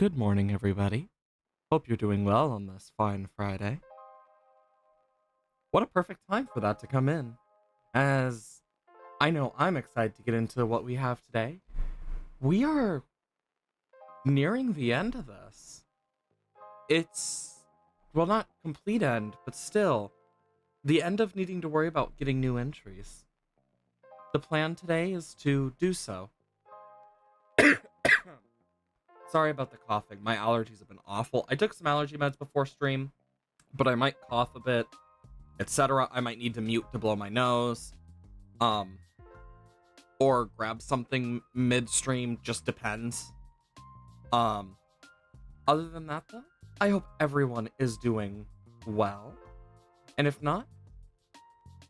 Good morning, everybody. Hope you're doing well on this fine Friday. What a perfect time for that to come in, as I know I'm excited to get into what we have today. We are nearing the end of this. It's, well, not complete end, but still, the end of needing to worry about getting new entries. The plan today is to do so. Sorry about the coughing. My allergies have been awful. I took some allergy meds before stream, but I might cough a bit, etc. I might need to mute to blow my nose, um, or grab something midstream. Just depends. Um, Other than that, though, I hope everyone is doing well, and if not,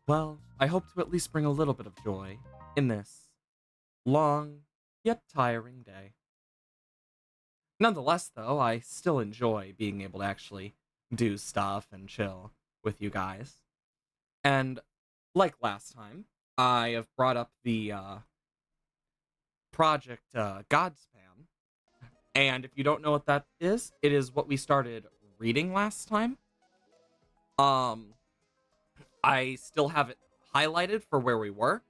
well, I hope to at least bring a little bit of joy in this long yet tiring day. Nonetheless, though, I still enjoy being able to actually do stuff and chill with you guys. And like last time, I have brought up the project Godspan. And if you don't know what that is, it is what we started reading last time. Um, I still have it highlighted for where we were.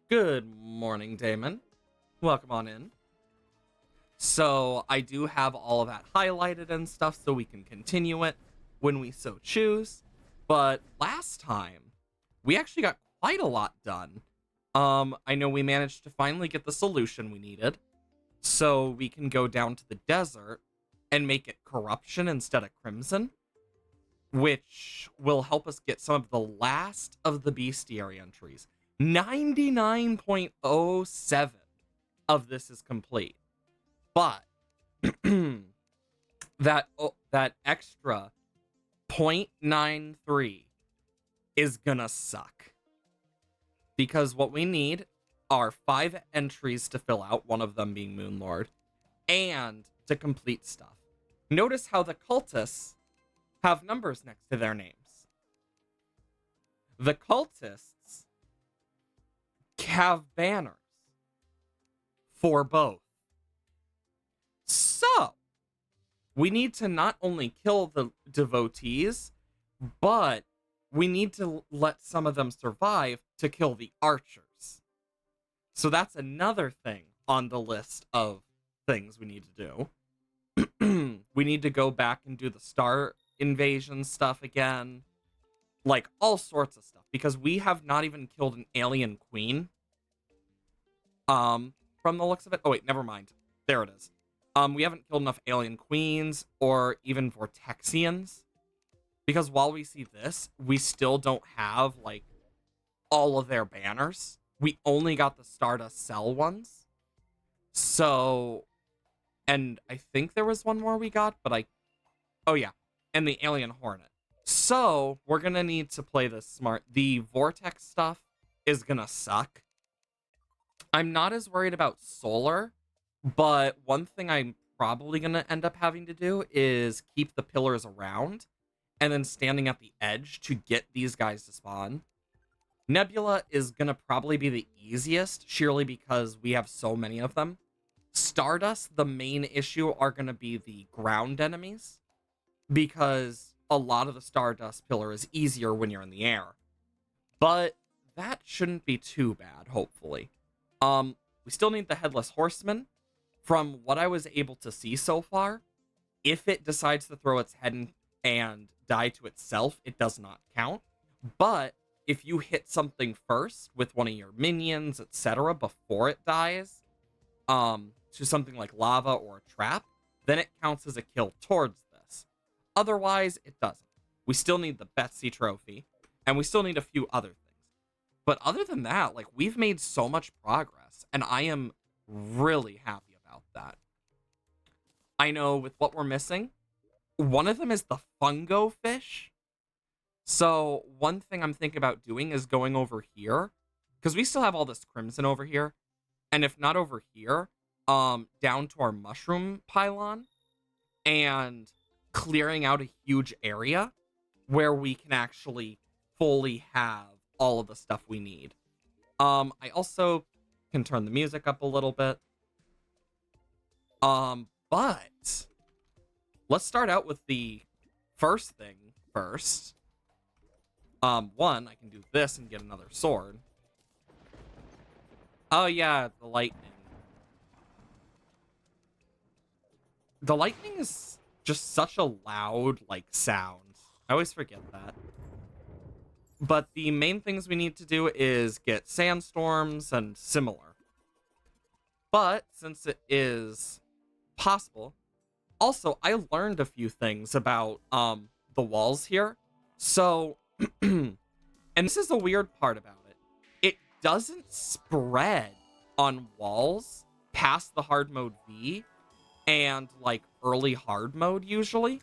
Good morning, Damon. Welcome on in. So I do have all of that highlighted and stuff so we can continue it when we so choose. But last time, we actually got quite a lot done. I know we managed to finally get the solution we needed, so we can go down to the desert and make it corruption instead of crimson, which will help us get some of the last of the bestiary entries. 99.07 of this is complete, but that extra 0.93 is gonna suck, because what we need are 5 entries to fill out, one of them being Moonlord, and to complete stuff. Notice how the cultists have numbers next to their names. The cultists have banners for both. So, we need to not only kill the devotees, but we need to let some of them survive to kill the archers. So that's another thing on the list of things we need to do. We need to go back and do the star invasion stuff again. Like, all sorts of stuff. Because we have not even killed an alien queen. From the looks of it. Oh, wait, never mind. There it is. We haven't killed enough alien queens or even Vortexians. Because while we see this, we still don't have, like, all of their banners. We only got the Stardust Cell ones. So, and I think there was one more we got, but oh yeah, and the Alien Hornet. So, we're gonna need to play this smart. The Vortex stuff is gonna suck. I'm not as worried about Solar, but one thing I'm probably gonna end up having to do is keep the pillars around, and then standing at the edge to get these guys to spawn. Nebula is gonna probably be the easiest, sheerly because we have so many of them. Stardust, the main issue are gonna be the ground enemies, because a lot of the Stardust pillar is easier when you're in the air. But that shouldn't be too bad, hopefully. We still need the Headless Horseman. From what I was able to see so far, if it decides to throw its head and die to itself, it does not count. But if you hit something first with one of your minions, etc., before it dies, to something like lava or a trap, then it counts as a kill towards this. Otherwise, it doesn't. We still need the Betsy trophy, and we still need a few other things. But other than that, like, we've made so much progress, and I am really happy about that. I know with what we're missing, one of them is the fungo fish. So one thing I'm thinking about doing is going over here, because we still have all this crimson over here, and if not over here, down to our mushroom pylon, and clearing out a huge area where we can actually fully have all of the stuff we need. I also can turn the music up a little bit. But let's start out with the first thing first. One, I can do this and get another sword. Oh yeah, the lightning. The lightning is just such a loud, like, sound. I always forget that. But the main things we need to do is get sandstorms and similar. But since it is possible, also I learned a few things about the walls here. So and this is the weird part about it. It doesn't spread on walls past the hard mode V and like early hard mode usually,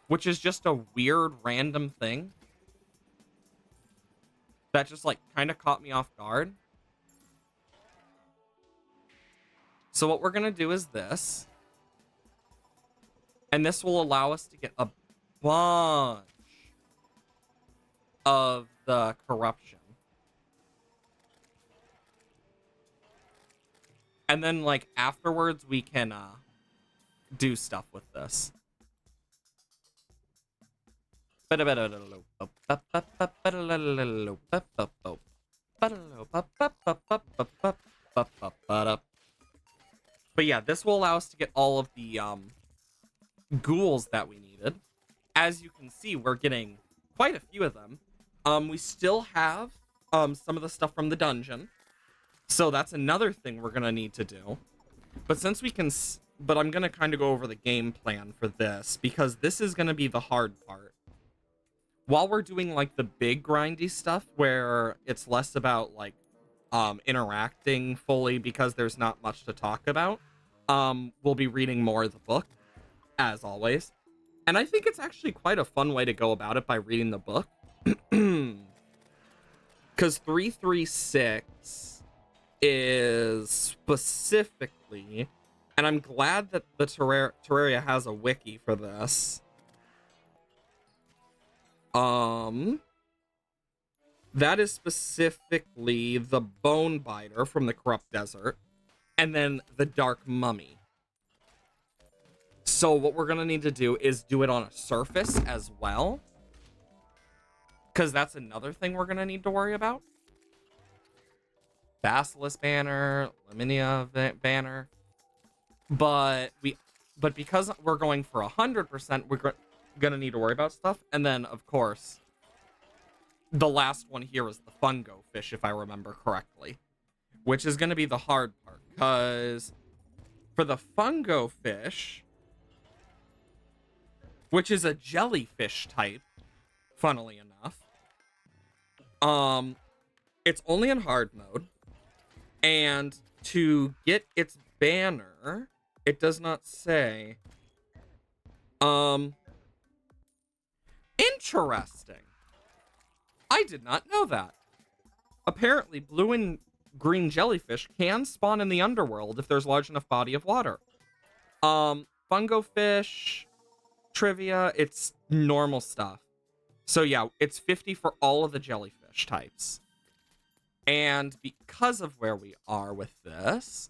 which is just a weird random thing that just like kind of caught me off guard. So what we're gonna do is this, and this will allow us to get a bunch of the corruption. And then like afterwards we can do stuff with this. But yeah, this will allow us to get all of the ghouls that we needed. As you can see, we're getting quite a few of them. We still have some of the stuff from the dungeon, so that's another thing we're gonna need to do. But since we can, but I'm gonna kind of go over the game plan for this because this is gonna be the hard part. While we're doing like the big grindy stuff where it's less about like interacting fully because there's not much to talk about, we'll be reading more of the book as always. And I think it's actually quite a fun way to go about it by reading the book. Because 336 is specifically, and I'm glad that the Terraria has a wiki for this. That is specifically the Bone Biter from the Corrupt Desert, and then the Dark Mummy. So what we're gonna need to do is do it on a surface as well, because that's another thing we're gonna need to worry about. Basilisk banner, Laminia banner, but because we're going for 100%, we're gonna need to worry about stuff. And then of course the last one here is the fungo fish, if I remember correctly, which is gonna be the hard part, because for the fungo fish, which is a jellyfish type, funnily enough, it's only in hard mode, and to get its banner, it does not say. Interesting. I did not know that. Apparently, blue and green jellyfish can spawn in the underworld if there's large enough body of water. Fungo fish, trivia, it's normal stuff. So yeah, it's 50 for all of the jellyfish types. And because of where we are with this,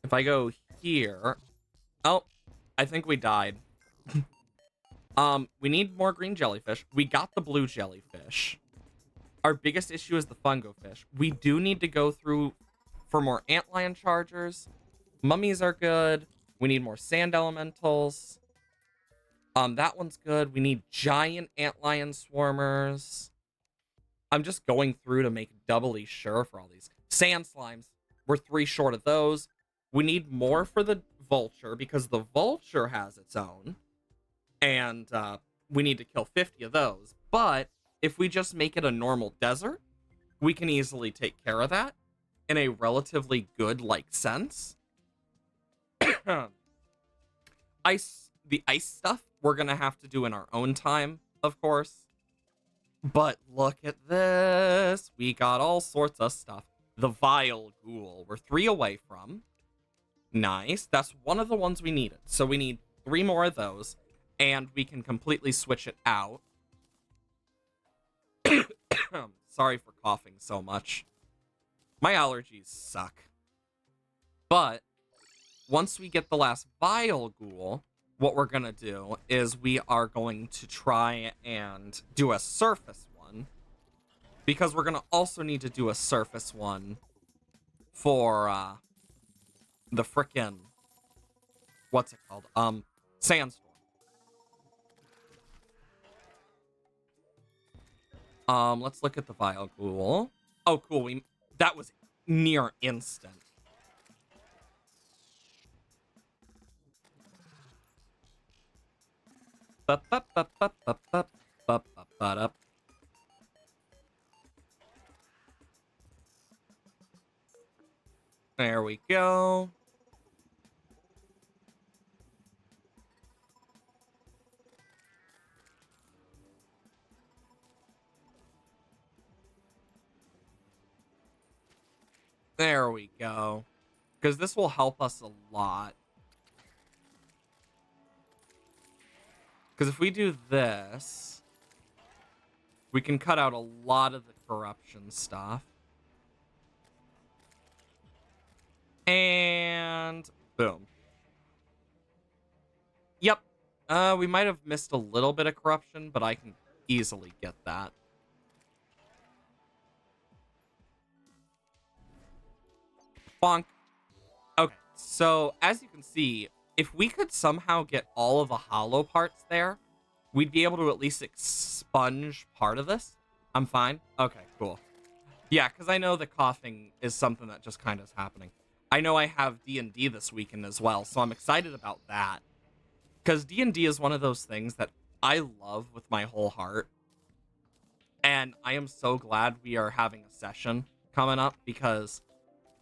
if I go here, oh, I think we died. We need more green jellyfish. We got the blue jellyfish. Our biggest issue is the fungo fish. We do need to go through for more antlion chargers. Mummies are good. We need more sand elementals. That one's good. We need giant antlion swarmers. I'm just going through to make doubly sure for all these. Sand slimes. We're 3 short of those. We need more for the vulture because the vulture has its own. And we need to kill 50 of those. But if we just make it a normal desert, we can easily take care of that in a relatively good, like, sense. The ice stuff, we're going to have to do in our own time, of course. But look at this. We got all sorts of stuff. The Vile Ghoul, we're 3 away from. Nice. That's one of the ones we needed. So we need 3 more of those. And we can completely switch it out. Sorry for coughing so much. My allergies suck. But once we get the last Vile Ghoul, what we're going to do is we are going to try and do a surface one, because we're going to also need to do a surface one for the frickin', what's it called? Sandstorm. Let's look at the Vile Ghoul. Oh, cool. That was near instant. There we go. There we go. Because this will help us a lot. Because if we do this, we can cut out a lot of the corruption stuff. And boom. Yep. We might have missed a little bit of corruption, but I can easily get that. Bonk. Okay, so as you can see, if we could somehow get all of the hollow parts there, we'd be able to at least expunge part of this. I'm fine. Okay, cool. Yeah, because I know the coughing is something that just kind of is happening. I know I have D&D this weekend as well, so I'm excited about that. Because D&D is one of those things that I love with my whole heart. And I am so glad we are having a session coming up, because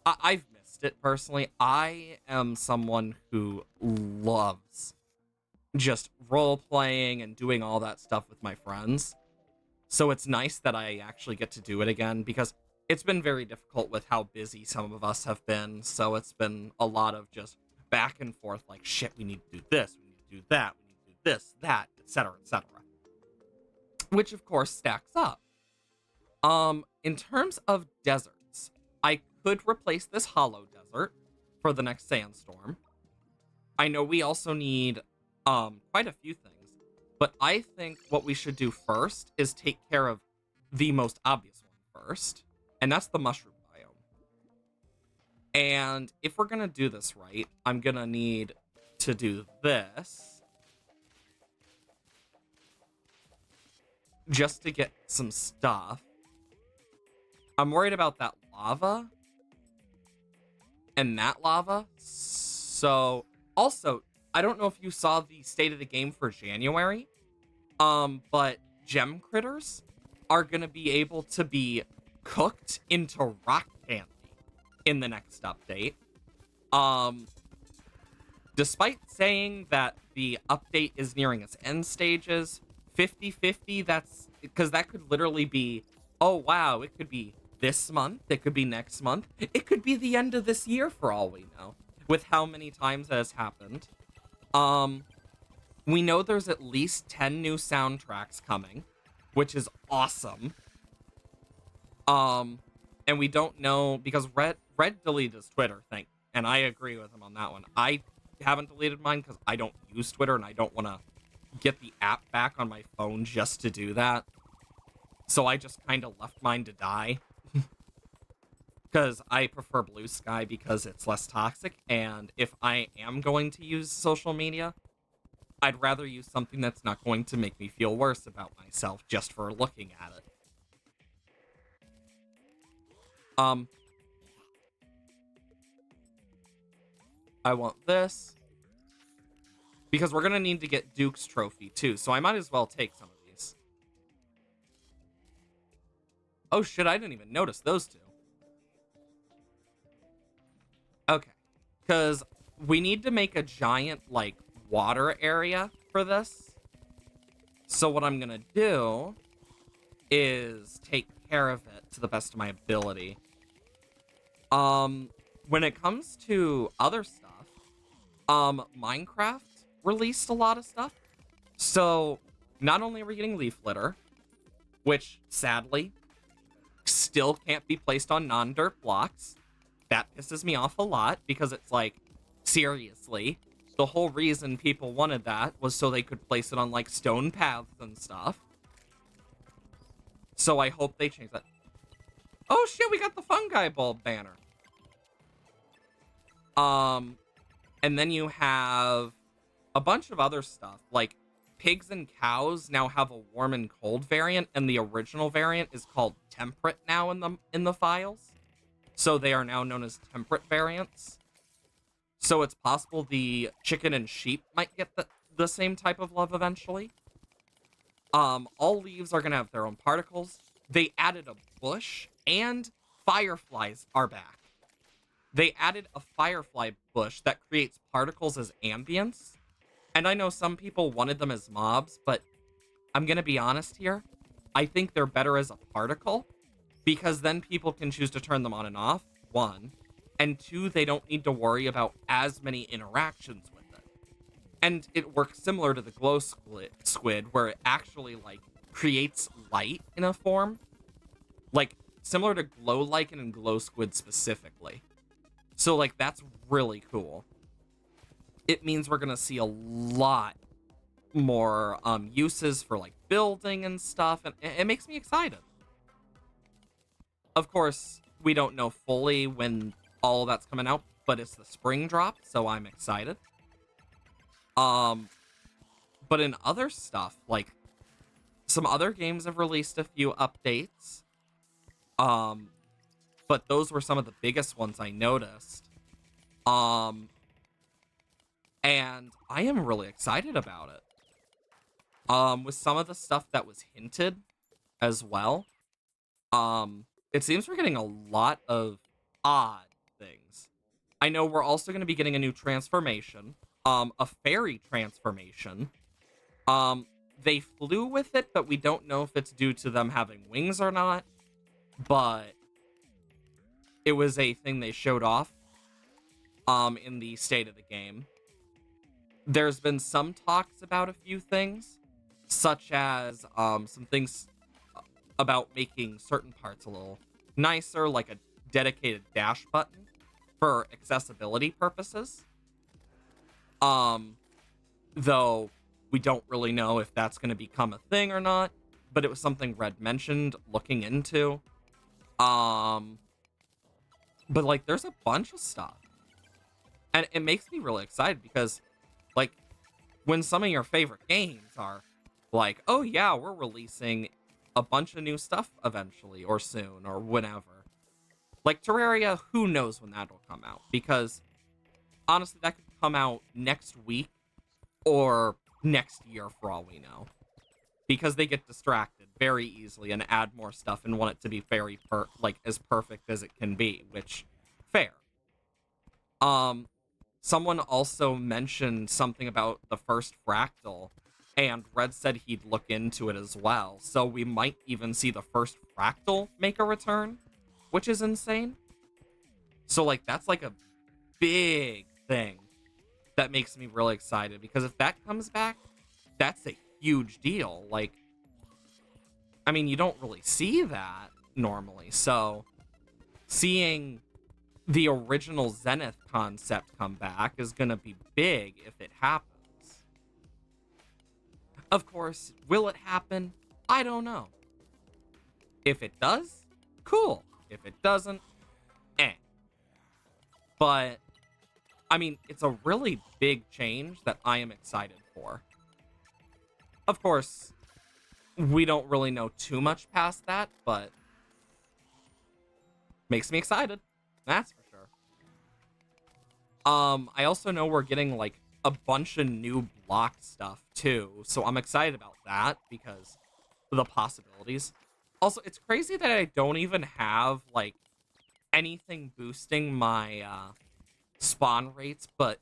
I've missed it personally. I am someone who loves just role-playing and doing all that stuff with my friends. So it's nice that I actually get to do it again, because it's been very difficult with how busy some of us have been. So it's been a lot of just back and forth, like, shit, we need to do this, we need to do that, we need to do this, that, etc., etc. Which, of course, stacks up. In terms of deserts, I could replace this hollow desert for the next sandstorm. I know we also need quite a few things, but I think what we should do first is take care of the most obvious one first, and that's the mushroom biome. And if we're gonna do this right, I'm gonna need to do this just to get some stuff. I'm worried about that lava and that lava. So also, I don't know if you saw the state of the game for January, but gem critters are gonna be able to be cooked into rock candy in the next update. Despite saying that the update is nearing its end stages, 50-50, that's because that could literally be, oh wow, it could be this month, it could be next month, it could be the end of this year for all we know, with how many times that has happened. We know there's at least 10 new soundtracks coming, which is awesome. And we don't know, because Red deleted his Twitter thing, and I agree with him on that one. I haven't deleted mine because I don't use Twitter, and I don't want to get the app back on my phone just to do that. So I just kind of left mine to die. Because I prefer Blue Sky because it's less toxic, and if I am going to use social media, I'd rather use something that's not going to make me feel worse about myself just for looking at it. I want this, because we're going to need to get Duke's trophy too, so I might as well take some of these. Oh shit, I didn't even notice those two. Okay, because we need to make a giant, like, water area for this. So what I'm gonna do is take care of it to the best of my ability. When it comes to other stuff, Minecraft released a lot of stuff. So not only are we getting leaf litter, which sadly still can't be placed on non-dirt blocks. That pisses me off a lot, because it's like, seriously. The whole reason people wanted that was so they could place it on, like, stone paths and stuff. So I hope they change that. Oh shit, we got the fungi bulb banner. And then you have a bunch of other stuff, like pigs and cows now have a warm and cold variant, and the original variant is called temperate now in the files. So they are now known as temperate variants. So it's possible the chicken and sheep might get the same type of love eventually. All leaves are gonna have their own particles. They added a bush, and fireflies are back. They added a firefly bush that creates particles as ambience. And I know some people wanted them as mobs, but I'm gonna be honest here. I think they're better as a particle, because then people can choose to turn them on and off, one. And two, they don't need to worry about as many interactions with it. And it works similar to the glow squid, where it actually, like, creates light in a form. Like, similar to glow lichen and glow squid specifically. So, like, that's really cool. It means we're gonna see a lot more uses for, like, building and stuff, and it makes me excited. Of course, we don't know fully when all that's coming out, but it's the spring drop, so I'm excited. But in other stuff, like, some other games have released a few updates. But those were some of the biggest ones I noticed. And I am really excited about it. With some of the stuff that was hinted as well. It seems we're getting a lot of odd things. I know we're also going to be getting a new transformation. A fairy transformation. They flew with it, but we don't know if it's due to them having wings or not. But it was a thing they showed off in the state of the game. There's been some talks about a few things, such as some things about making certain parts a little nicer, like a dedicated dash button for accessibility purposes. Though we don't really know if that's going to become a thing or not, but it was something Red mentioned looking into. But like, there's a bunch of stuff. And it makes me really excited because, like, when some of your favorite games are like, oh yeah, we're releasing a bunch of new stuff eventually or soon or whenever. Like Terraria, who knows when that'll come out? Because honestly, that could come out next week or next year for all we know. Because they get distracted very easily and add more stuff and want it to be very as perfect as it can be, which fair. Someone also mentioned something about the first fractal, and Red said he'd look into it as well. So we might even see the first fractal make a return, which is insane. So, like, that's like a big thing that makes me really excited, because if that comes back, that's a huge deal. Like, I mean, you don't really see that normally. So seeing the original Zenith concept come back is gonna be big if it happens. Of course, will it happen? I don't know. If it does, cool. If it doesn't, eh. But, I mean, it's a really big change that I am excited for. Of course, we don't really know too much past that, but makes me excited. That's for sure. I also know we're getting, like, a bunch of new block stuff too, so I'm excited about that because of the possibilities. Also, it's crazy that I don't even have, like, anything boosting my spawn rates, but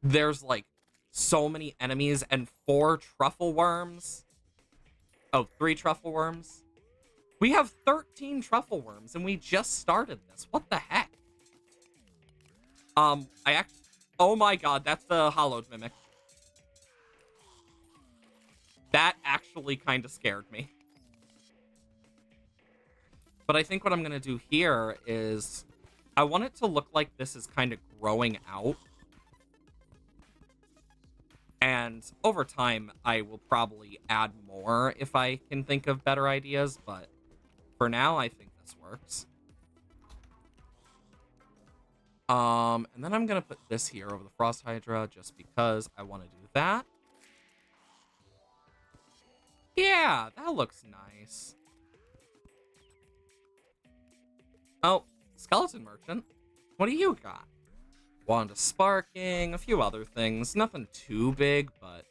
there's, like, so many enemies and 4 truffle worms. Oh, 3 truffle worms. We have 13 truffle worms, and we just started this. What the heck? Oh my god, that's the hollowed mimic. That actually kind of scared me. But I think what I'm gonna do here is I want it to look like this is kind of growing out. And over time, I will probably add more if I can think of better ideas, but for now, I think this works. And then I'm gonna put this here over the Frost Hydra just because I want to do that. Yeah, that looks nice. Oh, Skeleton Merchant, what do you got? Wand of Sparking, a few other things. Nothing too big, but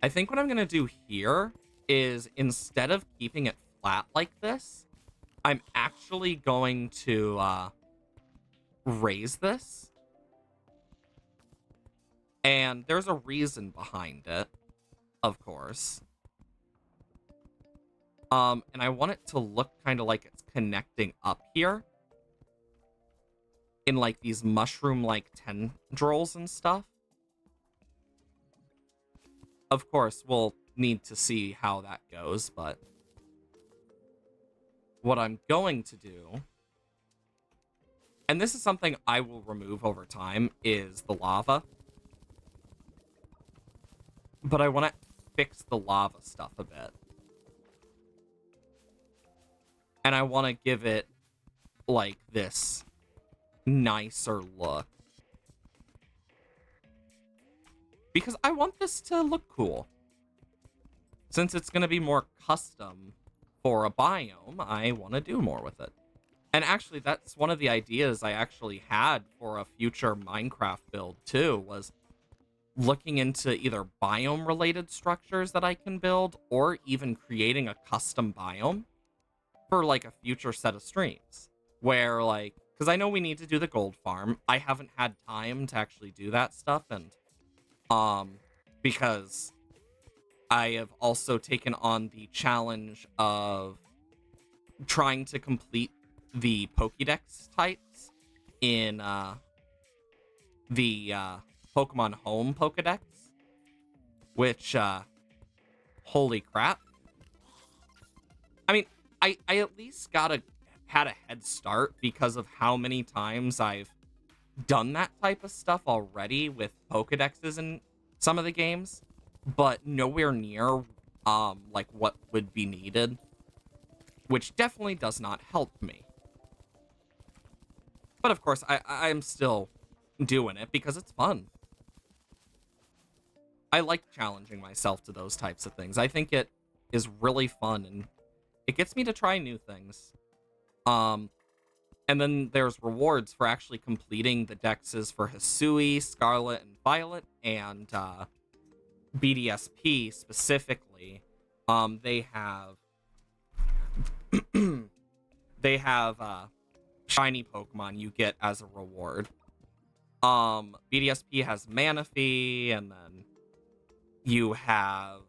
I think what I'm gonna do here is instead of keeping it flat like this, I'm actually going to raise this. And there's a reason behind it, of course. And I want it to look kind of like it's connecting up here in like these mushroom-like tendrils and stuff. Of course, we'll need to see how that goes, but what I'm going to do, and this is something I will remove over time, is the lava. But I want to fix the lava stuff a bit. And I want to give it, like, this nicer look. Because I want this to look cool. Since it's going to be more custom for a biome, I want to do more with it. And actually, that's one of the ideas I actually had for a future Minecraft build, too, was looking into either biome-related structures that I can build, or even creating a custom biome for, like, a future set of streams. Where, like, because I know we need to do the gold farm. I haven't had time to actually do that stuff, and, because I have also taken on the challenge of trying to complete the Pokédex types in, the, Pokemon Home Pokédex, which, holy crap. I mean, I at least had a head start because of how many times I've done that type of stuff already with Pokédexes in some of the games, but nowhere near, like, what would be needed, which definitely does not help me. But of course, I'm still doing it because it's fun. I like challenging myself to those types of things. I think it is really fun, and it gets me to try new things. And then there's rewards for actually completing the dexes for Hisui, Scarlet, and Violet, and BDSP specifically. They have they have shiny Pokemon you get as a reward. BDSP has Manaphy, and then you have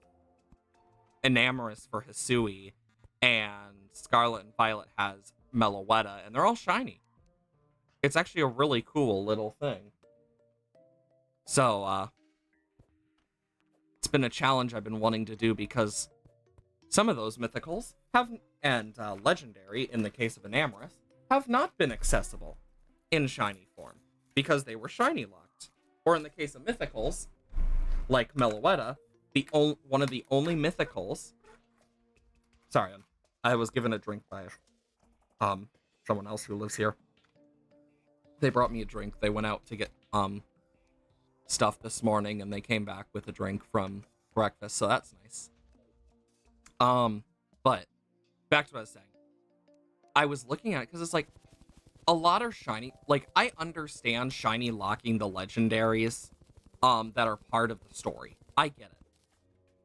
Enamorous for Hisui, and Scarlet and Violet has Meloetta, and they're all shiny. It's actually a really cool little thing. So, it's been a challenge I've been wanting to do because some of those mythicals have, and legendary, in the case of Enamorous, have not been accessible in shiny form because they were shiny locked. Or in the case of mythicals, like Meloetta, one of the only mythicals. Sorry, I was given a drink by someone else who lives here. They brought me a drink. They went out to get stuff this morning, and they came back with a drink from breakfast, so that's nice. But back to what I was saying. I was looking at it because it's like a lot are shiny. Like, I understand shiny locking the legendaries that are part of the story. I get it.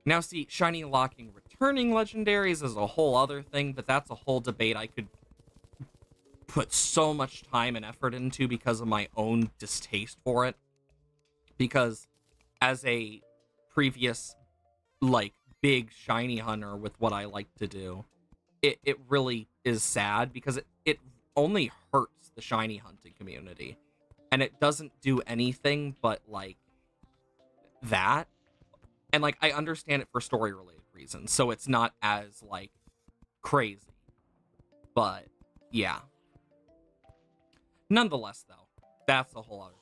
Now, see, shiny locking returning legendaries is a whole other thing, but that's a whole debate I could put so much time and effort into because of my own distaste for it. Because as a previous, like, big shiny hunter with what I like to do, it really is sad because it only hurts the shiny hunting community. And it doesn't do anything but, like, that. And, like, I understand it for story-related reasons, so it's not as, like, crazy. But, yeah. Nonetheless, though, that's a whole other thing.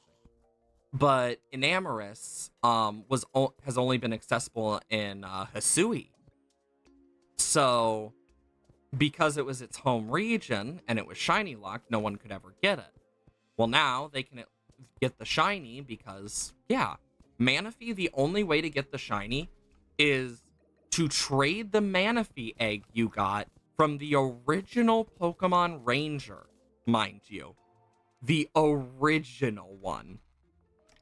But Enamoris has only been accessible in Hisui. So because it was its home region and it was shiny locked, no one could ever get it. Well, now they can get the shiny because, yeah, Manaphy, the only way to get the shiny is to trade the Manaphy egg you got from the original Pokemon Ranger, mind you. The original one.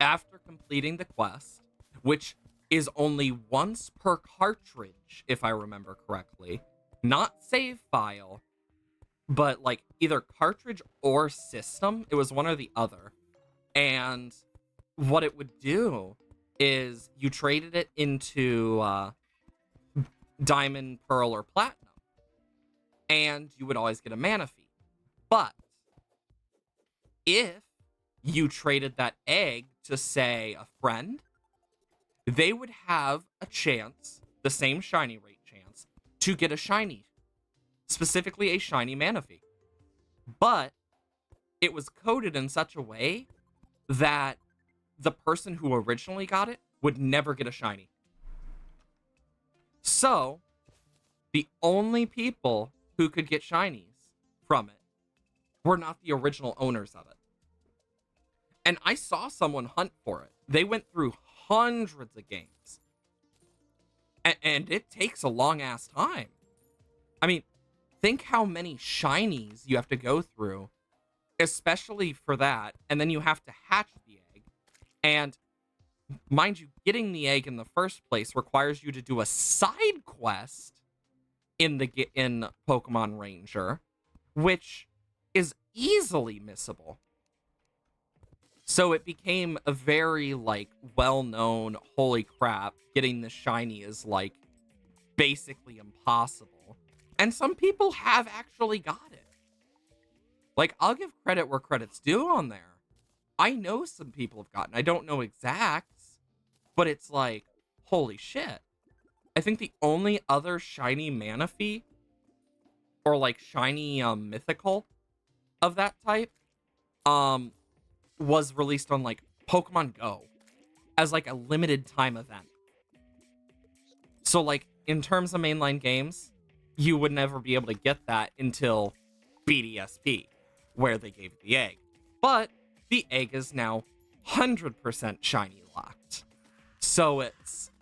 After completing the quest, which is only once per cartridge, if I remember correctly, not save file, but like either cartridge or system. It was one or the other. And what it would do is you traded it into diamond, pearl, or platinum, and you would always get a Manaphy. But if you traded that egg to, say, a friend, they would have a chance, the same shiny rate chance, to get a shiny, specifically a shiny Manaphy. But it was coded in such a way that the person who originally got it would never get a shiny. So, the only people who could get shinies from it were not the original owners of it. And I saw someone hunt for it. They went through hundreds of games. And it takes a long ass time. I mean, think how many shinies you have to go through, especially for that. And then you have to hatch the egg. And mind you, getting the egg in the first place requires you to do a side quest in Pokemon Ranger, which is easily missable. So it became a very, like, well-known, holy crap, getting the shiny is, like, basically impossible. And some people have actually got it. Like, I'll give credit where credit's due on there. I know some people have gotten. I don't know exacts, but it's like, holy shit. I think the only other shiny Manaphy, or, like, shiny mythical of that type, was released on, like, Pokemon Go as, like, a limited time event. So, like, in terms of mainline games, you would never be able to get that until BDSP, where they gave the egg. But the egg is now 100% shiny locked. So it's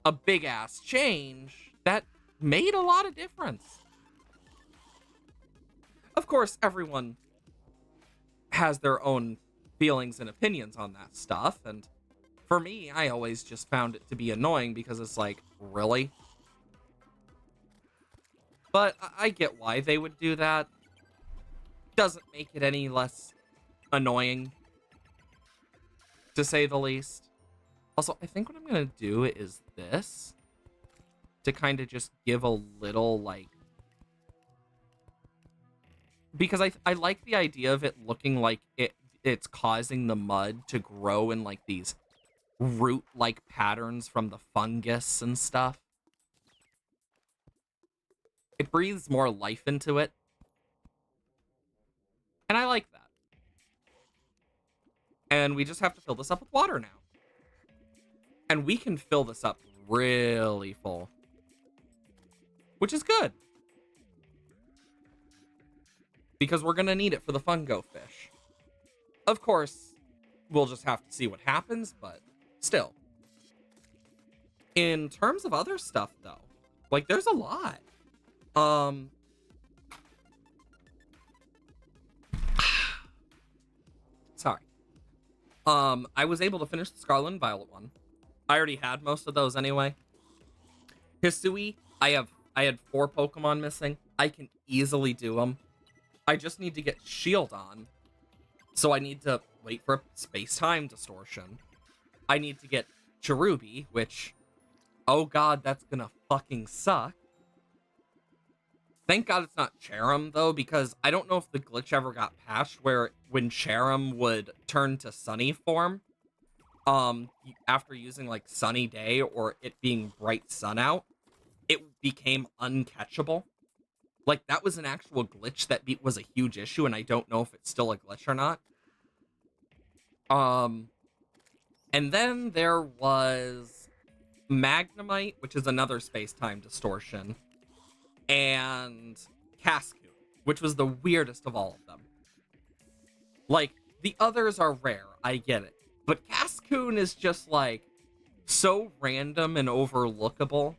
a big ass change that made a lot of difference. Of course, everyone has their own feelings and opinions on that stuff, and for me, I always just found it to be annoying because it's like, really? But I get why they would do that. Doesn't make it any less annoying, to say the least. Also, I think what I'm gonna do is this, to kind of just give a little, like, because I like the idea of it looking like it's causing the mud to grow in, like, these root-like patterns from the fungus and stuff. It breathes more life into it. And I like that. And we just have to fill this up with water now. And we can fill this up really full, which is good, because we're going to need it for the fungo fish. Of course, we'll just have to see what happens, but still. In terms of other stuff, though, like, there's a lot. Sorry. I was able to finish the Scarlet and Violet one. I already had most of those anyway. Hisui, I had 4 Pokemon missing. I can easily do them. I just need to get Shield on. So I need to wait for space-time distortion. I need to get Cherubi, which, oh god, that's gonna fucking suck. Thank god it's not Cherim, though, because I don't know if the glitch ever got patched where when Cherim would turn to Sunny form, after using, like, Sunny Day or it being bright sun out, it became uncatchable. Like, that was an actual glitch that was a huge issue, and I don't know if it's still a glitch or not. And then there was Magnemite, which is another space-time distortion, and Cascoon, which was the weirdest of all of them. Like, the others are rare, I get it. But Cascoon is just, like, so random and overlookable.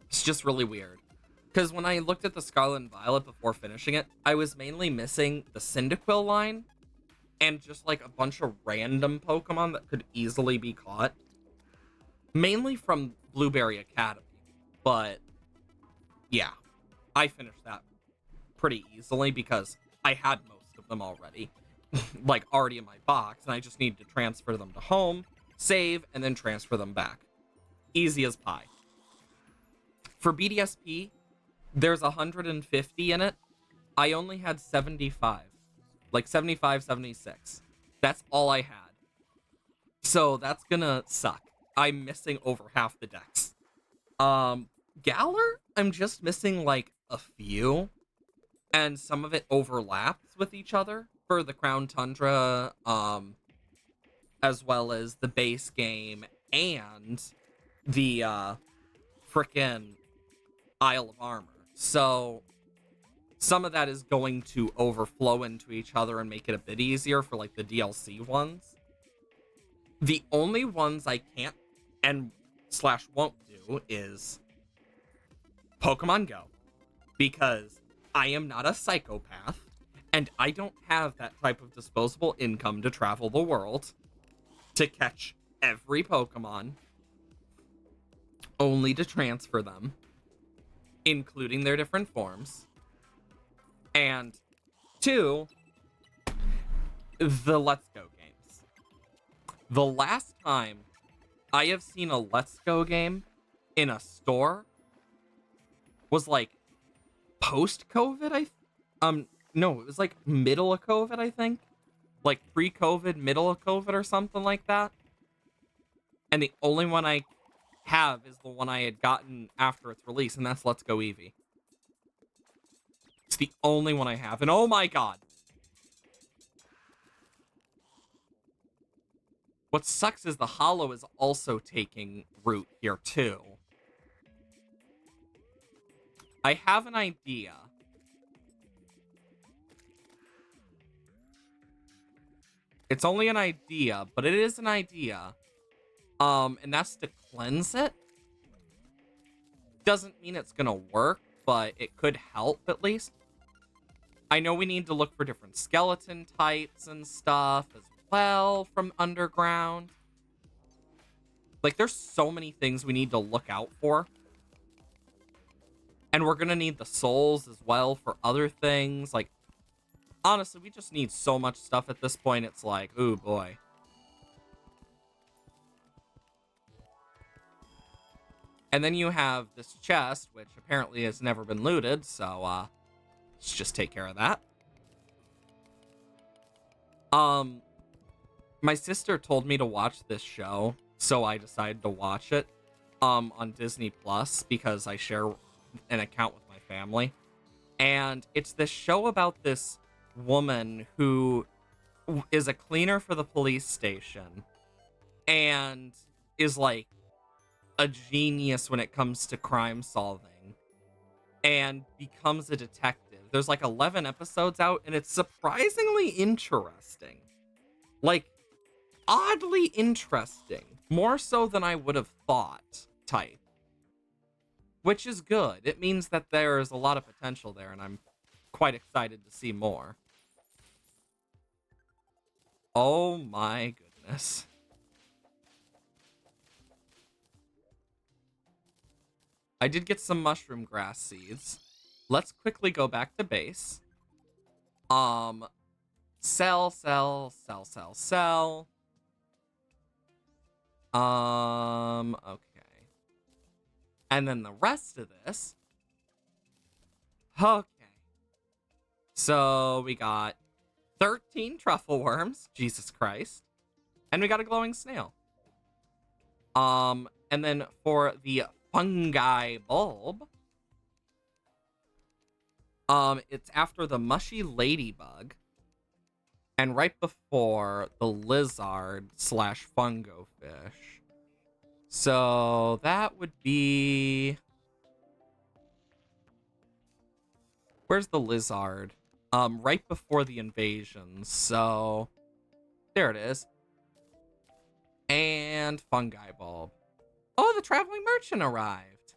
It's just really weird. Because when I looked at the Scarlet and Violet before finishing it, I was mainly missing the Cyndaquil line and just, like, a bunch of random Pokemon that could easily be caught. Mainly from Blueberry Academy. But, yeah. I finished that pretty easily because I had most of them already. Like, already in my box, and I just needed to transfer them to home, save, and then transfer them back. Easy as pie. For BDSP, there's 150 in it. I only had 75. Like, 75, 76. That's all I had. So, that's gonna suck. I'm missing over half the decks. Galar, I'm just missing, like, a few. And some of it overlaps with each other for the Crown Tundra, as well as the base game and the frickin' Isle of Armor. So some of that is going to overflow into each other and make it a bit easier for, like, the DLC ones. The only ones I can't and / won't do is Pokemon Go, because I am not a psychopath, and I don't have that type of disposable income to travel the world to catch every Pokemon, only to transfer them, including their different forms. And 2, the Let's Go games. The last time I have seen a Let's Go game in a store was, like, post-COVID, no, it was, like, middle of COVID, I think. Like, pre-COVID, middle of COVID, or something like that. And the only one I have is the one I had gotten after its release, and that's Let's Go Eevee. It's the only one I have, and oh my god. What sucks is the Hollow is also taking root here, too. I have an idea. It's only an idea, but it is an idea. And that's to cleanse it. Doesn't mean it's gonna work, but it could help at least. I know we need to look for different skeleton types and stuff as well from underground. Like, there's so many things we need to look out for. And we're gonna need the souls as well for other things. Like, honestly, we just need so much stuff at this point. It's like, ooh, boy. And then you have this chest, which apparently has never been looted. So, let's just take care of that. My sister told me to watch this show, so I decided to watch it, on Disney Plus, because I share an account with my family. And it's this show about this woman who is a cleaner for the police station and is, like, a genius when it comes to crime solving and becomes a detective. There's, like, 11 episodes out, and it's surprisingly interesting. Like, oddly interesting. More so than I would have thought type. Which is good. It means that there's a lot of potential there, and I'm quite excited to see more. Oh my goodness. I did get some mushroom grass seeds. Let's quickly go back to base. Sell. Okay. And then the rest of this. Okay. So we got 13 truffle worms. Jesus Christ. And we got a glowing snail. And then for the fungi bulb, It's after the mushy ladybug and right before the lizard slash fungo fish. So that would be... Where's the lizard? Right before the invasion. So there it is. And fungi bulb. Oh, the traveling merchant arrived.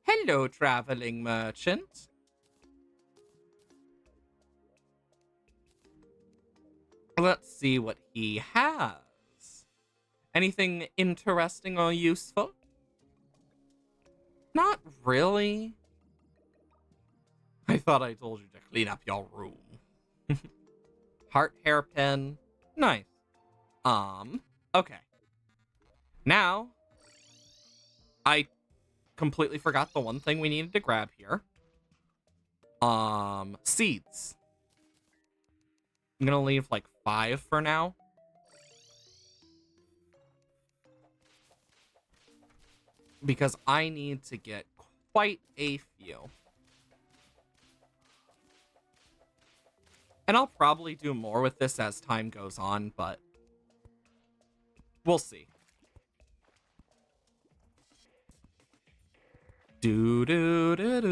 Hello, traveling merchant. Let's see what he has. Anything interesting or useful? Not really. I thought I told you to clean up your room. Heart hairpin. Nice. Okay. Now, I completely forgot the one thing we needed to grab here. Seeds. I'm gonna leave like 5 for now. Because I need to get quite a few. And I'll probably do more with this as time goes on, but we'll see. Do-do-do-do.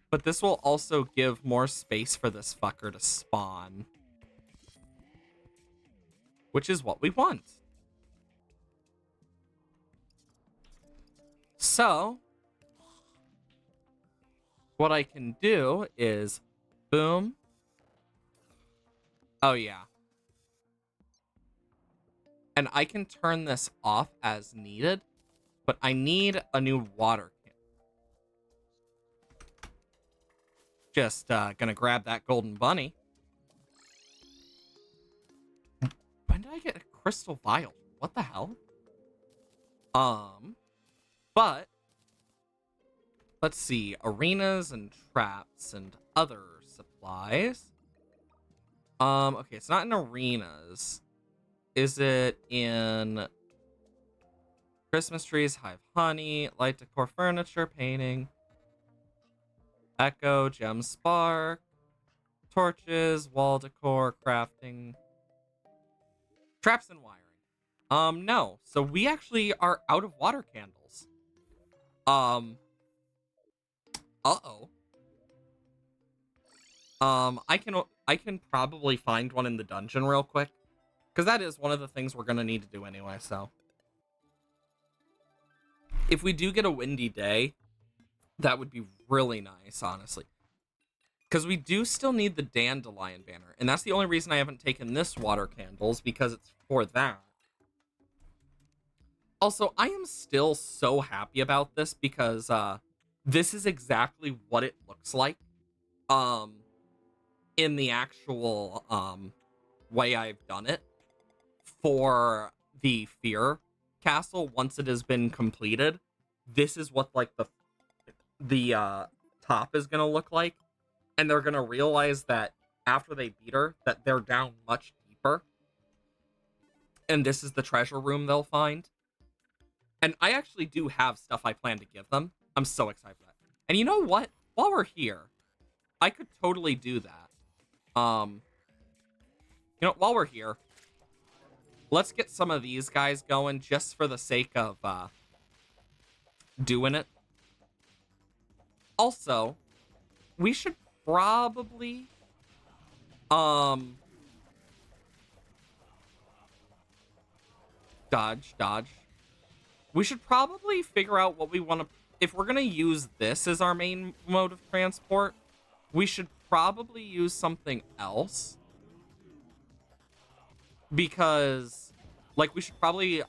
But this will also give more space for this fucker to spawn. Which is what we want. So, what I can do is, boom. Oh, yeah. And I can turn this off as needed, but I need a new water can. Just gonna grab that golden bunny. When did I get a crystal vial? What the hell? But let's see, arenas and traps and other supplies. Okay, it's not in arenas. Is it in Christmas trees, hive honey, light decor furniture, painting, echo, gem spark, torches, wall decor, crafting, traps and wiring? No. So we actually are out of water candles. Uh-oh. I can probably find one in the dungeon real quick. Because that is one of the things we're gonna need to do anyway, so. If we do get a windy day, that would be really nice, honestly. Because we do still need the dandelion banner. And that's the only reason I haven't taken this water candles, because it's for that. Also, I am still so happy about this because this is exactly what it looks like in the actual way I've done it for the Fear Castle. Once it has been completed, this is what like the top is gonna look like, and they're gonna realize that after they beat her that they're down much deeper, and this is the treasure room they'll find. And I actually do have stuff I plan to give them. I'm so excited for that. And you know what? While we're here, I could totally do that. You know, while we're here, let's get some of these guys going just for the sake of doing it. Also, we should probably dodge. We should probably figure out what we want to... If we're going to use this as our main mode of transport, we should probably use something else. Because, like, we should probably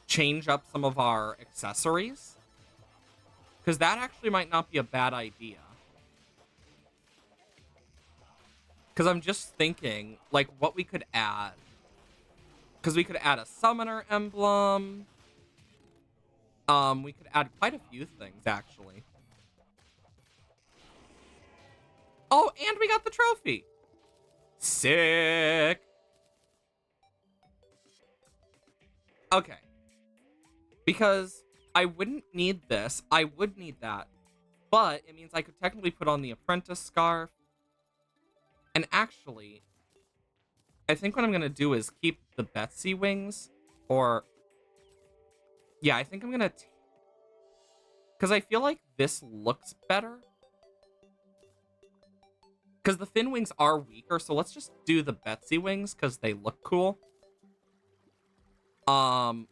change up some of our accessories. Because that actually might not be a bad idea. Because I'm just thinking, like, what we could add. Because we could add a summoner emblem. We could add quite a few things, actually. Oh, and we got the trophy. Sick. Okay. Because I wouldn't need this. I would need that. But it means I could technically put on the apprentice scarf. And actually, I think what I'm going to do is keep the Betsy wings. Or, yeah, I think I'm going to... Because I feel like this looks better. Because the fin wings are weaker, so let's just do the Betsy wings, because they look cool. And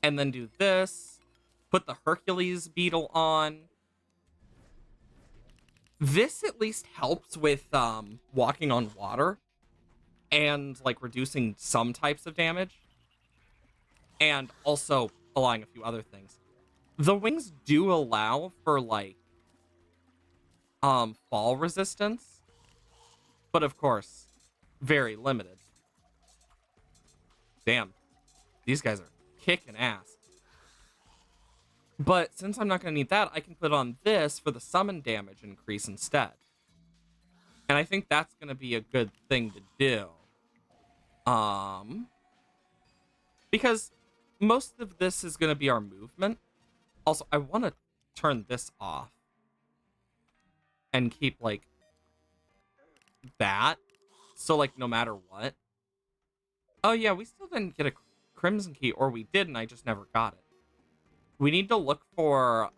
then do this. Put the Hercules beetle on. This at least helps with walking on water. And, like, reducing some types of damage. And also allowing a few other things. The wings do allow for, like, fall resistance. But, of course, very limited. Damn. These guys are kicking ass. But since I'm not going to need that, I can put on this for the summon damage increase instead. And I think that's going to be a good thing to do. Because most of this is going to be our movement. Also, I want to turn this off. And keep, like, that. So, like, no matter what. Oh, yeah, we still didn't get a Crimson Key. Or we did, and I just never got it. We need to look for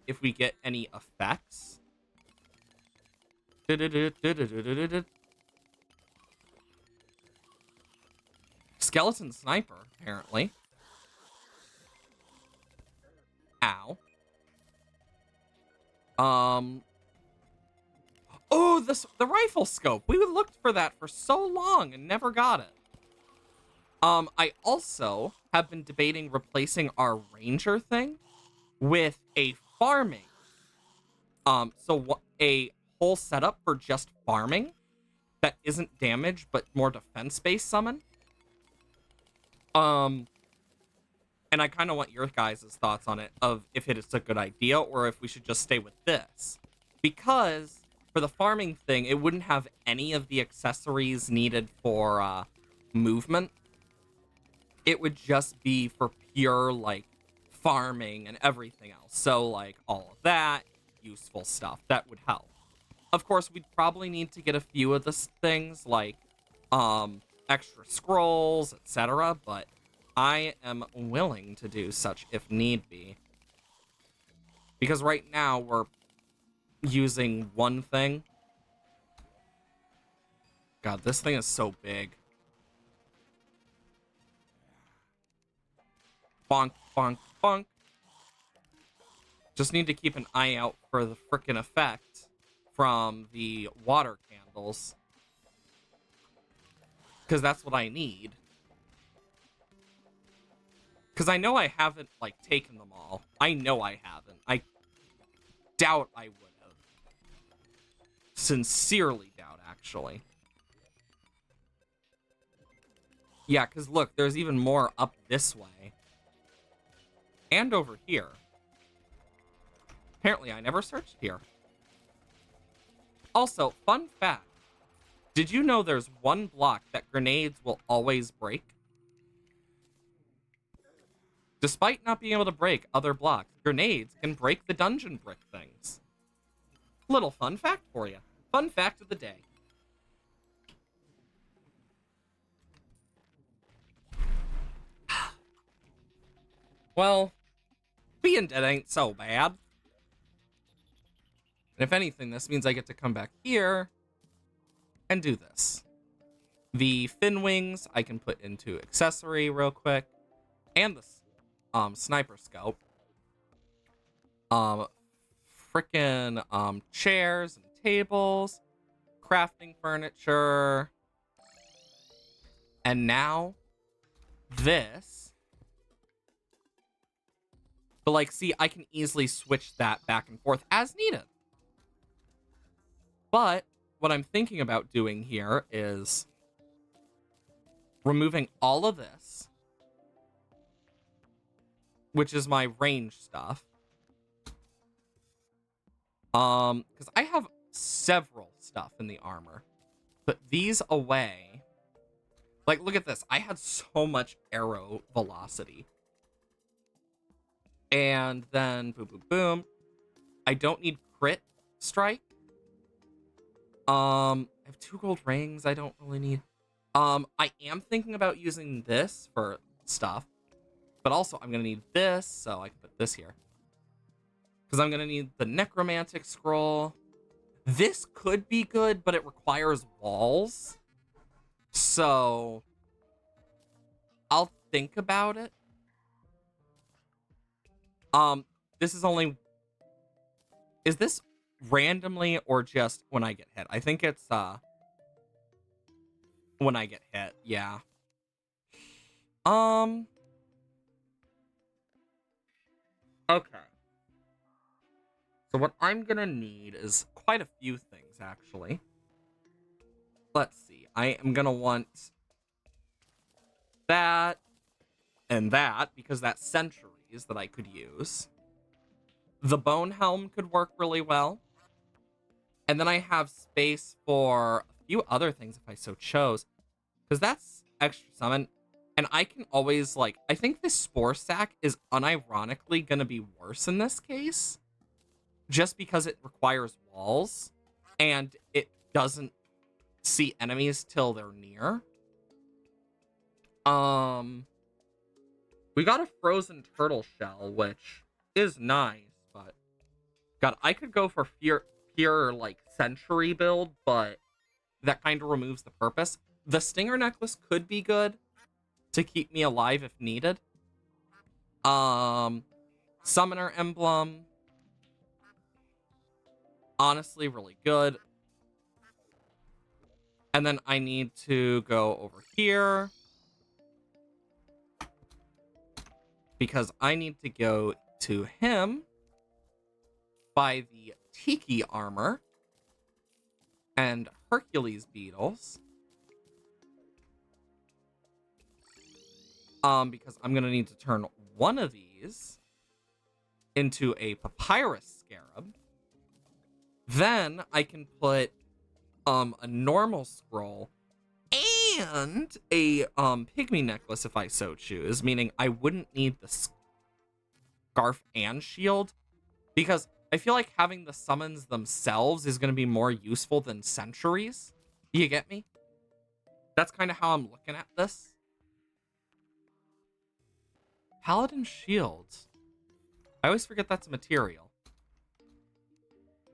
if we get any effects. Skeleton Sniper, apparently. Ow. Oh, the rifle scope. We looked for that for so long and never got it. I also have been debating replacing our ranger thing with a farming. So a whole setup for just farming that isn't damage but more defense-based summon. And I kind of want your guys' thoughts on it, of if it is a good idea or if we should just stay with this. Because for the farming thing, it wouldn't have any of the accessories needed for movement. It would just be for pure, like, farming and everything else. So, like, all of that, useful stuff, that would help. Of course, we'd probably need to get a few of the things, like, extra scrolls, etc., but I am willing to do such if need be. Because right now, we're using one thing. God, this thing is so big. Bonk, bonk, bonk. Just need to keep an eye out for the frickin' effect from the water candles. Because that's what I need. Because I know I haven't, like, taken them all. I know I haven't. I doubt I would have. Sincerely doubt, actually. Yeah, because look, there's even more up this way. And over here. Apparently, I never searched here. Also, fun fact. Did you know there's one block that grenades will always break? Despite not being able to break other blocks, grenades can break the dungeon brick things. Little fun fact for you. Fun fact of the day. Well, being dead ain't so bad. And if anything, this means I get to come back here and do this. The fin wings I can put into accessory real quick. And the sniper scope. Frickin' chairs and tables. Crafting furniture. And now this. But, like, see, I can easily switch that back and forth as needed. But what I'm thinking about doing here is removing all of this, which is my range stuff. Because I have several stuff in the armor. Put these away. Like, look at this. I had so much arrow velocity. And then boom, boom, boom. I don't need crit strike. I have 2 gold rings. I don't really need. I am thinking about using this for stuff, but also I'm gonna need this, so I can put this here. Because I'm gonna need the necromantic scroll. This could be good, but it requires walls. So I'll think about it. This is only. Is this randomly or just when I get hit? I think it's when I get hit, yeah. Okay. So what I'm gonna need is quite a few things, actually. Let's see. I am gonna want that and that, because that's centuries that I could use. The bone helm could work really well. And then I have space for a few other things if I so chose. Because that's extra summon. And I can always, like, I think this spore sack is unironically going to be worse in this case. Just because it requires walls. And it doesn't see enemies till they're near. We got a frozen turtle shell, which is nice, but God, I could go for pure like century build, but that kind of removes the purpose. The stinger necklace could be good to keep me alive if needed. Summoner emblem, honestly, really good. And then I need to go over here because I need to go to him by the Tiki armor and Hercules beetles. Because I'm gonna need to turn one of these into a papyrus scarab. Then I can put a normal scroll and a pygmy necklace if I so choose, meaning I wouldn't need the scarf and shield, because I feel like having the summons themselves is going to be more useful than centuries. You get me? That's kind of how I'm looking at this. Paladin shields. I always forget that's a material.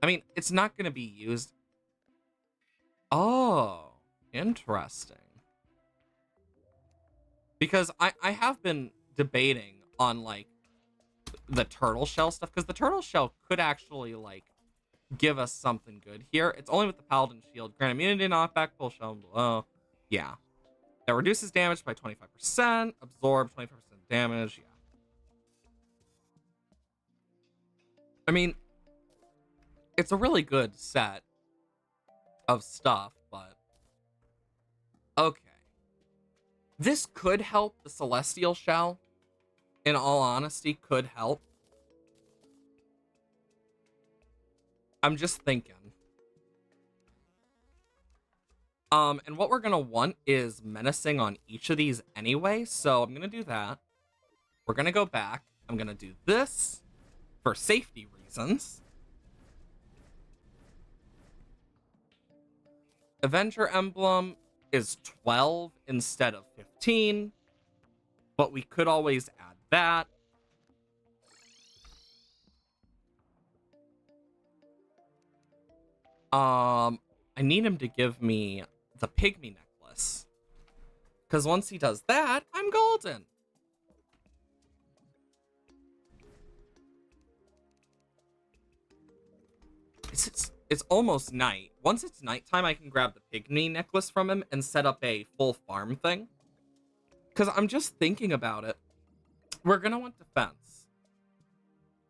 I mean, it's not going to be used. Oh, interesting. Because I have been debating on, like, the turtle shell stuff, because the turtle shell could actually, like, give us something good here. It's only with the paladin shield. Grant immunity, knockback, full shell below. Yeah. That reduces damage by 25%, absorb 25% damage, yeah. I mean, it's a really good set of stuff, but okay. This could help. The celestial shell, in all honesty, could help. I'm just thinking. And what we're gonna want is menacing on each of these anyway, so I'm gonna do that. We're gonna go back. I'm gonna do this for safety reasons. Avenger emblem is 12 instead of 15, but we could always add that. I need him to give me the pygmy necklace, because once he does that, I'm golden. It's almost night. Once it's nighttime, I can grab the pygmy necklace from him and set up a full farm thing. Because I'm just thinking about it. We're going to want defense,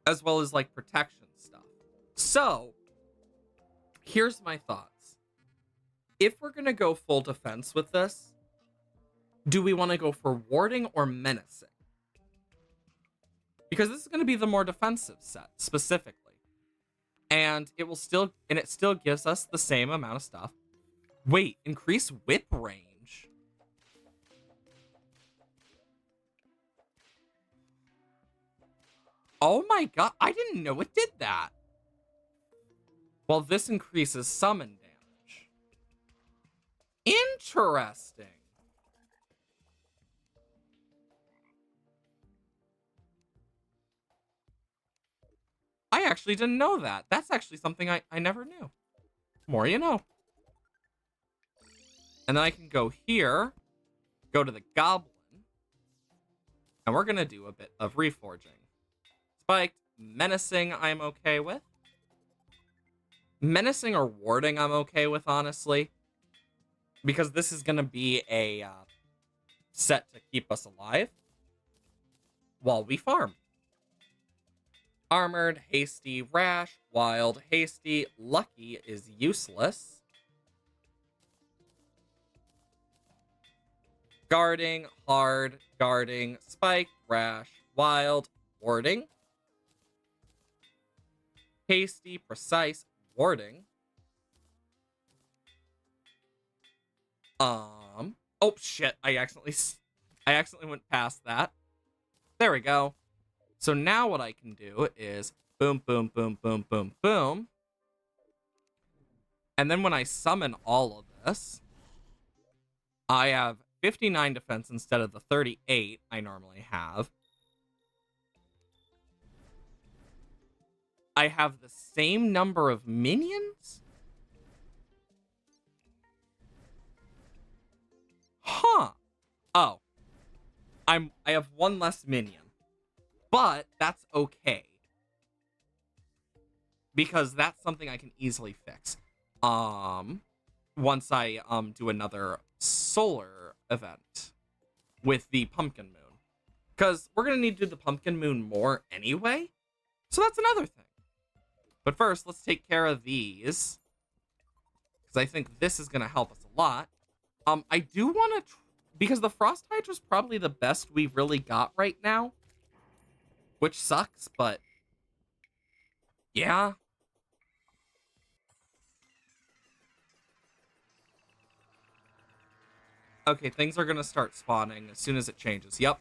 as well as, like, protection stuff. So, here's my thoughts. If we're going to go full defense with this, do we want to go for warding or menacing? Because this is going to be the more defensive set, specifically. And it still gives us the same amount of stuff. Wait, increase whip range. Oh my god, I didn't know it did that. Well, this increases summon damage. Interesting. I actually didn't know that. That's actually something I never knew. More you know. And then I can go here, go to the goblin, and we're gonna do a bit of reforging. Spiked, menacing I'm okay with. Menacing or warding I'm okay with, honestly. Because this is gonna be a set to keep us alive while we farm. Armored, hasty, rash, wild, hasty, lucky is useless. Guarding, hard, guarding, spike, rash, wild, warding. Hasty, precise, warding. Oh shit, I accidentally went past that. There we go. So now what I can do is boom, boom, boom, boom, boom, boom. And then when I summon all of this, I have 59 defense instead of the 38 I normally have. I have the same number of minions? Huh. Oh. I have one less minion. But that's okay. Because that's something I can easily fix. Once I do another solar event with the pumpkin moon. Because we're gonna need to do the pumpkin moon more anyway. So that's another thing. But first, let's take care of these. Because I think this is gonna help us a lot. I do want to, because the Frost Hydra is probably the best we've really got right now. Which sucks, but yeah. Okay, things are gonna start spawning as soon as it changes. Yep.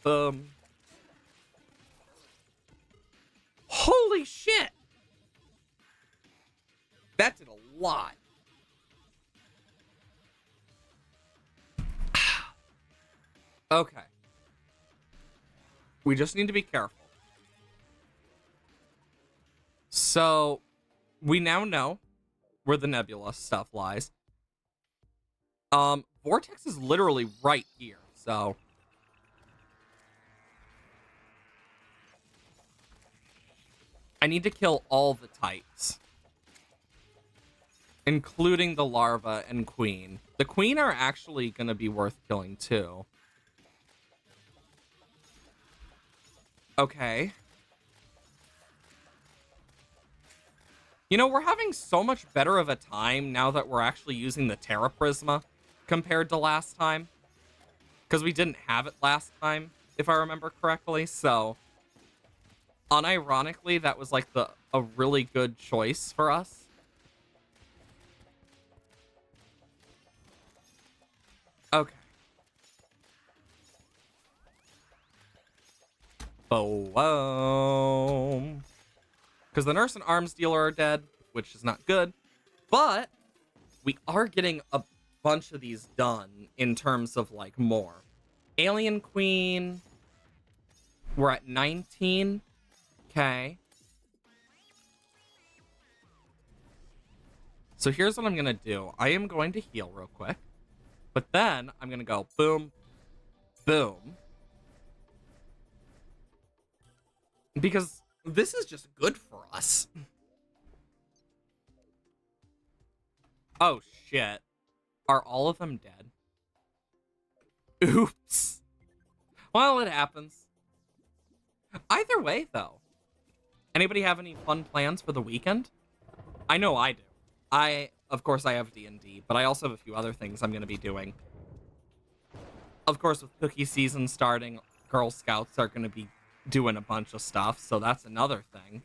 Boom. Holy shit! That did a lot. Okay. We just need to be careful. So, we now know where the nebula stuff lies. Vortex is literally right here, so I need to kill all the types, including the larva and queen. The queen are actually going to be worth killing too. Okay. You know, we're having so much better of a time now that we're actually using the Terra Prisma compared to last time. Because we didn't have it last time, if I remember correctly, so unironically, that was like a really good choice for us. Okay. Boom. Because the nurse and arms dealer are dead, which is not good. But we are getting a bunch of these done in terms of like more. Alien Queen. We're at 19. Okay. So here's what I'm going to do. I am going to heal real quick. But then I'm going to go boom, boom. Because this is just good for us. Oh, shit. Are all of them dead? Oops. Well, it happens. Either way, though. Anybody have any fun plans for the weekend? I know I do. Of course, I have D&D, but I also have a few other things I'm going to be doing. Of course, with cookie season starting, Girl Scouts are going to be doing a bunch of stuff, so that's another thing.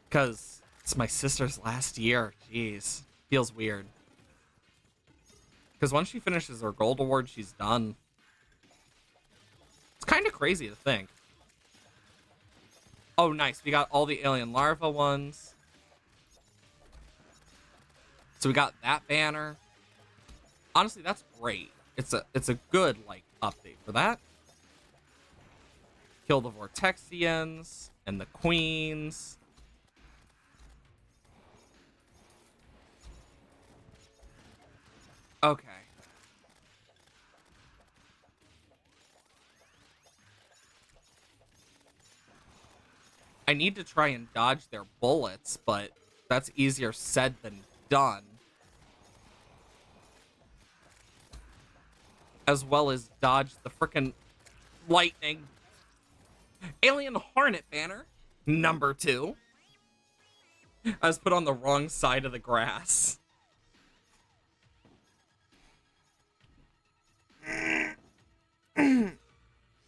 Because it's my sister's last year. Jeez. Feels weird. Because once she finishes her gold award, she's done. crazy to think. Oh, nice. We got all the alien larva ones. So we got that banner. Honestly, that's great. It's a good, like, update for that. Kill the Vortexians and the queens. Okay. I need to try and dodge their bullets, but that's easier said than done. As well as dodge the frickin' lightning. Alien Hornet banner, number 2. I was put on the wrong side of the grass.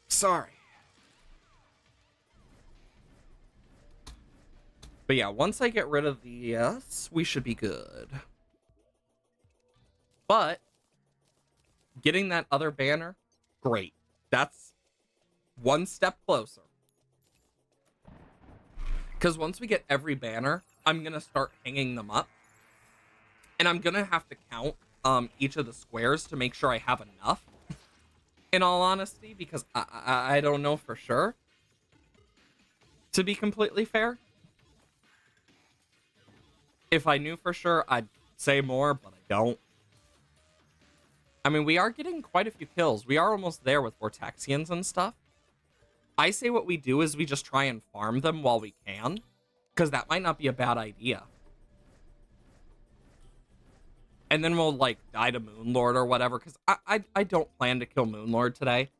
Sorry. But yeah, once I get rid of these, we should be good. But getting that other banner, great. That's one step closer. Because once we get every banner, I'm going to start hanging them up. And I'm going to have to count each of the squares to make sure I have enough. In all honesty, because I don't know for sure. To be completely fair. If I knew for sure, I'd say more, but I don't. I mean, we are getting quite a few kills. We are almost there with Vortexians and stuff. I say what we do is we just try and farm them while we can. Because that might not be a bad idea. And then we'll, like, die to Moonlord or whatever. Because I don't plan to kill Moonlord today.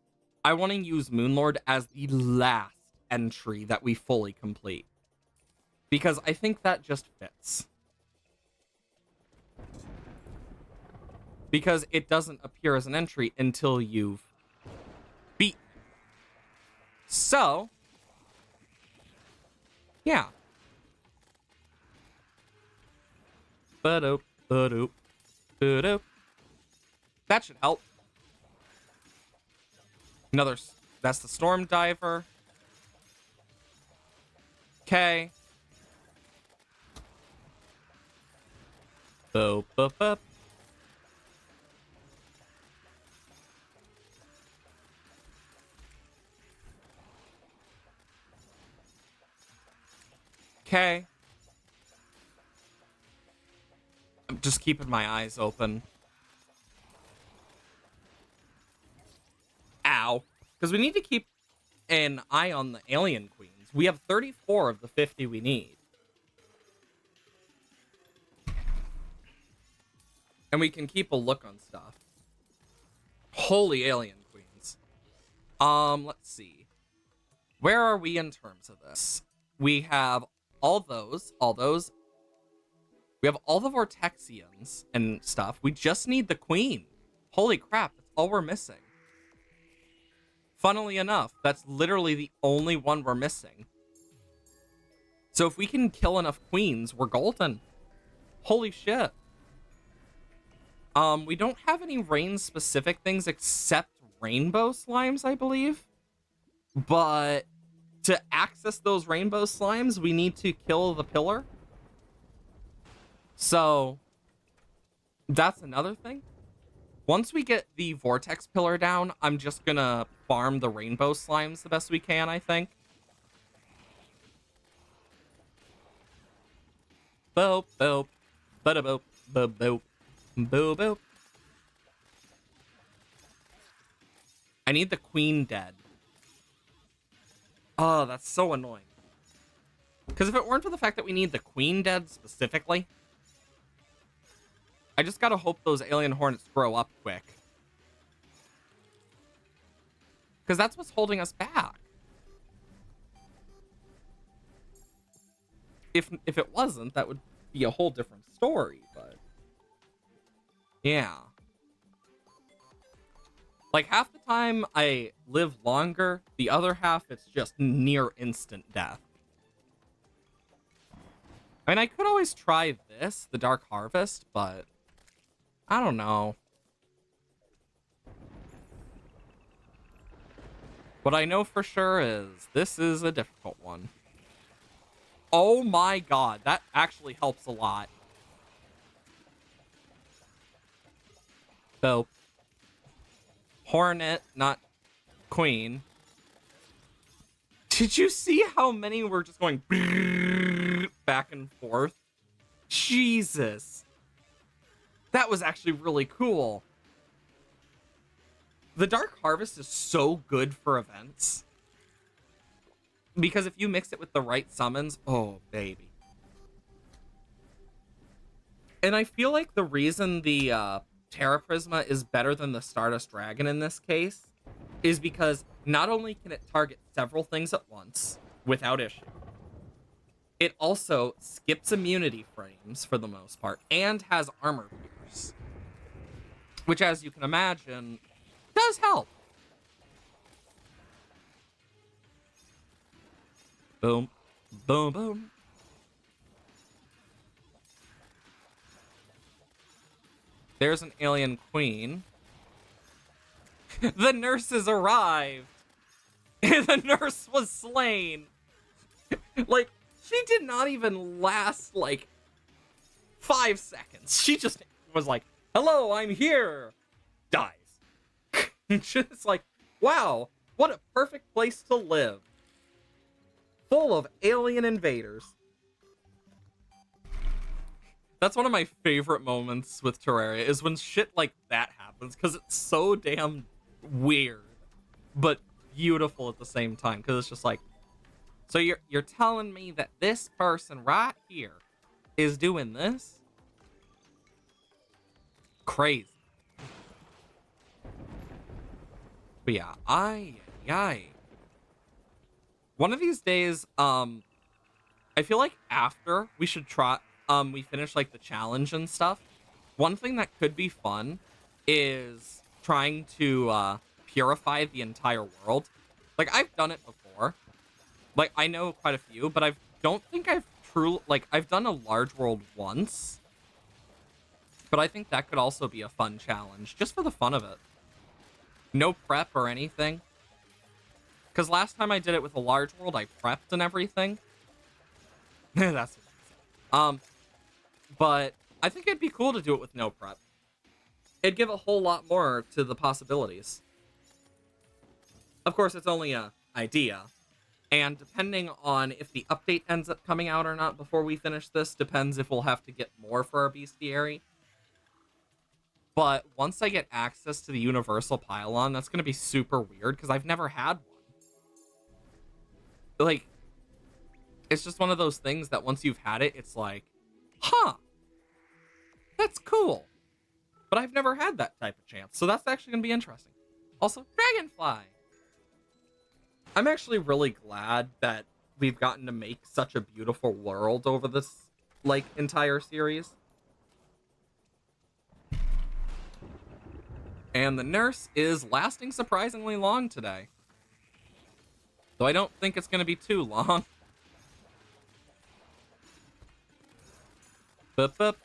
I want to use Moonlord as the last entry that we fully complete. Because I think that just fits. Because it doesn't appear as an entry until you've beat. So, yeah. Ba-doop, ba-doop, ba-doop. That should help. That's the Storm Diver. Okay. Boop, boop, boop. Okay. I'm just keeping my eyes open. Ow. Because we need to keep an eye on the alien queens. We have 34 of the 50 we need. And we can keep a look on stuff. Holy alien queens. Let's see. Where are we in terms of this? We have all those. We have all the Vortexians and stuff. We just need the queen. Holy crap, that's all we're missing. Funnily enough, that's literally the only one we're missing. So if we can kill enough queens, we're golden. Holy shit. We don't have any rain-specific things except rainbow slimes, I believe. But to access those rainbow slimes, we need to kill the pillar. So that's another thing. Once we get the vortex pillar down, I'm just gonna farm the rainbow slimes the best we can, I think. Boop, boop, bada boop, boop, boop, boop, boop. I need the queen dead. Oh, that's so annoying. Because if it weren't for the fact that we need the queen dead specifically, I just gotta hope those alien hornets grow up quick. Because that's what's holding us back. If it wasn't, that would be a whole different story, but... yeah. Like, half the time I live longer, the other half it's just near instant death. I mean, I could always try this, the Dark Harvest, but... I don't know. What I know for sure is this is a difficult one. Oh my god, that actually helps a lot. So, Hornet, not Queen. Did you see how many were just going back and forth? Jesus. That was actually really cool. The Dark Harvest is so good for events. Because if you mix it with the right summons, oh, baby. And I feel like the reason the Terra Prisma is better than the Stardust Dragon in this case is because not only can it target several things at once without issue, it also skips immunity frames for the most part and has armor pierce, which, as you can imagine, does help. Boom, boom, boom. There's an alien queen. The nurses arrived. The nurse was slain. Like, she did not even last, like, 5 seconds. She just was like, hello, I'm here. Dies. Just like, wow, what a perfect place to live. Full of alien invaders. That's one of my favorite moments with Terraria, is when shit like that happens, because it's so damn weird, but beautiful at the same time, because it's just like, so you're telling me that this person right here is doing this? Crazy. But yeah, I one of these days, I feel like after we should try, we finish like the challenge and stuff. One thing that could be fun is trying to purify the entire world. Like, I've done it before. Like, I know quite a few, but I don't think I've I've done a large world once. But I think that could also be a fun challenge, just for the fun of it. No prep or anything. Because last time I did it with a large world, I prepped and everything. That's what but I think it'd be cool to do it with no prep. It'd give a whole lot more to the possibilities. Of course, it's only an idea. And depending on if the update ends up coming out or not before we finish this, depends if we'll have to get more for our Bestiary. But once I get access to the Universal Pylon, that's going to be super weird, because I've never had one. Like, it's just one of those things that once you've had it, it's like, huh, that's cool. But I've never had that type of chance, so that's actually going to be interesting. Also, Dragonfly. I'm actually really glad that we've gotten to make such a beautiful world over this, like, entire series. And the nurse is lasting surprisingly long today. So I don't think it's going to be too long. Boop, boop.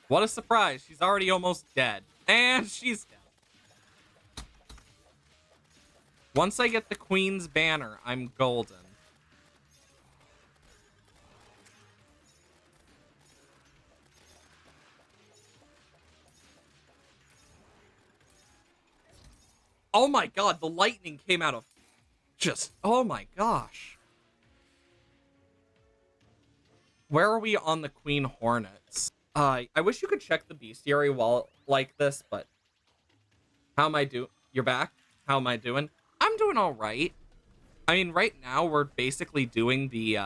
What a surprise. She's already almost dead. And she's dead. Once I get the Queen's banner, I'm golden. Oh my god, the lightning came out of just, oh my gosh. Where are we on the Queen Hornets? I wish you could check the Bestiary while like this, but how am I doing? You're back? How am I doing? I'm doing all right. I mean, right now we're basically doing the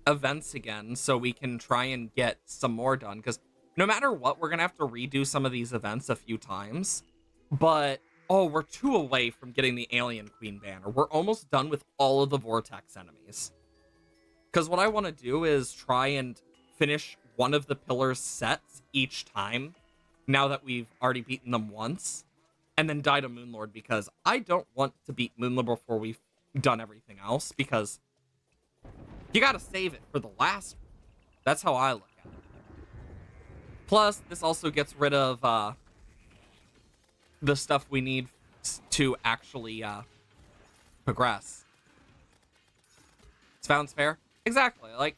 events again so we can try and get some more done, because no matter what, we're gonna have to redo some of these events a few times. But oh, we're 2 away from getting the Alien Queen banner. We're almost done with all of the Vortex enemies. Because what I want to do is try and finish one of the pillars sets each time, now that we've already beaten them once, and then die to Moonlord, because I don't want to beat Moonlord before we've done everything else, because you gotta save it for the last one. That's how I look at it. Plus, this also gets rid of the stuff we need to actually progress. Sounds fair? Exactly. Like,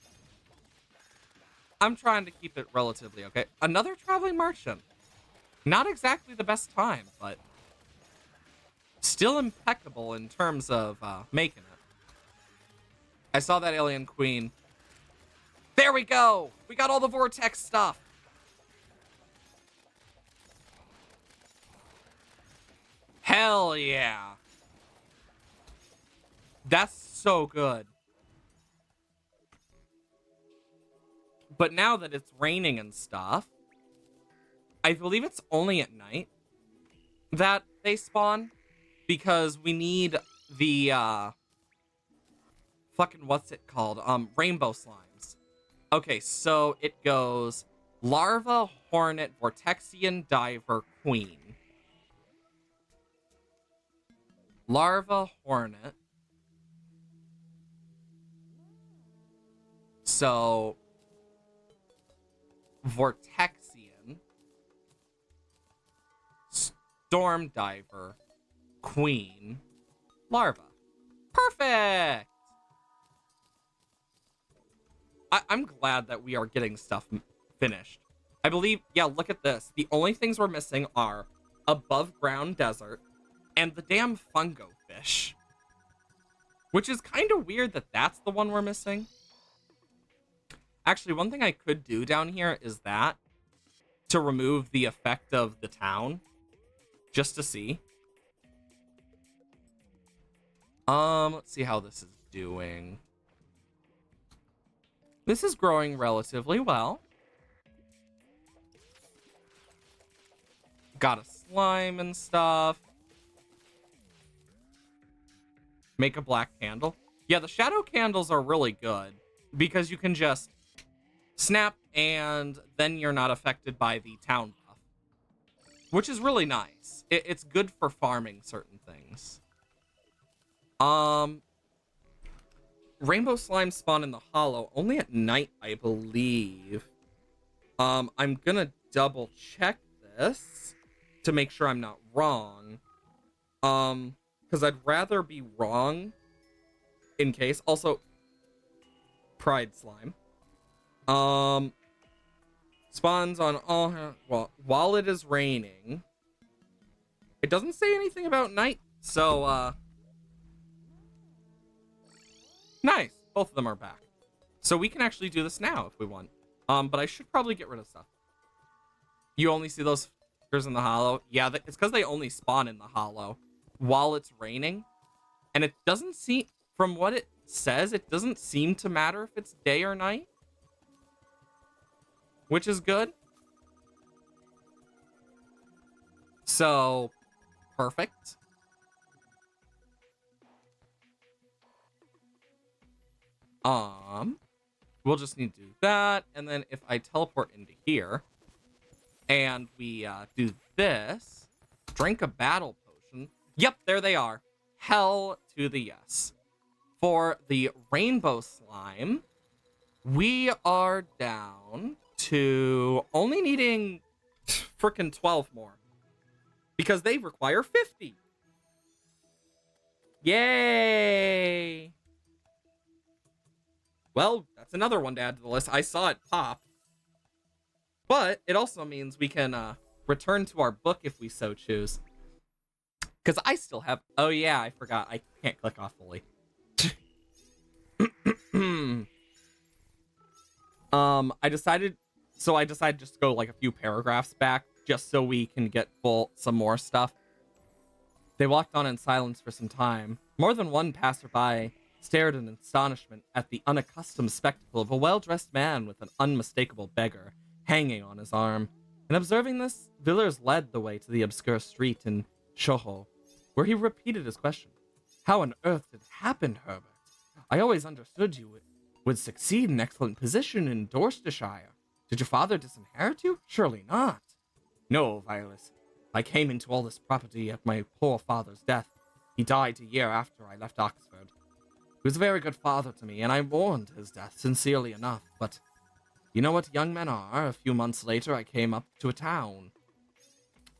I'm trying to keep it relatively okay. Another traveling merchant. Not exactly the best time, but still impeccable in terms of making it. I saw that alien queen. There we go! We got all the vortex stuff! Hell yeah! That's so good. But now that it's raining and stuff, I believe it's only at night that they spawn, because we need the fucking what's it called? Rainbow slimes. Okay, so it goes larva, hornet, vortexian, diver, queen. Larva, hornet. So vortexian, storm diver, queen, larva. Perfect! I'm glad that we are getting stuff finished. I believe, yeah, look at this. The only things we're missing are above ground desert and the damn fungo fish. Which is kind of weird that that's the one we're missing. Actually, one thing I could do down here is that to remove the effect of the town. Just to see. Let's see how this is doing. This is growing relatively well. Got a slime and stuff. Make a black candle. Yeah, the shadow candles are really good because you can just snap and then you're not affected by the town buff, which is really nice. It's good for farming certain things. Rainbow slime spawn in the hollow only at night, I believe. I'm gonna double check this to make sure I'm not wrong. Because I'd rather be wrong in case. Also, pride slime. Spawns on all, well, while it is raining. It doesn't say anything about night, so, nice. Both of them are back. So we can actually do this now if we want. But I should probably get rid of stuff. You only see those figures in the hollow? Yeah, it's because they only spawn in the hollow while it's raining. And it doesn't seem, from what it says, it doesn't seem to matter if it's day or night. Which is good. So, perfect. We'll just need to do that. And then if I teleport into here and we do this, drink a battle potion. Yep, there they are. Hell to the yes. For the rainbow slime, we are down to only needing frickin' 12 more. Because they require 50. Yay! Well, that's another one to add to the list. I saw it pop. But it also means we can return to our book if we so choose. Because I still have... Oh, yeah, I forgot. I can't click off fully. I decided just to go like a few paragraphs back just so we can get some more stuff. They walked on in silence for some time. More than one passerby stared in astonishment at the unaccustomed spectacle of a well-dressed man with an unmistakable beggar hanging on his arm. And observing this, Villers led the way to the obscure street in Shoho, where he repeated his question. How on earth did it happen, Herbert? I always understood you would succeed in excellent position in Dorsetshire. Did your father disinherit you? Surely not. No, Violet. I came into all this property at my poor father's death. He died a year after I left Oxford. He was a very good father to me, and I mourned his death sincerely enough, but you know what young men are. A few months later, I came up to a town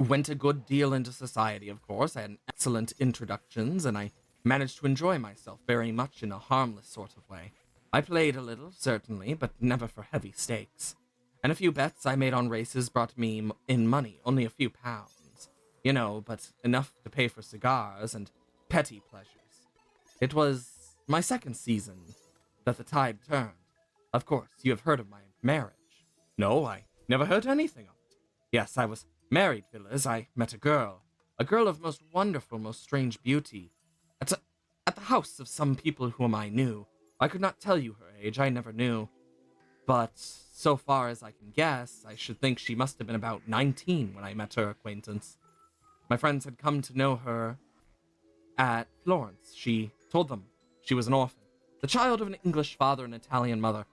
Went a good deal into society, of course. I had excellent introductions, and I managed to enjoy myself very much in a harmless sort of way. I played a little, certainly, but never for heavy stakes. And a few bets I made on races brought me in money, only a few pounds. You know, but enough to pay for cigars and petty pleasures. It was my second season that the tide turned. Of course, you have heard of my marriage. No, I never heard anything of it. Yes, I was married, Villas. I met a girl of most wonderful, most strange beauty, at the house of some people whom I knew. I could not tell you her age, I never knew. But so far as I can guess, I should think she must have been about 19 when I met her acquaintance. My friends had come to know her at Florence. She told them she was an orphan, the child of an English father and Italian mother.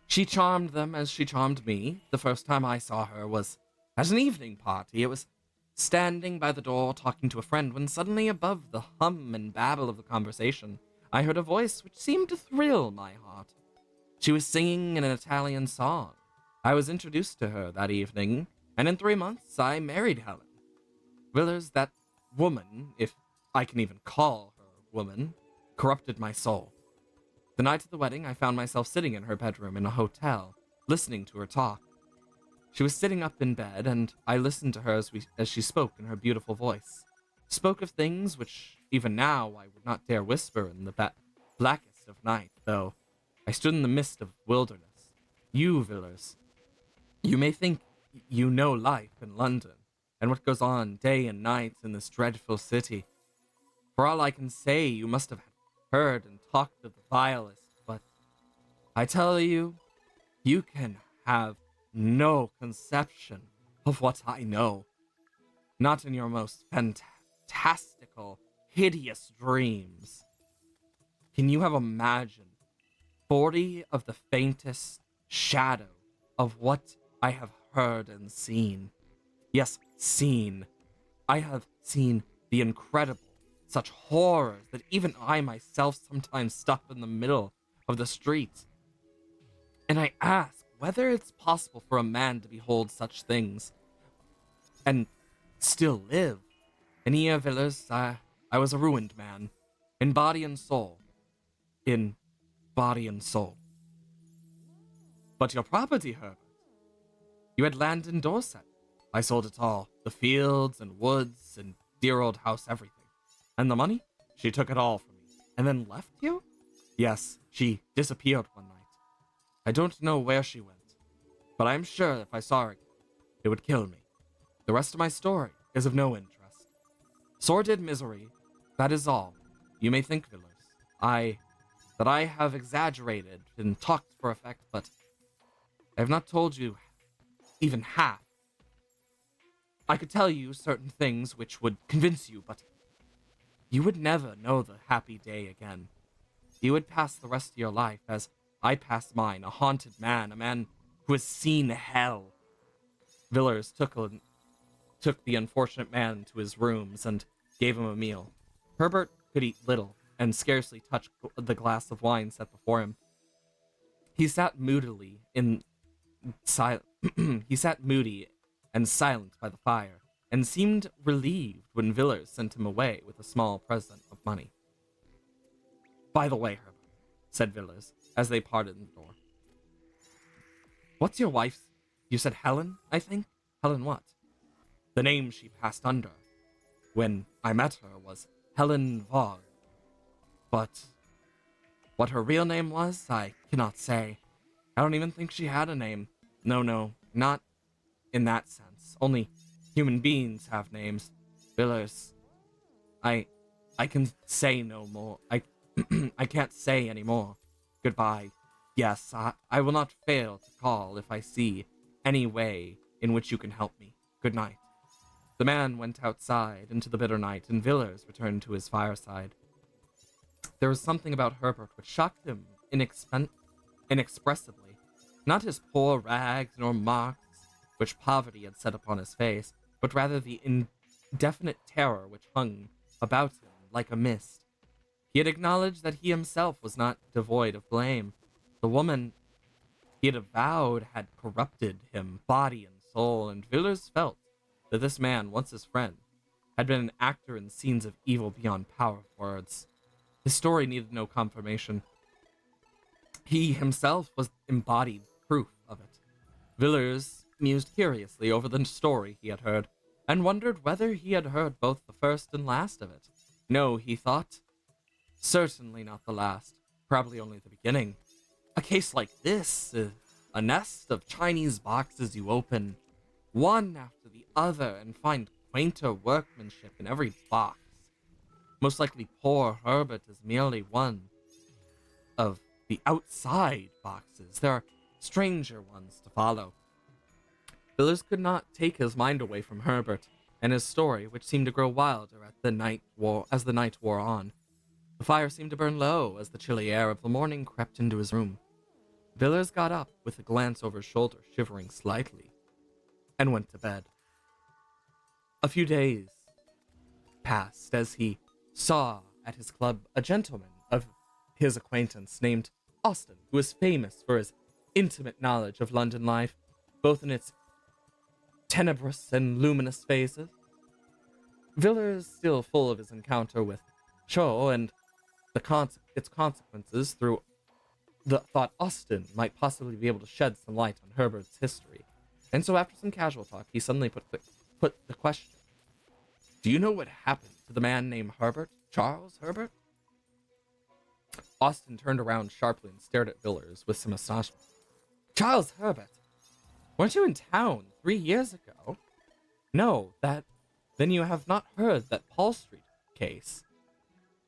She charmed them as she charmed me. The first time I saw her was at an evening party. It was standing by the door talking to a friend when suddenly above the hum and babble of the conversation, I heard a voice which seemed to thrill my heart. She was singing an Italian song. I was introduced to her that evening, and in 3 months I married Helen. Villers, that woman, if I can even call her woman, corrupted my soul. The night of the wedding, I found myself sitting in her bedroom in a hotel, listening to her talk. She was sitting up in bed, and I listened to her as she spoke in her beautiful voice. Spoke of things which, even now, I would not dare whisper in the blackest of night, though I stood in the midst of wilderness. You, Villers, you may think you know life in London, and what goes on day and night in this dreadful city. For all I can say, you must have heard and talked of the vilest, but I tell you, you can have no conception of what I know. Not in your most fantastical, hideous dreams. Can you have imagined 40 of the faintest shadow of what I have heard and seen? Yes, seen. I have seen the incredible, such horrors that even I myself sometimes stop in the middle of the street. And I ask whether it's possible for a man to behold such things and still live. In here, Villers, I was a ruined man, in body and soul. In body and soul. But your property, Herbert. You had land in Dorset. I sold it all. The fields and woods and dear old house, everything. And the money? She took it all from me. And then left you? Yes, she disappeared one night. I don't know where she went. But I'm sure if I saw her again, it would kill me. The rest of my story is of no interest. Sordid misery, that is all. You may think, Villers, that I have exaggerated and talked for effect, but I have not told you even half. I could tell you certain things which would convince you, but you would never know the happy day again. You would pass the rest of your life as I passed mine, a haunted man, a man who has seen hell. Villers took the unfortunate man to his rooms and gave him a meal. Herbert could eat little and scarcely touch the glass of wine set before him. He sat moody and silent by the fire, and seemed relieved when Villers sent him away with a small present of money. By the way, Herbert, said Villers, as they parted in the door. What's your wife's? You said Helen, I think? Helen what? The name she passed under when I met her was Helen Vogue. But what her real name was, I cannot say. I don't even think she had a name. No, not in that sense. Only human beings have names. Villers, I can say no more. I can't say any more. Goodbye. Yes, I will not fail to call if I see any way in which you can help me. Good night. The man went outside into the bitter night, and Villers returned to his fireside. There was something about Herbert which shocked him inexpressibly. Not his poor rags nor marks which poverty had set upon his face, but rather the indefinite terror which hung about him like a mist. He had acknowledged that he himself was not devoid of blame. The woman he had avowed had corrupted him, body and soul, and Villers felt that this man, once his friend, had been an actor in scenes of evil beyond power of words. His story needed no confirmation. He himself was embodied proof of it. Villers mused curiously over the story he had heard, and wondered whether he had heard both the first and last of it. No, he thought. Certainly not the last. Probably only the beginning. A case like this, a nest of Chinese boxes you open, one after the other, and find quainter workmanship in every box. Most likely poor Herbert is merely one of the outside boxes. There are stranger ones to follow. Villers could not take his mind away from Herbert and his story, which seemed to grow wilder as the night wore on. The fire seemed to burn low as the chilly air of the morning crept into his room. Villers got up with a glance over his shoulder, shivering slightly, and went to bed. A few days passed as he saw at his club a gentleman of his acquaintance named Austin, who was famous for his intimate knowledge of London life, both in its tenebrous and luminous phases. Villers, still full of his encounter with Cho and its consequences, thought Austin might possibly be able to shed some light on Herbert's history. And so after some casual talk, he suddenly put the question, "Do you know what happened to the man named Herbert? Charles Herbert?" Austin turned around sharply and stared at Villers with some astonishment. "Charles Herbert? Weren't you in town 3 years ago?" "No, then you have not heard that Paul Street case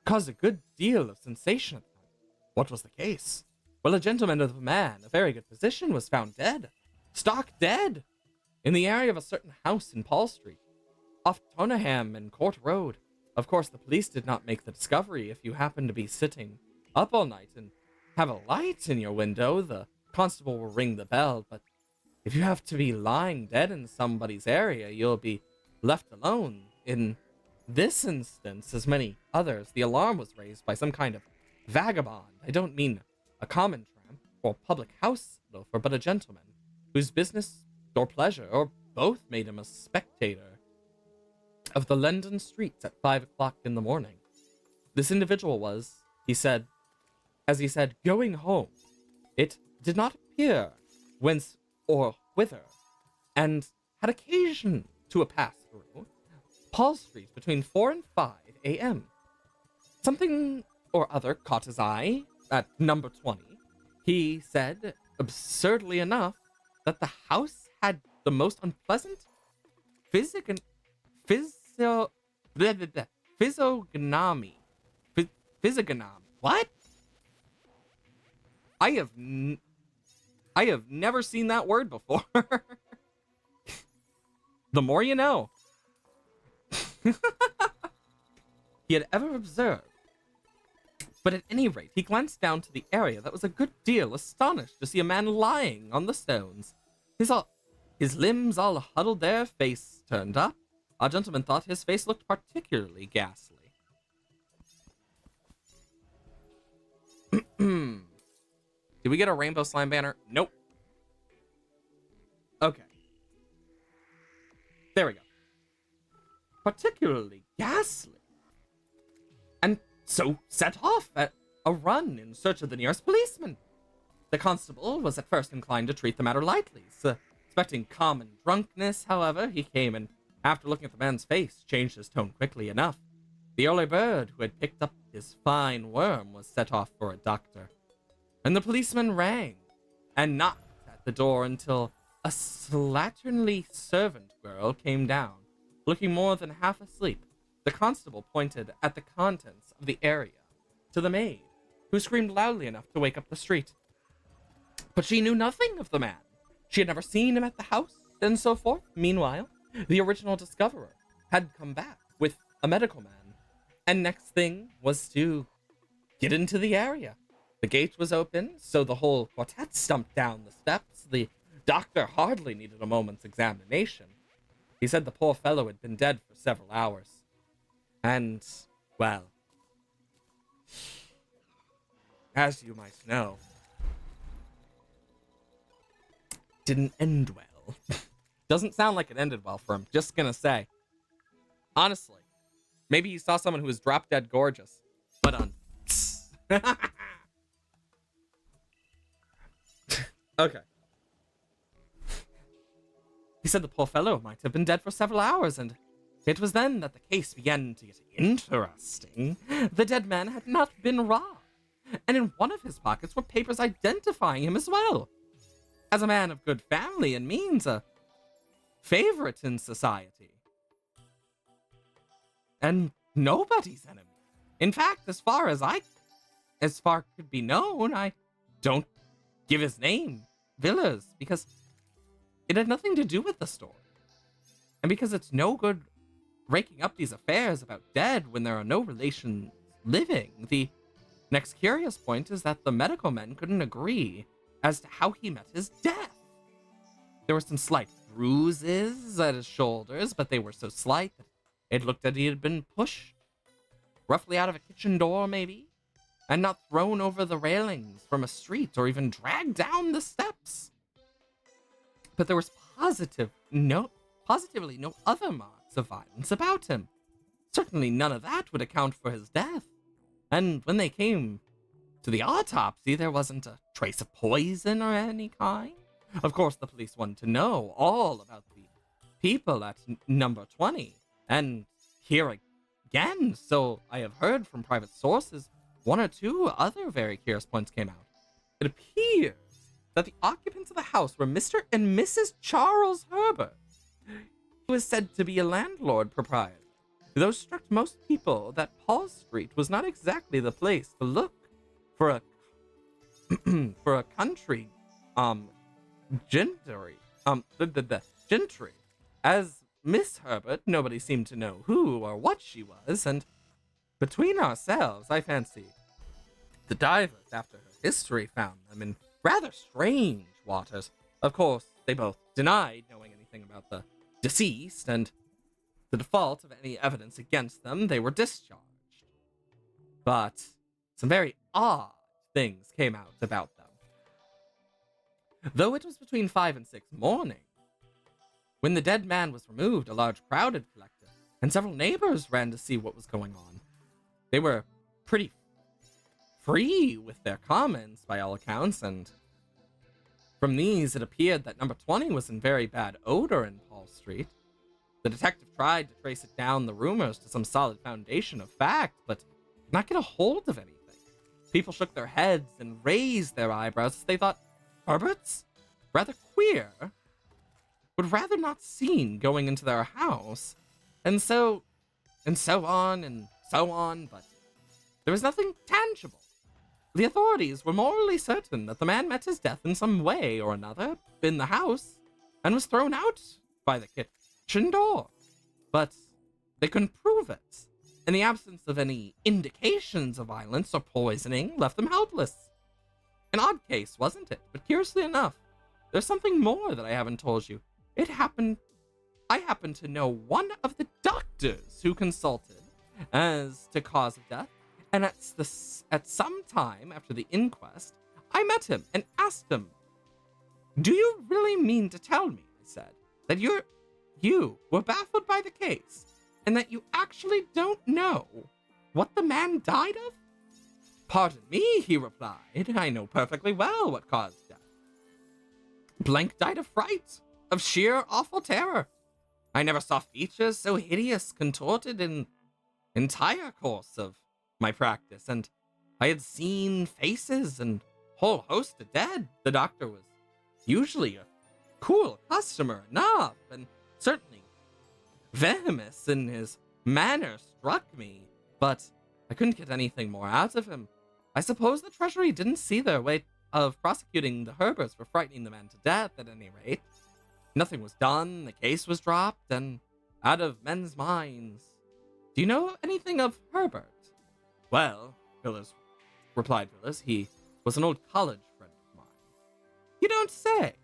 caused a good deal of sensation at the time." "What was the case?" "Well, a gentleman of a man, a very good position, was found dead. Stark dead! In the area of a certain house in Paul Street, off Tonaham and Court Road. Of course, the police did not make the discovery. If you happen to be sitting up all night and have a light in your window, the constable will ring the bell, but if you have to be lying dead in somebody's area, you'll be left alone. In this instance, as many others, the alarm was raised by some kind of vagabond. I don't mean a common tramp or public house loafer, but a gentleman whose business or pleasure, or both, made him a spectator of the London streets at 5 o'clock in the morning. This individual was, he said, going home. It did not appear whence or whither, and had occasion to a pass through Paul Street between 4 and 5 a.m. Something or other caught his eye at number 20. He said, absurdly enough, that the house had the most unpleasant physiognomy. What? I have never seen that word before. The more you know. He had ever observed. But at any rate, he glanced down to the area that was a good deal astonished to see a man lying on the stones. His limbs all huddled there, face turned up. Our gentleman thought his face looked particularly ghastly. Did we get a rainbow slime banner? Nope. Okay. There we go. Particularly ghastly. And so set off at a run in search of the nearest policeman. The constable was at first inclined to treat the matter lightly. Suspecting common drunkenness, however, he came and, after looking at the man's face, changed his tone quickly enough. The early bird who had picked up his fine worm was set off for a doctor. And the policeman rang and knocked at the door until a slatternly servant girl came down, looking more than half asleep. The constable pointed at the contents of the area to the maid, who screamed loudly enough to wake up the street. But she knew nothing of the man. She had never seen him at the house, and so forth. Meanwhile, the original discoverer had come back with a medical man, and next thing was to get into the area. The gate was open, so the whole quartet stumped down the steps. The doctor hardly needed a moment's examination. He said the poor fellow had been dead for several hours. And, well, as you might know, didn't end well. Doesn't sound like it ended well for him. Just gonna say. Honestly, maybe he saw someone who was drop dead gorgeous. But okay. He said the poor fellow might have been dead for several hours, and it was then that the case began to get interesting. The dead man had not been robbed, and in one of his pockets were papers identifying him as well. As a man of good family and means, a favorite in society. And nobody's enemy. In fact, as far could be known, I don't give his name, Villas, because it had nothing to do with the story. And because it's no good raking up these affairs about dead when there are no relations living, the next curious point is that the medical men couldn't agree as to how he met his death. There were some slight bruises at his shoulders, but they were so slight that it looked as he had been pushed roughly out of a kitchen door, maybe, and not thrown over the railings from a street or even dragged down the steps. But there was positively no other marks of violence about him. Certainly none of that would account for his death. And when they came to the autopsy, there wasn't a trace of poison or any kind. Of course, the police wanted to know all about the people at number 20. And here again, so I have heard from private sources, one or two other very curious points came out. It appears that the occupants of the house were Mr. and Mrs. Charles Herbert, who is said to be a landlord proprietor. Though struck most people that Paul Street was not exactly the place to look for a for a country gentry gentry. As Miss Herbert, nobody seemed to know who or what she was, and between ourselves, I fancy the divers, after her history, found them in rather strange waters. Of course, they both denied knowing anything about the deceased, and the default of any evidence against them, they were discharged. But some very odd things came out about them. Though it was between 5 and 6 morning, when the dead man was removed, a large crowd had collected, and several neighbors ran to see what was going on. They were pretty free with their comments, by all accounts, and from these, it appeared that number 20 was in very bad odor in Paul Street. The detective tried to trace it down the rumors to some solid foundation of fact, but could not get a hold of anything. People shook their heads and raised their eyebrows as they thought Herbert's rather queer, would rather not seen going into their house, and so on, but there was nothing tangible. The authorities were morally certain that the man met his death in some way or another in the house and was thrown out by the kitchen door, but they couldn't prove it, and the absence of any indications of violence or poisoning left them helpless. An odd case, wasn't it? But curiously enough, there's something more that I haven't told you. I happen to know one of the doctors who consulted as to cause of death, and at some time after the inquest, I met him and asked him, "Do you really mean to tell me," I said, "that you were baffled by the case, and that you actually don't know what the man died of?" "Pardon me," he replied, "I know perfectly well what caused death. Blank died of fright, of sheer awful terror. I never saw features so hideous contorted in entire course of my practice, and I had seen faces and whole host of dead. The doctor was usually a cool customer enough, and certainly venomous in his manner struck me, but I couldn't get anything more out of him. I suppose the Treasury didn't see their way of prosecuting the Herberts for frightening the man to death, at any rate. Nothing was done, the case was dropped, and out of men's minds. Do you know anything of Herbert?" "Well," replied Villas, "he was an old college friend of mine." "You don't say?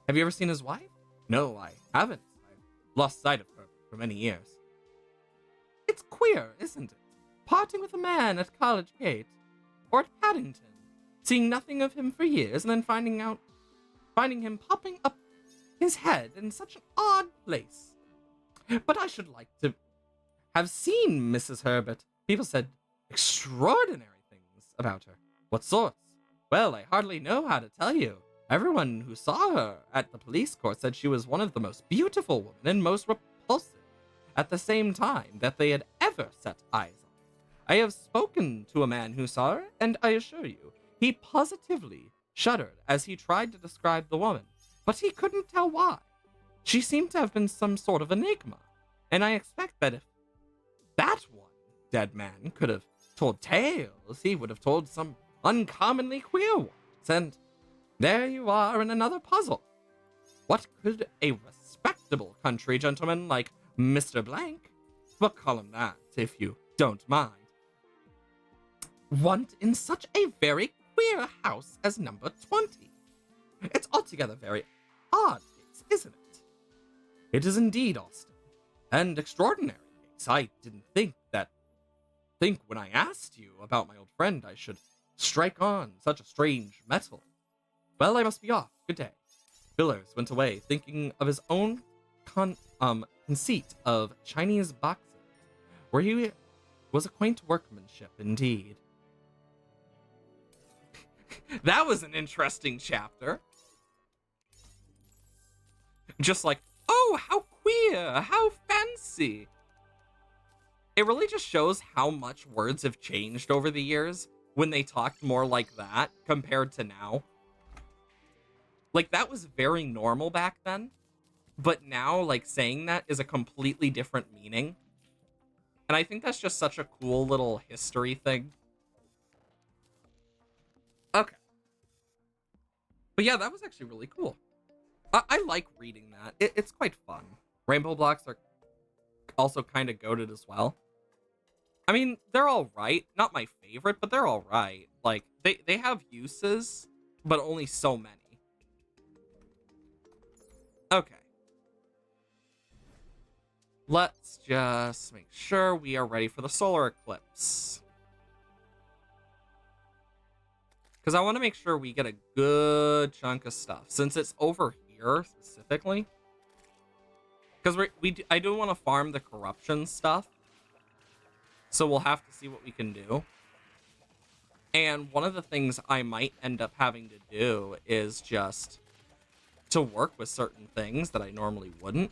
Have you ever seen his wife?" "No, I haven't. I've lost sight of her for many years." "It's queer, isn't it? Parting with a man at College Gate, or at Paddington, seeing nothing of him for years, and then finding him popping up his head in such an odd place. But I should like to have seen Mrs. Herbert. People said extraordinary things about her. What sorts? Well, I hardly know how to tell you. Everyone who saw her at the police court said she was one of the most beautiful women and most repulsive at the same time that they had ever set eyes on. I have spoken to a man who saw her, and I assure you, he positively shuddered as he tried to describe the woman, but he couldn't tell why. She seemed to have been some sort of enigma, and I expect that if that one dead man could have told tales, he would have told some uncommonly queer ones, and there you are in another puzzle. What could a respectable country gentleman like Mr. Blank, but call him that if you don't mind, want in such a very queer house as number 20? It's altogether very odd case, isn't it? It is indeed, Austin, and extraordinary case. I didn't think when I asked you about my old friend I should strike on such a strange metal. Well, I must be off. Good day. Billers went away, thinking of his own conceit of Chinese boxes, where he was a quaint workmanship indeed. That was an interesting chapter. Just like, oh, how queer, how fancy. It really just shows how much words have changed over the years when they talked more like that compared to now. Like, that was very normal back then, but now, like, saying that is a completely different meaning. And I think that's just such a cool little history thing. Okay. But yeah, that was actually really cool. I like reading that. It's quite fun. Rainbow blocks are also kind of goated as well. I mean, they're all right. Not my favorite, but they're all right. Like, they have uses, but only so many. Okay. Let's just make sure we are ready for the solar eclipse. Because I want to make sure we get a good chunk of stuff, since it's over here specifically. Because I do want to farm the corruption stuff. So we'll have to see what we can do. And one of the things I might end up having to do is just to work with certain things that I normally wouldn't.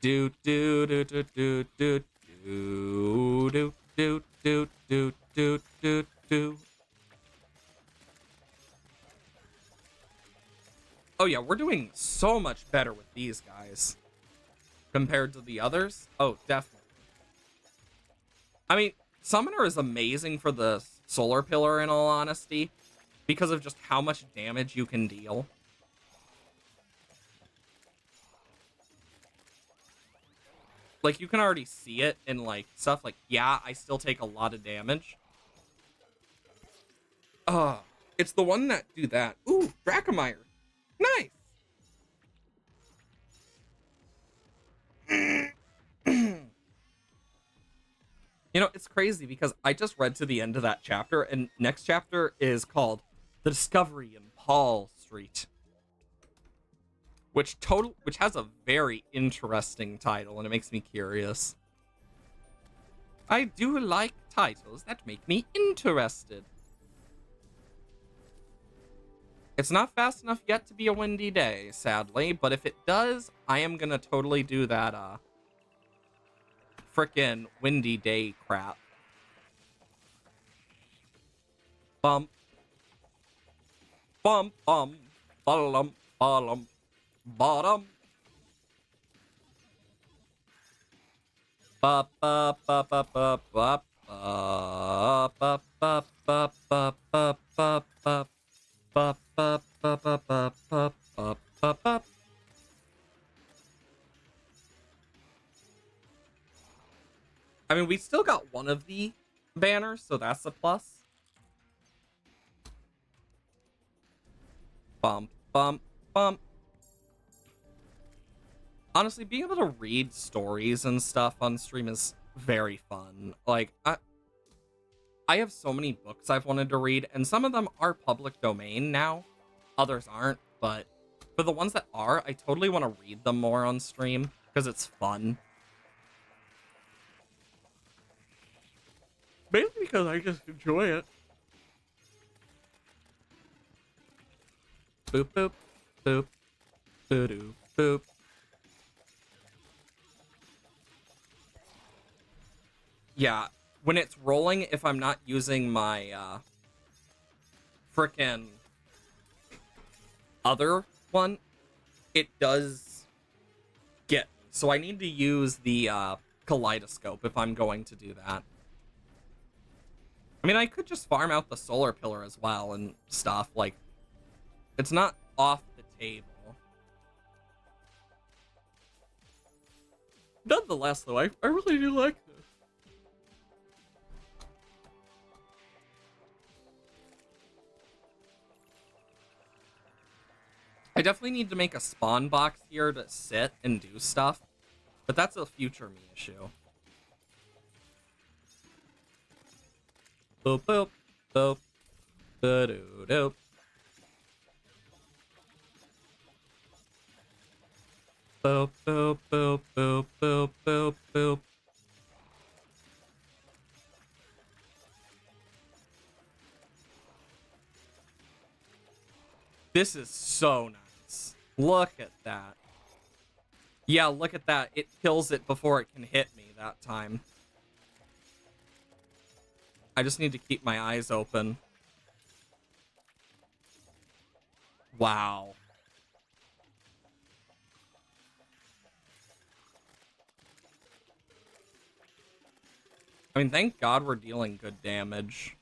Do do do do do do do do do do do do do do. Oh yeah, we're doing so much better with these guys compared to the others. Oh, definitely. I mean, Summoner is amazing for the Solar Pillar, in all honesty, because of just how much damage you can deal. Like, you can already see it in, like, stuff like, yeah, I still take a lot of damage. It's the one that do that. Ooh, Dracomire. Nice. You know, it's crazy because I just read to the end of that chapter, and next chapter is called The Discovery in Paul Street. Which has a very interesting title, and it makes me curious. I do like titles that make me interested. It's not fast enough yet to be a windy day, sadly, but if it does, I am gonna totally do that, frickin' windy day crap. Bump. Bum, bum, ballum, ballum, bottom. Ba ba ba ba ba ba ba ba ba ba ba ba ba ba. Ba, ba, ba, ba, ba, ba, ba, ba, ba. I mean, we still got one of the banners, so that's a plus. Bump, bump, bump. Honestly, being able to read stories and stuff on stream is very fun. Like, I have so many books I've wanted to read, and some of them are public domain now. others aren't, but for the ones that are, I totally want to read them more on stream because it's fun. Mainly because I just enjoy it. Boop, boop, boop, boo-doo, boop. Yeah, when it's rolling, if I'm not using my, frickin' other one, it does get me. So I need to use the, kaleidoscope if I'm going to do that. I mean, I could just farm out the solar pillar as well and stuff. Like, it's not off the table. Nonetheless, though, I really do like this. I definitely need to make a spawn box here to sit and do stuff, but that's a future me issue. Boop, boop, boop, doo doop. Boop, boop, boop, boop, boop, boop, boop. This is so nice. Look at that. Yeah, look at that. It kills it before it can hit me that time. I just need to keep my eyes open. Wow. I mean, thank God we're dealing good damage.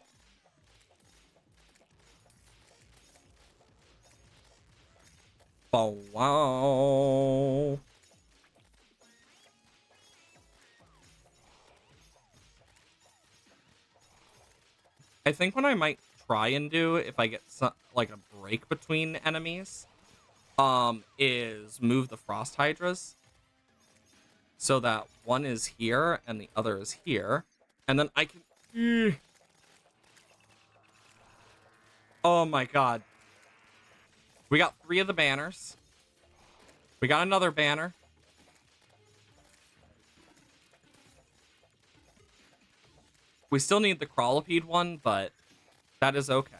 Oh, wow. I think what I might try and do if I get some, like a break between enemies, is move the frost hydras so that one is here and the other is here, and then I can. Oh my God. We got 3 of the banners. We got another banner. We still need the crawlipede one, but that is okay.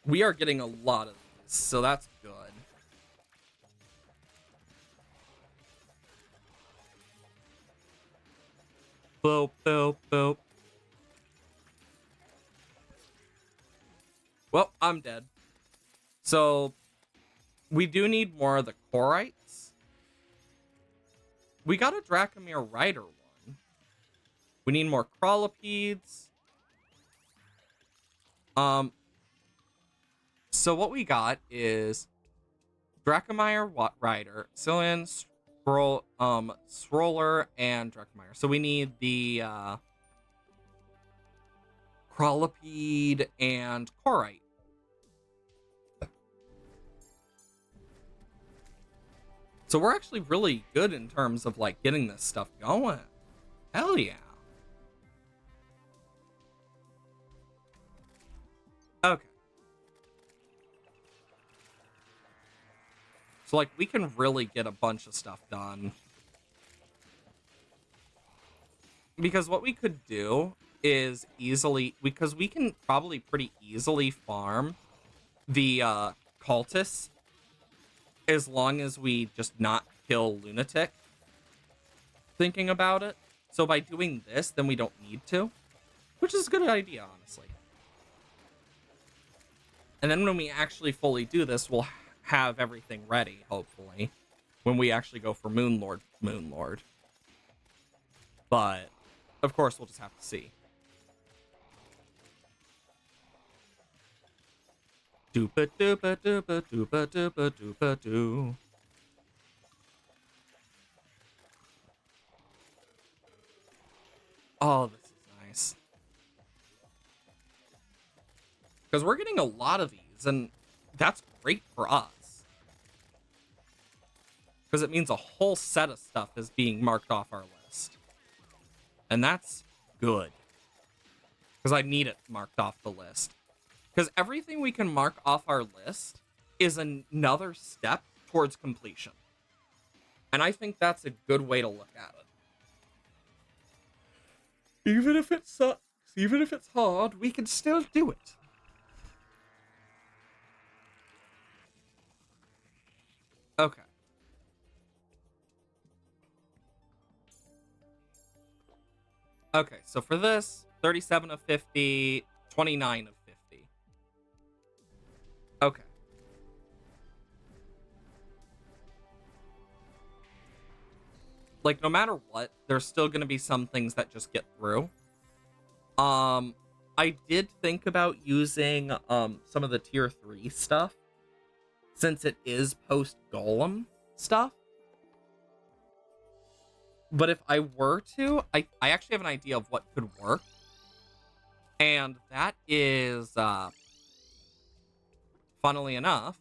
We are getting a lot of these, so that's good. Boop, boop, boop. Well, I'm dead. So, we do need more of the Chorites. We got a Dracomir Rider one. We need more Crawlipedes. So what we got is Dracomir Rider, Cillian, Stroller, and Dracomir. So we need the Crawlipede and Chorite. So we're actually really good in terms of like getting this stuff going. Hell yeah. Okay. So like we can really get a bunch of stuff done. Because what we could do is easily, because we can probably pretty easily farm the cultists as long as we just not kill Lunatic. Thinking about it. So by doing this, then we don't need to. Which is a good idea, honestly. And then when we actually fully do this, we'll have everything ready, hopefully. When we actually go for Moonlord. But, of course, we'll just have to see. Doopa doopa doopa doopa doopa doopa doo. Oh, this is nice. Because we're getting a lot of these, and that's great for us. Because it means a whole set of stuff is being marked off our list. And that's good. Because I need it marked off the list. Because everything we can mark off our list is another step towards completion. And I think that's a good way to look at it. Even if it sucks, even if it's hard, we can still do it. Okay. Okay, so for this, 37 of 50, 29 of 50. Okay. Like, no matter what, there's still going to be some things that just get through. I did think about using some of the tier 3 stuff, since it is post-golem stuff. But if I were to, I actually have an idea of what could work. And that is, funnily enough,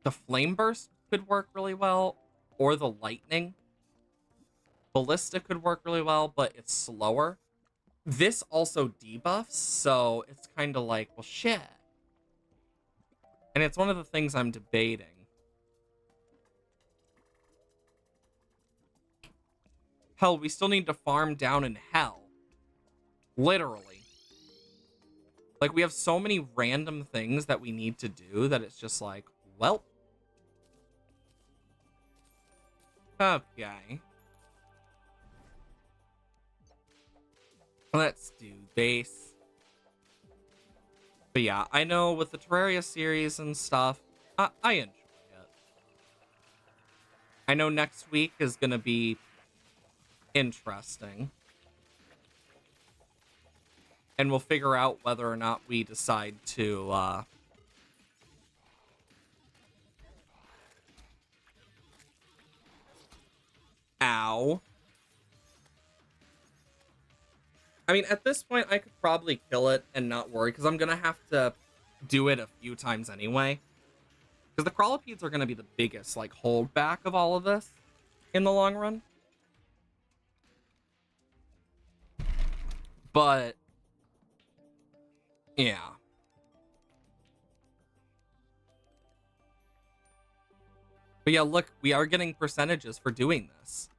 the Flame Burst could work really well, or the Lightning. Ballista could work really well, but it's slower. This also debuffs, so it's kind of like, well, shit. And it's one of the things I'm debating. Hell, we still need to farm down in hell. Literally. Like, we have so many random things that we need to do that it's just like, well. Okay. Let's do base. But yeah, I know with the Terraria series and stuff, I enjoy it. I know next week is going to be interesting. And we'll figure out whether or not we decide to, Ow. I mean, at this point, I could probably kill it and not worry, because I'm going to have to do it a few times anyway. Because the crawlipedes are going to be the biggest, like, holdback of all of this in the long run. But, yeah. But yeah, look, we are getting percentages for doing this.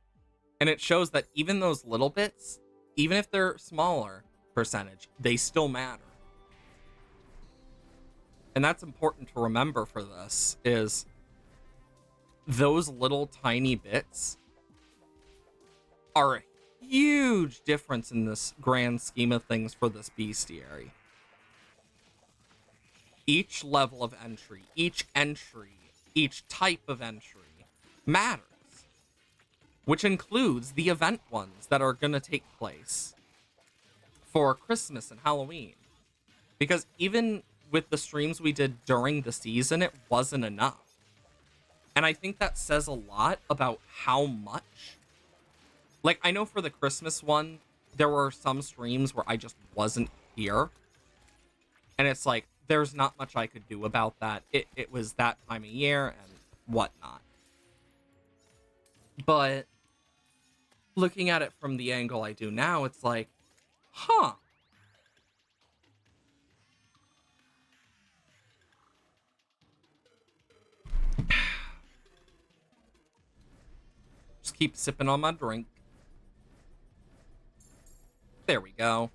And it shows that even those little bits, even if they're smaller percentage, they still matter. And that's important to remember for this, is those little tiny bits are a huge difference in this grand scheme of things for this bestiary. Each level of entry, each type of entry matters. Which includes the event ones that are going to take place for Christmas and Halloween. Because even with the streams we did during the season, it wasn't enough. And I think that says a lot about how much. Like, I know for the Christmas one, there were some streams where I just wasn't here. And it's like, there's not much I could do about that. It was that time of year and whatnot. But looking at it from the angle I do now, it's like, huh. Just keep sipping on my drink. There we go.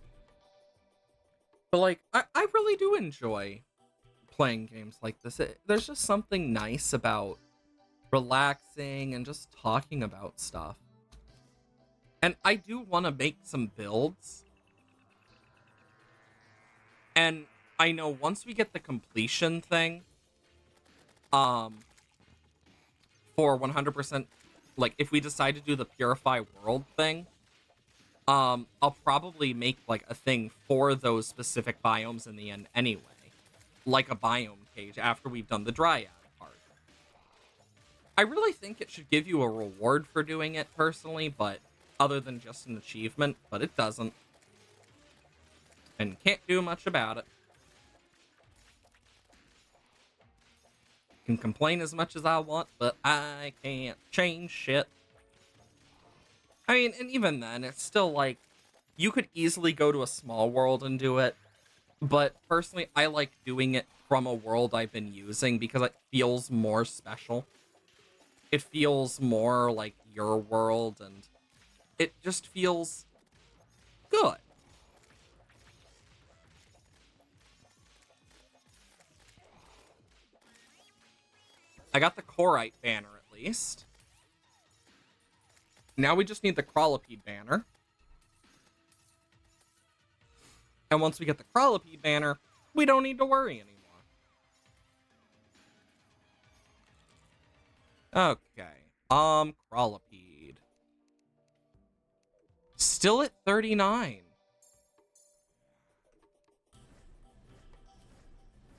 But, like, I really do enjoy playing games like this. There's just something nice about relaxing and just talking about stuff. And I do want to make some builds. And I know once we get the completion thing, for 100%, like, if we decide to do the Purify World thing, I'll probably make, like, a thing for those specific biomes in the end anyway. Like a biome cage after we've done the Dryad part. I really think it should give you a reward for doing it personally, but other than just an achievement, but it doesn't. And can't do much about it. Can complain as much as I want, but I can't change shit. I mean, and even then, it's still like, you could easily go to a small world and do it, but personally, I like doing it from a world I've been using because it feels more special. It feels more like your world, and it just feels good. I got the Corite banner at least. Now we just need the Crawlipede banner. And once we get the Crawlipede banner, we don't need to worry anymore. Okay. Crawlipede. Still at 39.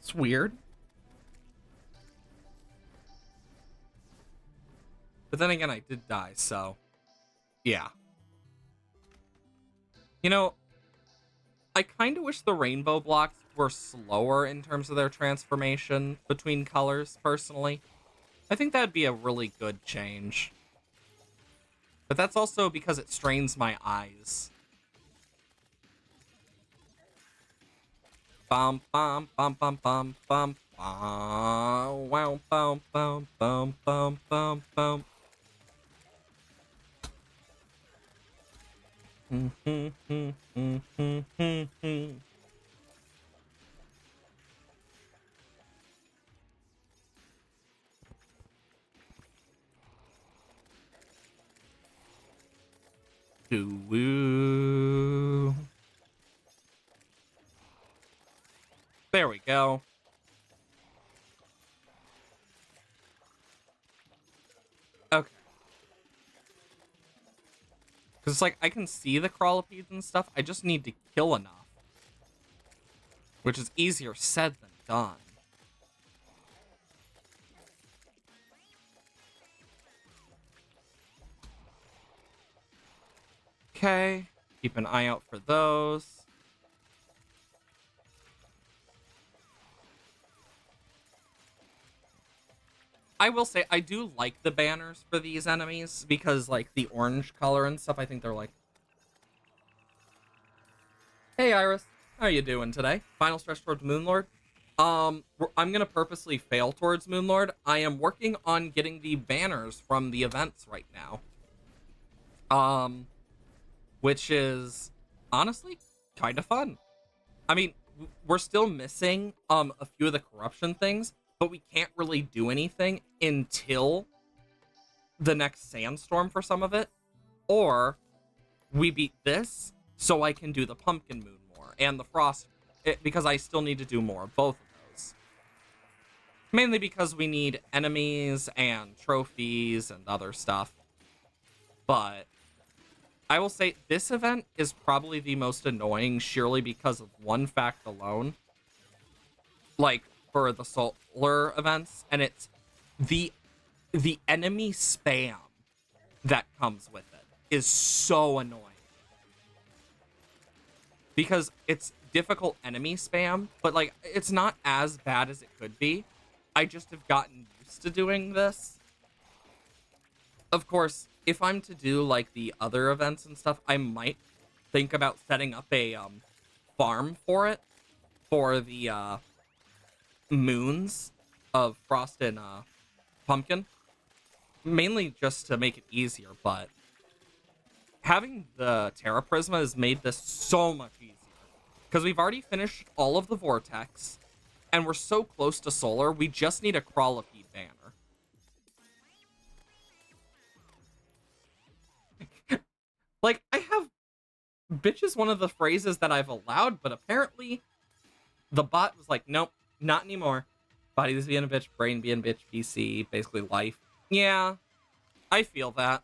It's weird. But then again, I did die, so... yeah. You know, I kind of wish the rainbow blocks were slower in terms of their transformation between colors, personally. I think that'd be a really good change. But that's also because it strains my eyes. Bum bum bum bum bum bum bum wow bum bum bum bum bum bum. Woo. There we go. Okay. Because it's like, I can see the crawlipedes and stuff. I just need to kill enough. Which is easier said than done. Okay. Keep an eye out for those. I will say, I do like the banners for these enemies because, like, the orange color and stuff, I think they're like... Hey, Iris. How are you doing today? Final stretch towards Moonlord? I'm gonna purposely fail towards Moonlord. I am working on getting the banners from the events right now. Which is, honestly, kind of fun. I mean, we're still missing, a few of the corruption things, but we can't really do anything until the next sandstorm for some of it, or we beat this so I can do the pumpkin moon more and the frost, because I still need to do more of both of those. Mainly because we need enemies and trophies and other stuff. But I will say this event is probably the most annoying sheerly because of one fact alone. Like, for the solar events, and it's the enemy spam that comes with it is so annoying. Because it's difficult enemy spam, but like it's not as bad as it could be. I just have gotten used to doing this. Of course, if I'm to do like the other events and stuff, I might think about setting up a farm for it, for the moons of Frost and Pumpkin, mainly just to make it easier. But having the Terra Prisma has made this so much easier because we've already finished all of the Vortex and we're so close to Solar. We just need a Crawlipede banner. Like, I have bitch is one of the phrases that I've allowed, but apparently the bot was like, nope, not anymore. Body's being a bitch, brain being a bitch, PC, basically life. Yeah, I feel that.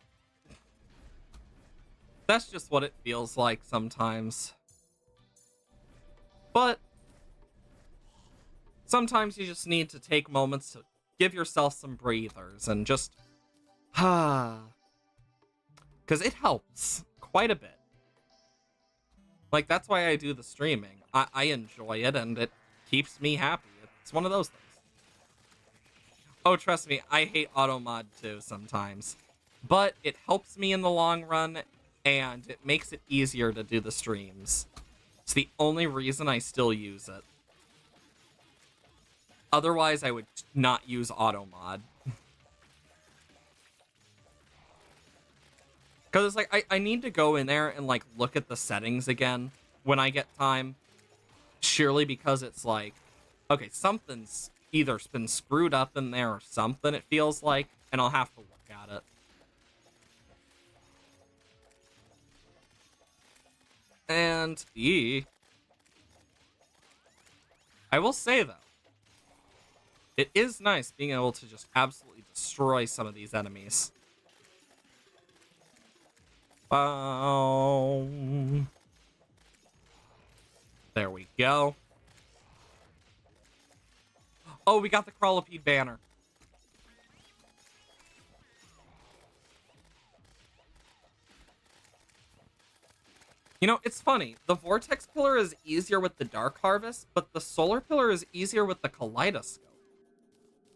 That's just what it feels like sometimes. But sometimes you just need to take moments to give yourself some breathers and just, because it helps quite a bit. Like, that's why I do the streaming. I enjoy it, and it keeps me happy. It's one of those things. Oh, trust me, I hate auto mod too sometimes. But it helps me in the long run, and it makes it easier to do the streams. It's the only reason I still use it. Otherwise, I would not use auto mod. Because it's like, I need to go in there and, like, look at the settings again when I get time. Surely because it's like, okay, something's either been screwed up in there or something, it feels like, and I'll have to look at it. And, I will say, though, it is nice being able to just absolutely destroy some of these enemies. There we go. Oh, we got the Crawlipede banner. You know, it's funny. The Vortex Pillar is easier with the Dark Harvest, but the Solar Pillar is easier with the Kaleidoscope.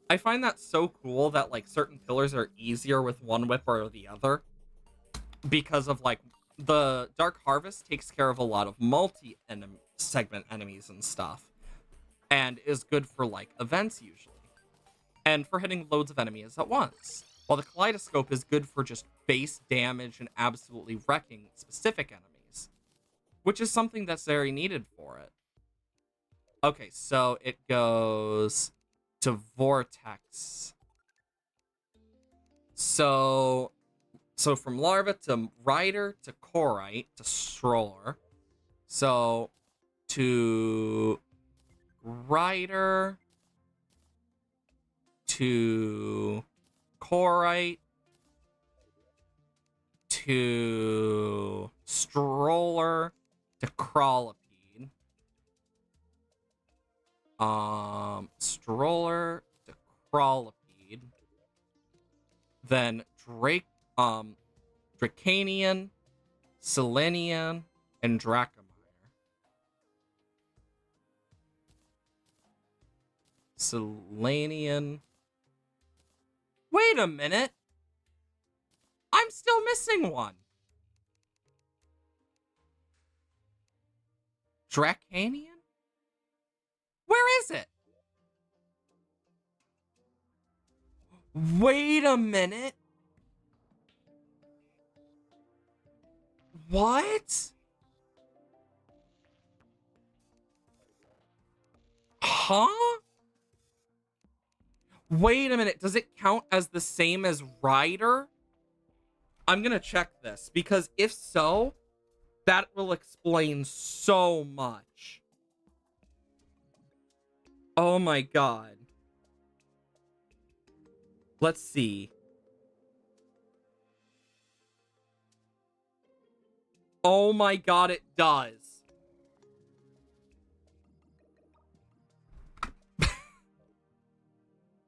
I find that so cool that, like, certain pillars are easier with one whip or the other. Because of, like, the Dark Harvest takes care of a lot of multi-segment enemies and stuff. And is good for, like, events usually. And for hitting loads of enemies at once. While the Kaleidoscope is good for just base damage and absolutely wrecking specific enemies. Which is something that's very needed for it. Okay, so it goes to Vortex. So from Larva to Rider to Corite to Stroller. So to Rider to Corite to Stroller to Crawlipede. Stroller to Crawlipede. Then Dracanian, Selenian, and Dracomire. Selenian. Wait a minute. I'm still missing one. Dracanian? Where is it? Wait a minute. What? Huh? Wait a minute. Does it count as the same as Rider? I'm gonna check this, because if so, that will explain so much. Oh my god. Let's see. Oh my god, it does.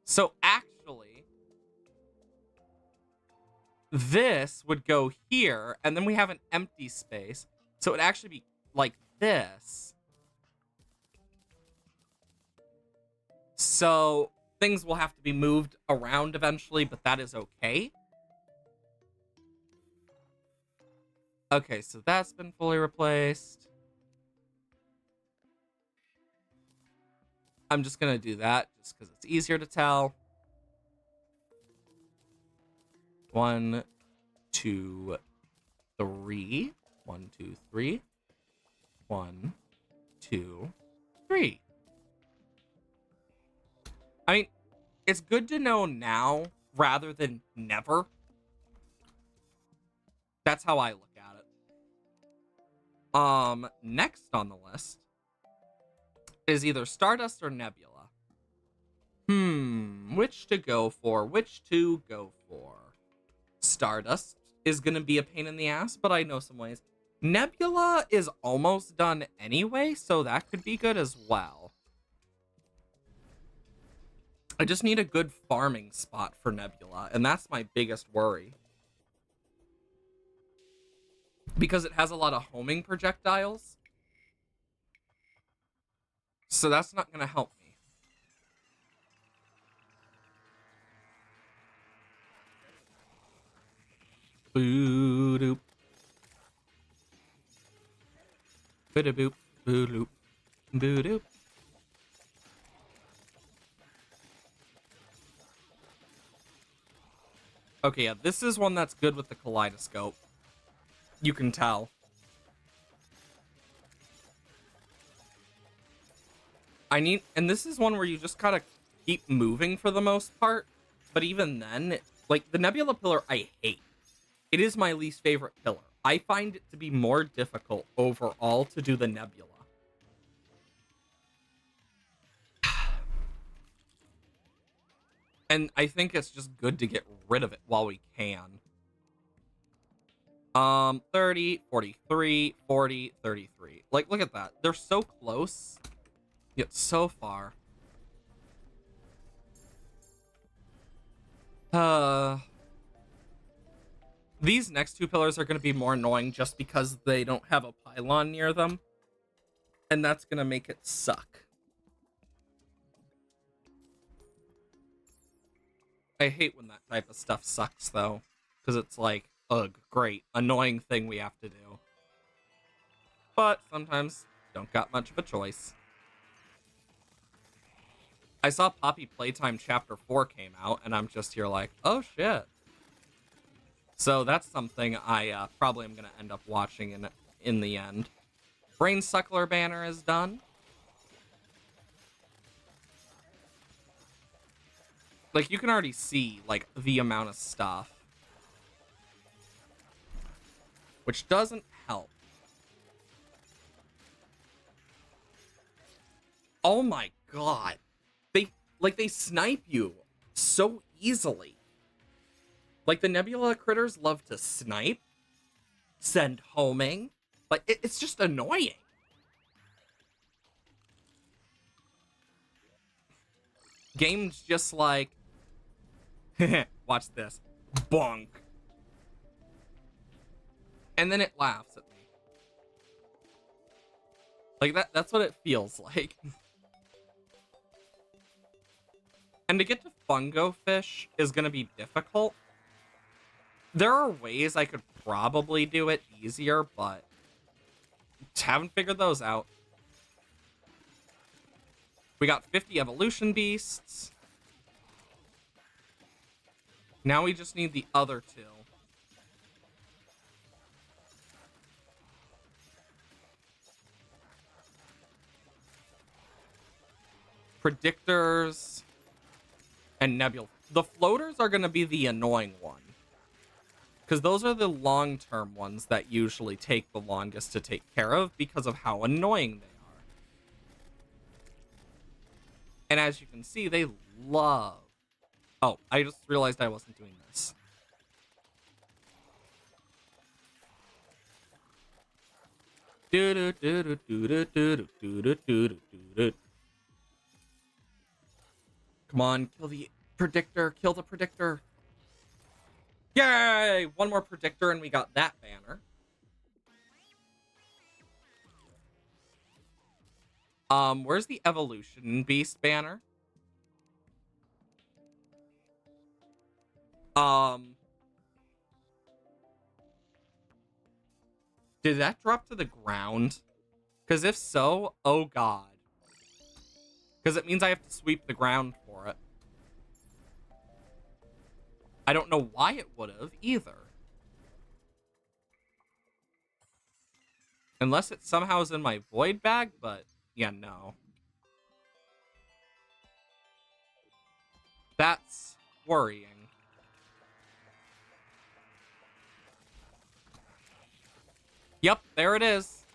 So actually, this would go here, and then we have an empty space. So it'd actually be like this. So things will have to be moved around eventually, but that is okay. Okay, so that's been fully replaced. I'm just gonna do that just because it's easier to tell. 1, 2, 3. 1, 2, 3. 1, 2, 3. I mean, it's good to know now rather than never. That's how I look at it. Next on the list is either Stardust or Nebula. Which to go for? Stardust is going to be a pain in the ass, but I know some ways. Nebula is almost done anyway, so that could be good as well. I just need a good farming spot for Nebula, and that's my biggest worry. Because it has a lot of homing projectiles. So that's not going to help me. Boo-doop. Boo-da-boop, boo-doop, boo-doop. Okay, yeah, this is one that's good with the kaleidoscope. You can tell. And this is one where you just gotta keep moving for the most part. But even then, like, the Nebula pillar I hate. It is my least favorite pillar. I find it to be more difficult overall to do the Nebula. And I think it's just good to get rid of it while we can. 30, 43, 40, 33. Like, look at that. They're so close, yet so far. These next two pillars are going to be more annoying just because they don't have a pylon near them. And that's going to make it suck. I hate when that type of stuff sucks, though. Because it's like, ugh, great, annoying thing we have to do. But sometimes don't got much of a choice. I saw Poppy Playtime Chapter 4 came out, and I'm just here like, oh shit. So that's something I probably am going to end up watching in the end. Brain Suckler banner is done. Like, you can already see, like, the amount of stuff. Which doesn't help. Oh my god. They snipe you so easily. Like, the Nebula critters love to snipe, send homing. Like, it's just annoying. Game's just like, watch this. Bonk. And then it laughs at me. Like, that's what it feels like. And to get to fungo fish is going to be difficult. There are ways I could probably do it easier, but haven't figured those out. We got 50 evolution beasts. Now we just need the other two. Predictors and Nebula. The floaters are going to be the annoying one. Because those are the long-term ones that usually take the longest to take care of because of how annoying they are. And as you can see, they love... Oh, I just realized I wasn't doing this. Come on, kill the predictor. Kill the predictor. Yay! One more predictor and we got that banner. Where's the evolution beast banner? Did that drop to the ground? Because if so, oh god. Because it means I have to sweep the ground for it. I don't know why it would have either. Unless it somehow is in my void bag, but yeah, no. That's worrying. Yep, there it is.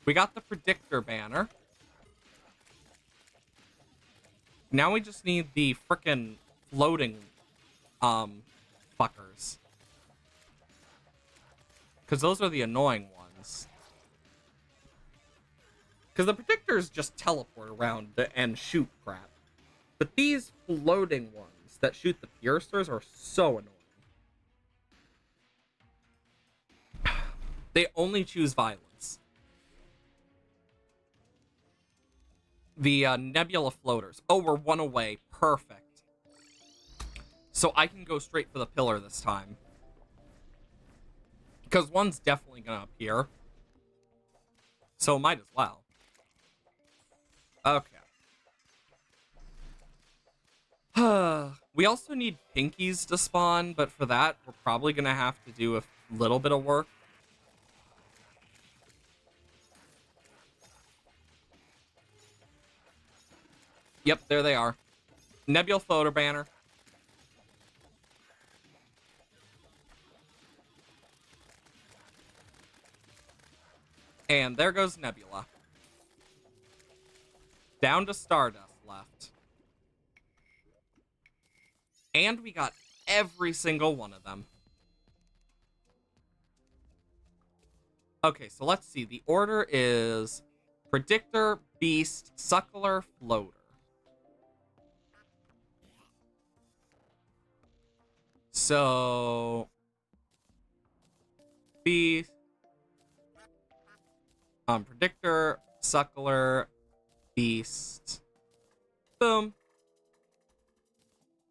We got the predictor banner. Now we just need the frickin' floating, fuckers. Because those are the annoying ones. Because the predictors just teleport around and shoot crap. But these floating ones that shoot the piercers are so annoying. They only choose violence. The Nebula floaters. Oh, we're one away. Perfect. So I can go straight for the pillar this time. Because one's definitely going to appear. So might as well. Okay. We also need pinkies to spawn, but for that, we're probably going to have to do a little bit of work. Yep, there they are. Nebula floater banner. And there goes Nebula. Down to Stardust left. And we got every single one of them. Okay, so let's see. The order is Predictor, Beast, Suckler, Floater. So... Beast... Predictor, Suckler, Beast. Boom.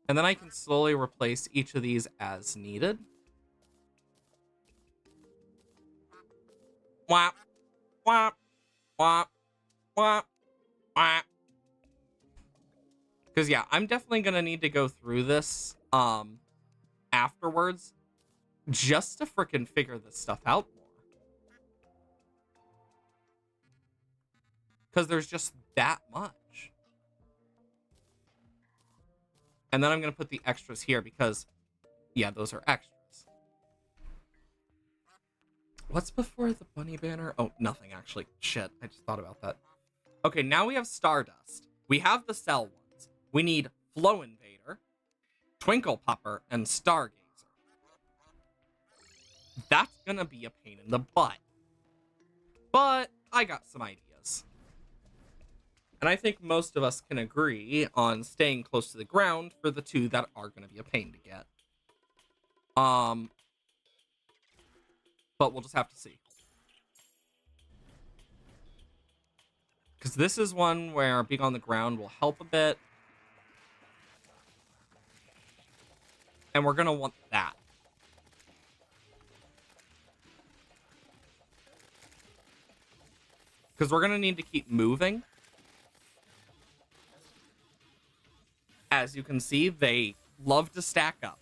And then I can slowly replace each of these as needed. Whap, whap, whap, whap, whap. Because, yeah, I'm definitely going to need to go through this afterwards just to frickin' figure this stuff out more. Because there's just that much. And then I'm going to put the extras here because, yeah, those are extras. What's before the bunny banner? Oh, nothing, actually. Shit, I just thought about that. Okay, now we have Stardust. We have the Cell ones. We need Flow Invader, Twinkle Pupper, and Stargazer. That's going to be a pain in the butt. But I got some ideas. And I think most of us can agree on staying close to the ground for the two that are going to be a pain to get. But we'll just have to see. Because this is one where being on the ground will help a bit. And we're going to want that. Because we're going to need to keep moving. As you can see, they love to stack up.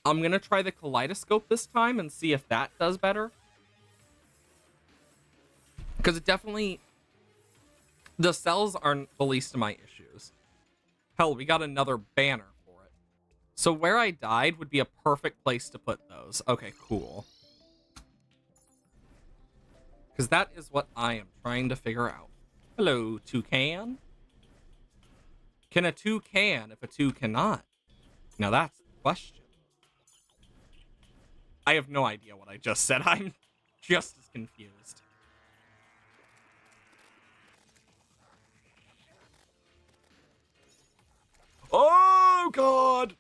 I'm going to try the kaleidoscope this time and see if that does better. Because it definitely... The cells aren't the least of my issues. Hell, we got another banner for it. So where I died would be a perfect place to put those. Okay, cool. Because that is what I am trying to figure out. Hello, toucan. Can a two can if a two cannot? Now that's the question. I have no idea what I just said. I'm just as confused. Oh, God!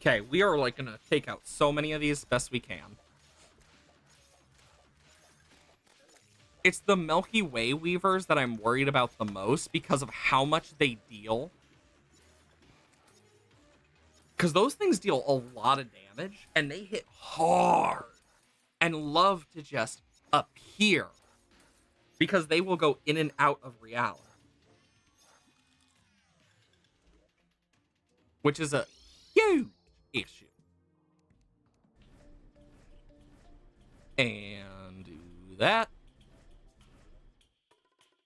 Okay, we are like gonna take out so many of these best we can. It's the Milky Way Weavers that I'm worried about the most because of how much they deal. Because those things deal a lot of damage, and they hit hard and love to just appear because they will go in and out of reality. Which is a huge issue. And do that.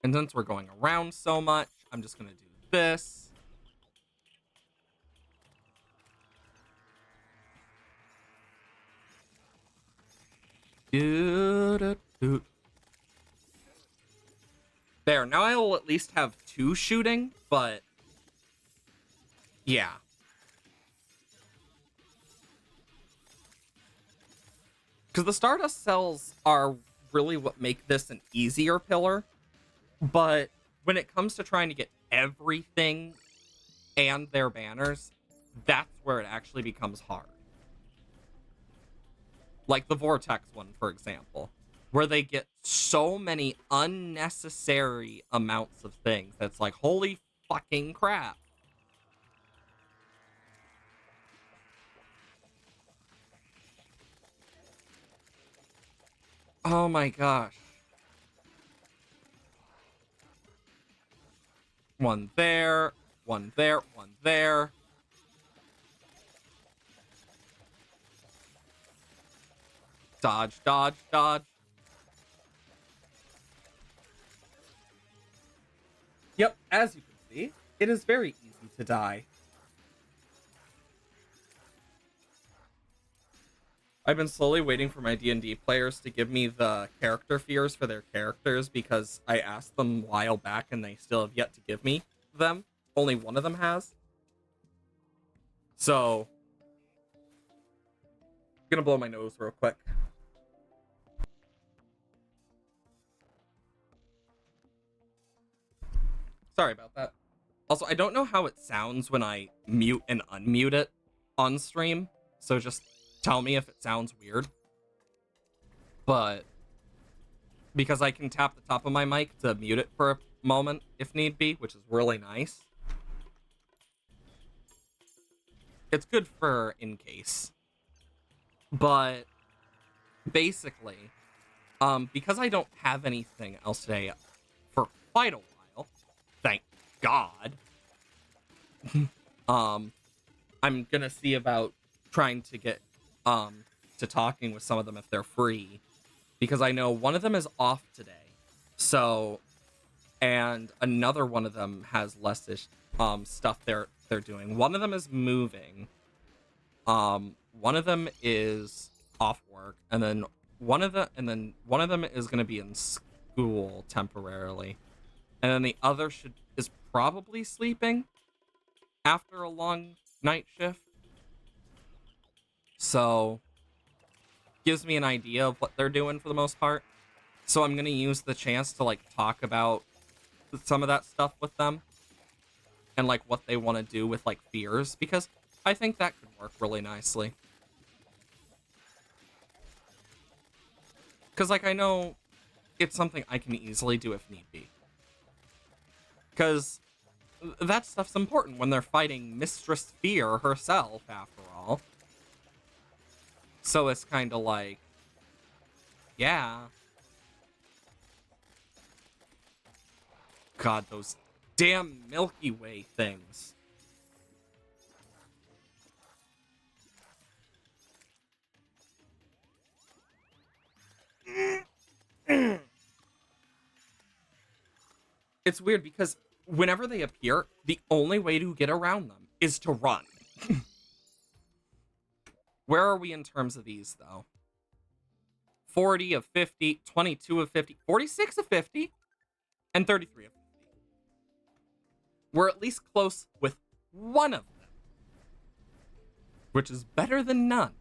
And since we're going around so much, I'm just going to do this. There, now I will at least have two shooting, but yeah. Because the Stardust cells are really what make this an easier pillar. But when it comes to trying to get everything and their banners, that's where it actually becomes hard. Like the Vortex one, for example, where they get so many unnecessary amounts of things that's like, holy fucking crap. Oh my gosh. One there, one there, one there. Dodge, dodge, dodge. Yep, as you can see, it is very easy to die. I've been slowly waiting for my D&D players to give me the character fears for their characters because I asked them a while back and they still have yet to give me them. Only one of them has. So, I'm gonna blow my nose real quick. Sorry about that. Also, I don't know how it sounds when I mute and unmute it on stream, so just tell me if it sounds weird. But because I can tap the top of my mic to mute it for a moment if need be, which is really nice. It's good for in case. But basically, because I don't have anything else today for quite a while, thank God, I'm gonna see about trying to get to talking with some of them if they're free, because I know one of them is off today, so, and another one of them has less stuff they're doing. One of them is moving, one of them is off work, and then one of them is gonna be in school temporarily, and then the other is probably sleeping after a long night shift. So, gives me an idea of what they're doing for the most part. So I'm going to use the chance to, like, talk about some of that stuff with them. And, like, what they want to do with, like, fears. Because I think that could work really nicely. Because, like, I know it's something I can easily do if need be. Because that stuff's important when they're fighting Mistress Fear herself, after all. So it's kind of like, yeah. God, those damn Milky Way things. It's weird because whenever they appear, the only way to get around them is to run. Where are we in terms of these, though? 40 of 50, 22 of 50, 46 of 50, and 33 of 50. We're at least close with one of them, which is better than none.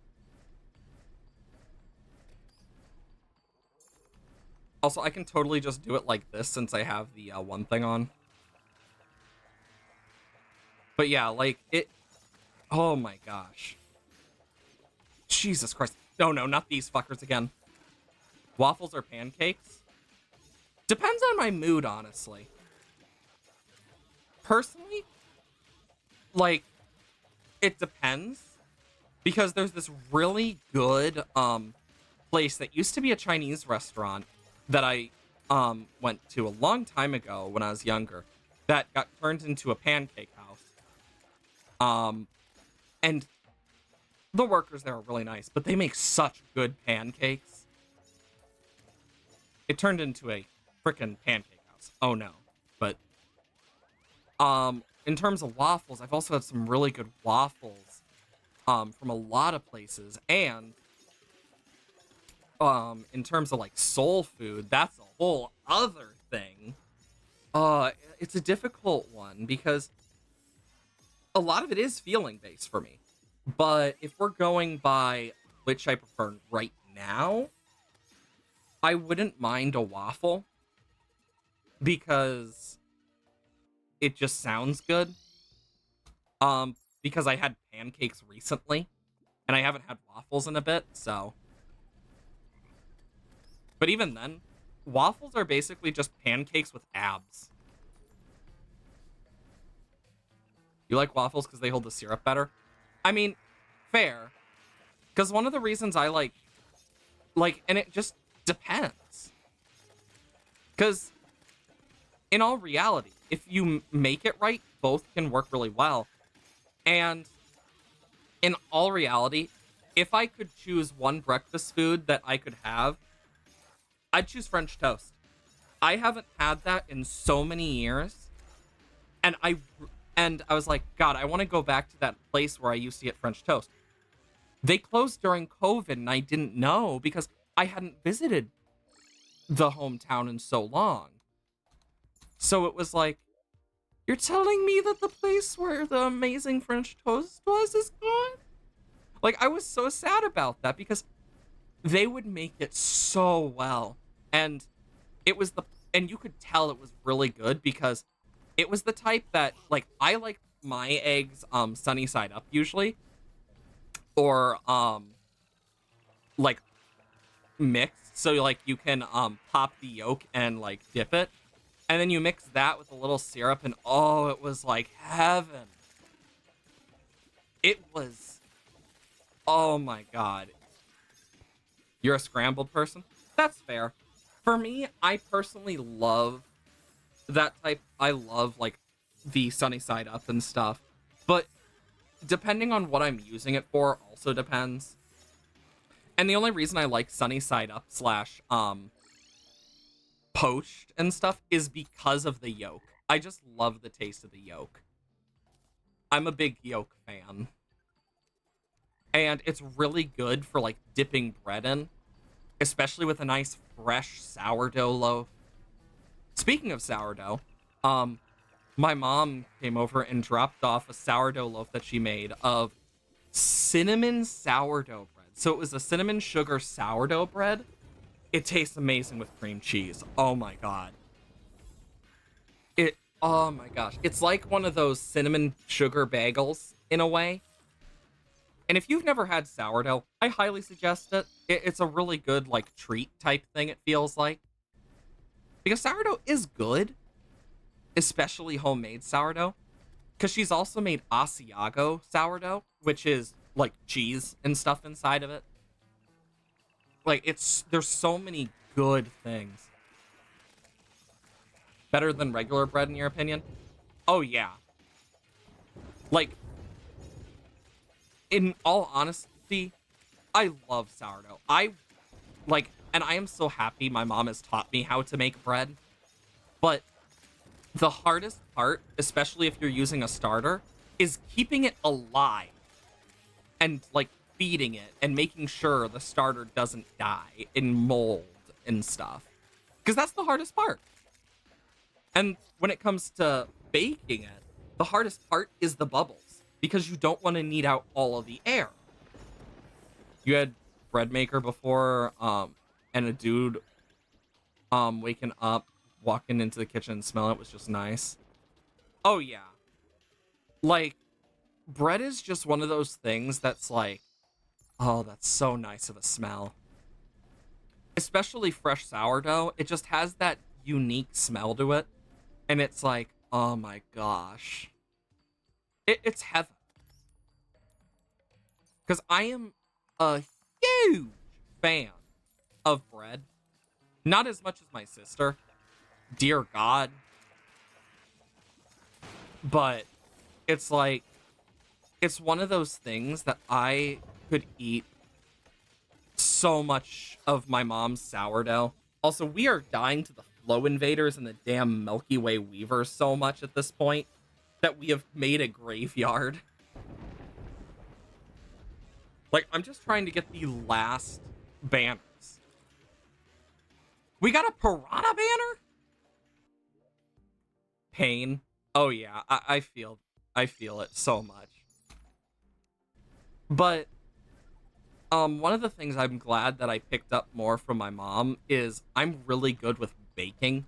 Also, I can totally just do it like this since I have the one thing on. But yeah, like, it... Oh my gosh. Jesus Christ. No, not these fuckers again. Waffles or pancakes? Depends on my mood, honestly. Personally, like, it depends. Because there's this really good place that used to be a Chinese restaurant that I went to a long time ago when I was younger that got turned into a pancake house. And the workers there are really nice, but they make such good pancakes. It turned into a frickin' pancake house. Oh no. But in terms of waffles, I've also had some really good waffles from a lot of places, and in terms of like soul food, that's a whole other thing. It's a difficult one because a lot of it is feeling based for me. But if we're going by which I prefer right now, I wouldn't mind a waffle because it just sounds good. Because I had pancakes recently and I haven't had waffles in a bit, so. But even then, waffles are basically just pancakes with abs. You like waffles because they hold the syrup better? I mean, fair. Because one of the reasons I like, and it just depends. Because in all reality, if you make it right, both can work really well. And in all reality, if I could choose one breakfast food that I could have, I'd choose French toast. I haven't had that in so many years. And I was like, God, I want to go back to that place where I used to get French toast. They closed during COVID and I didn't know because I hadn't visited the hometown in so long. So it was like, you're telling me that the place where the amazing French toast was is gone? Like, I was so sad about that because they would make it so well. And and you could tell it was really good because it was the type that, like, I like my eggs sunny side up usually. Or like mixed. So like you can pop the yolk and like dip it. And then you mix that with a little syrup and oh, it was like heaven. It was, oh my God. You're a scrambled person? That's fair. For me, I personally love that type. I love like the sunny side up and stuff. But depending on what I'm using it for also depends. And the only reason I like sunny side up slash poached and stuff is because of the yolk. I just love the taste of the yolk. I'm a big yolk fan. And it's really good for like dipping bread in, especially with a nice fresh sourdough loaf. Speaking of sourdough, my mom came over and dropped off a sourdough loaf that she made of cinnamon sourdough bread. So it was a cinnamon sugar sourdough bread. It tastes amazing with cream cheese. Oh my God. Oh my gosh. It's like one of those cinnamon sugar bagels in a way. And if you've never had sourdough, I highly suggest it. It's a really good like treat type thing, it feels like. Because sourdough is good, especially homemade sourdough. Because she's also made Asiago sourdough, which is like cheese and stuff inside of it. Like, there's so many good things. Better than regular bread, in your opinion? Oh, yeah. Like, in all honesty, I love sourdough. And I am so happy my mom has taught me how to make bread. But the hardest part, especially if you're using a starter, is keeping it alive. And, like, feeding it and making sure the starter doesn't die in mold and stuff. Because that's the hardest part. And when it comes to baking it, the hardest part is the bubbles. Because you don't want to knead out all of the air. You had bread maker before, and a dude waking up, walking into the kitchen and smelling it was just nice. Oh, yeah. Like, bread is just one of those things that's like, oh, that's so nice of a smell. Especially fresh sourdough. It just has that unique smell to it. And it's like, oh my gosh. It's heaven. Because I am a huge fan of bread. Not as much as my sister. Dear God. But it's like, it's one of those things that I could eat so much of my mom's sourdough. Also, we are dying to the flow invaders and the damn Milky Way weavers so much at this point that we have made a graveyard. Like, I'm just trying to get the last banners. We got a piranha banner? Pain. Oh yeah, I feel it so much. But one of the things I'm glad that I picked up more from my mom is I'm really good with baking.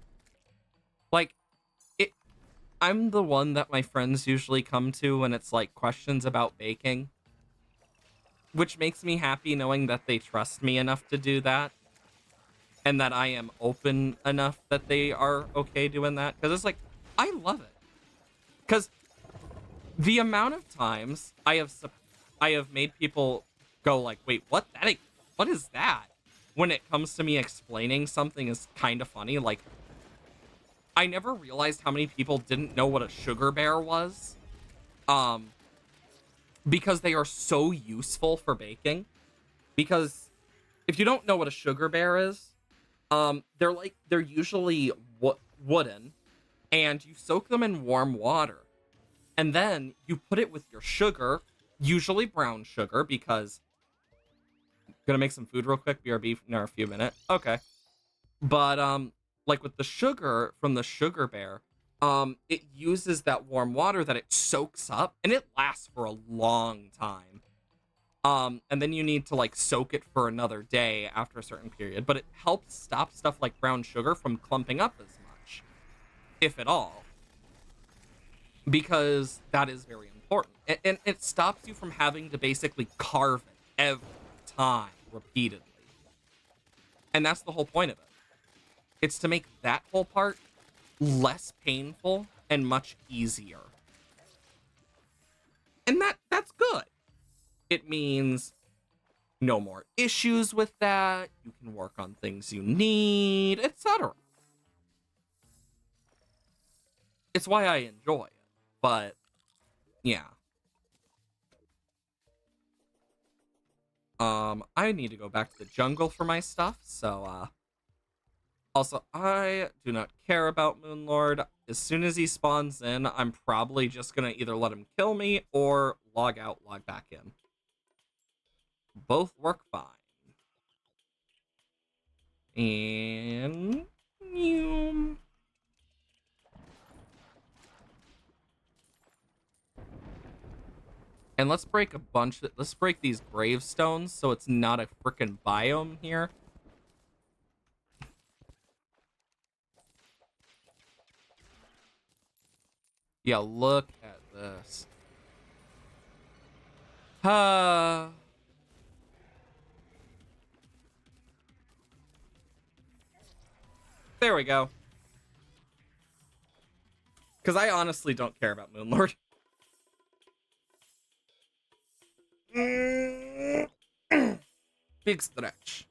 Like, I'm the one that my friends usually come to when it's like questions about baking. Which makes me happy knowing that they trust me enough to do that. And that I am open enough that they are okay doing that. Because it's like, I love it. Because The amount of times I have made people go like, wait, what is that? When it comes to me explaining something is kind of funny. Like, I never realized how many people didn't know what a sugar bear was. Um, because they are so useful for baking. Because if you don't know what a sugar bear is, they're usually wooden, and you soak them in warm water, and then you put it with your sugar, usually brown sugar, because gonna make some food real quick. BRB in a few minutes. Okay, but like with the sugar from the sugar bear, it uses that warm water that it soaks up, and it lasts for a long time. And then you need to like soak it for another day after a certain period, but it helps stop stuff like brown sugar from clumping up as much, if at all, because that is very important. And it stops you from having to basically carve it every time repeatedly. And that's the whole point of it. It's to make that whole part less painful and much easier. And that's good. It means no more issues with that. You can work on things you need, etc. It's why I enjoy it. But yeah. I need to go back to the jungle for my stuff, so also I do not care about Moonlord. As soon as he spawns in, I'm probably just gonna either let him kill me or log out, log back in. Both work fine. And and let's break let's break these gravestones so it's not a freaking biome here. Yeah, look at this. There we go. Because I honestly don't care about Moonlord. Big stretch.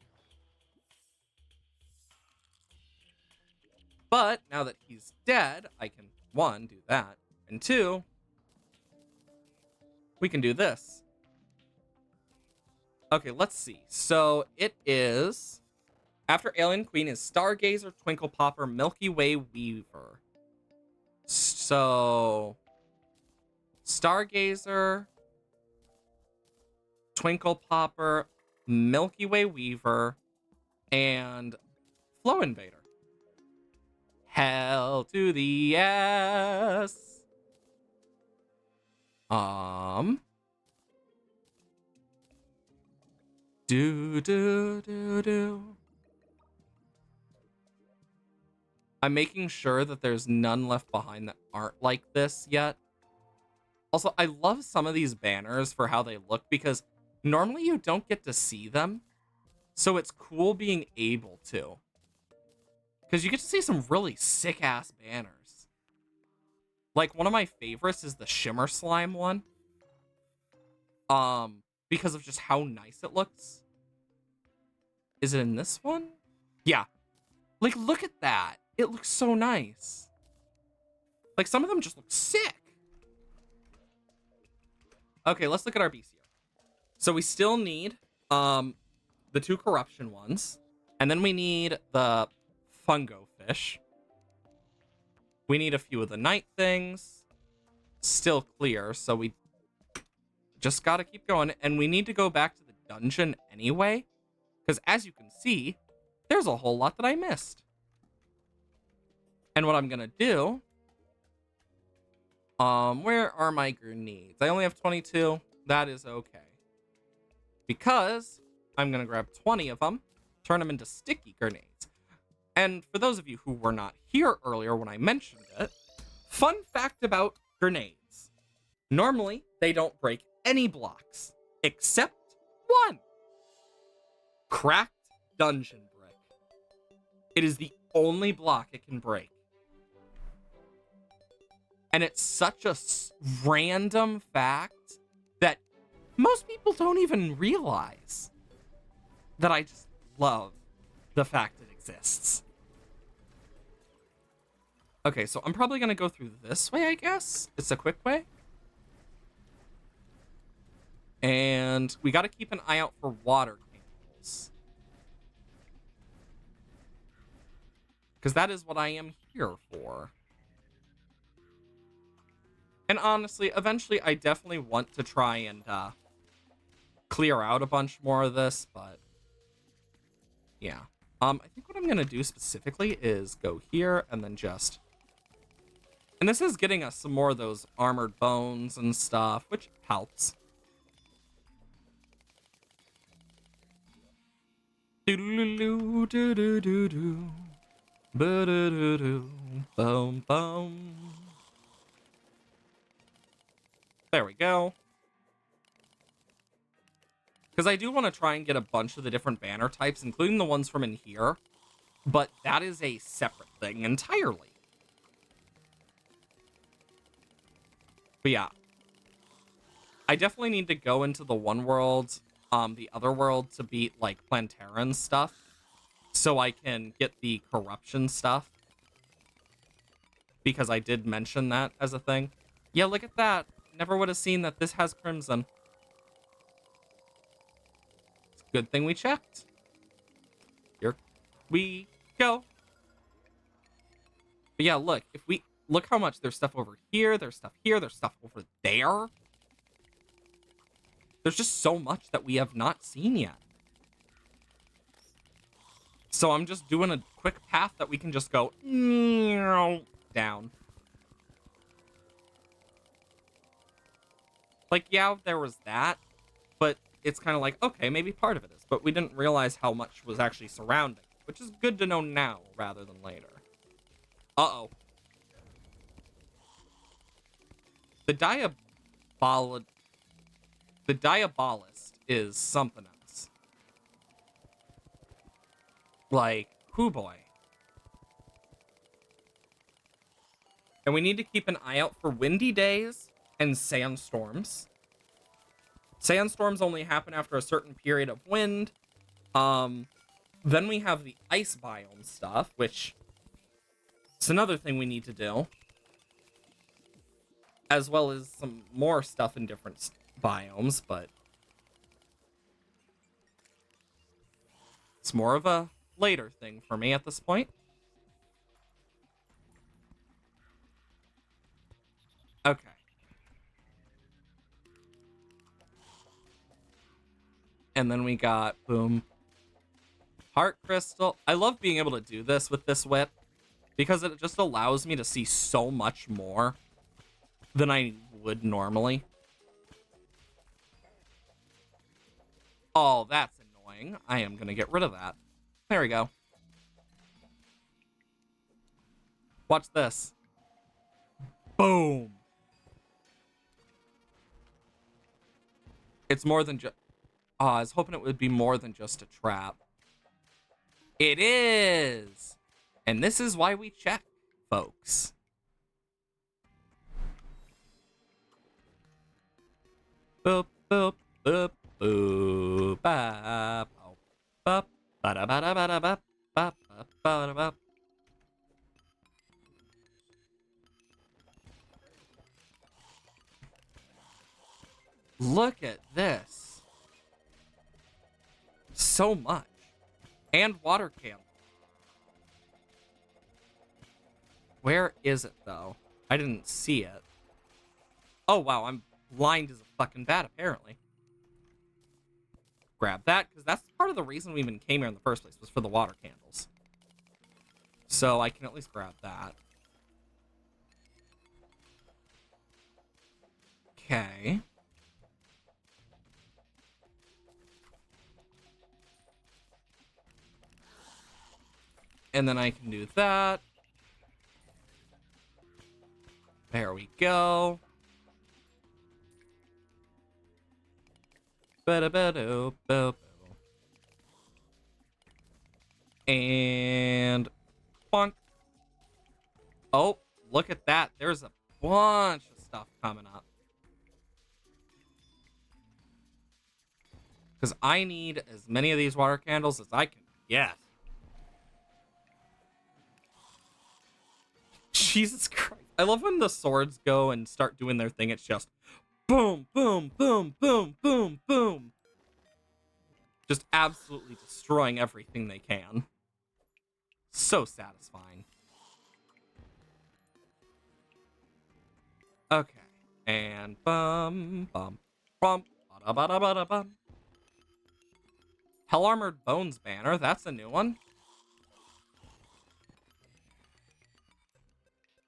But now that he's dead, I can, one, do that, and two, we can do this. Okay, let's see. So it is, after Alien Queen is Stargazer, Twinkle Popper, Milky Way Weaver. So Stargazer, Twinkle Popper, Milky Way Weaver, and Flow Invader. Hell to the yes. Do. I'm making sure that there's none left behind that aren't like this yet. Also, I love some of these banners for how they look because normally you don't get to see them. So it's cool being able to. Because you get to see some really sick-ass banners. Like, one of my favorites is the Shimmer Slime one. Because of just how nice it looks. Is it in this one? Yeah. Like, look at that. It looks so nice. Like, some of them just look sick. Okay, let's look at our bestiary. So we still need the 2 corruption ones. And then we need the fungo fish. We need a few of the night things. Still clear, so we just gotta keep going. And we need to go back to the dungeon anyway. Because as you can see, there's a whole lot that I missed. And what I'm gonna do... where are my grenades? I only have 22. That is okay. Because I'm gonna grab 20 of them, turn them into sticky grenades. And for those of you who were not here earlier when I mentioned it, fun fact about grenades. Normally, they don't break any blocks, except one. Cracked dungeon brick. It is the only block it can break. And it's such a random fact that most people don't even realize that I just love the fact it exists. Okay, so I'm probably going to go through this way, I guess. It's a quick way. And we got to keep an eye out for water candles. Because that is what I am here for. And honestly, eventually I definitely want to try and clear out a bunch more of this, but yeah. I think what I'm going to do specifically is go here and then just... And this is getting us some more of those armored bones and stuff, which helps. Boom, boom. There we go. Because I do want to try and get a bunch of the different banner types, including the ones from in here. But that is a separate thing entirely. But yeah. I definitely need to go into the one world, the other world to beat, like, Plantaran stuff. So I can get the corruption stuff. Because I did mention that as a thing. Yeah, look at that. Never would have seen that this has Crimson. It's a good thing we checked. Here we go. But yeah, look. If we... Look how much there's stuff over here. There's stuff here. There's stuff over there. There's just so much that we have not seen yet. So I'm just doing a quick path that we can just go down. Like, yeah, there was that, but it's kind of like, okay, maybe part of it is. But we didn't realize how much was actually surrounding, which is good to know now rather than later. Uh-oh. The Diabolist is something else. Like, hoo boy. And we need to keep an eye out for windy days and sandstorms. Sandstorms only happen after a certain period of wind. Then we have the ice biome stuff, which is another thing we need to do. As well as some more stuff in different biomes, but it's more of a later thing for me at this point. Okay. And then we got, boom, heart crystal. I love being able to do this with this whip because it just allows me to see so much more than I would normally. Oh, that's annoying. I am going to get rid of that. There we go. Watch this. Boom. It's more than just... Oh, I was hoping it would be more than just a trap. It is! And this is why we check, folks. Boop, boop, boop, boop, bop, bop, ba da ba da ba da bop, bop, bop, ba da bop. Look at this. So much. And water candle. Where is it, though? I didn't see it. Oh, wow, I'm blind as a fucking bat, apparently. Grab that, because that's part of the reason we even came here in the first place, was for the water candles. So I can at least grab that. Okay. And then I can do that. There we go. And bonk. Oh, look at that. There's a bunch of stuff coming up. Because I need as many of these water candles as I can get. Jesus Christ. I love when the swords go and start doing their thing. It's just boom, boom, boom, boom, boom, boom. Just absolutely destroying everything they can. So satisfying. Okay. And bum, bum, bum, ba da ba da ba da bum. Hell Armored Bones banner. That's a new one.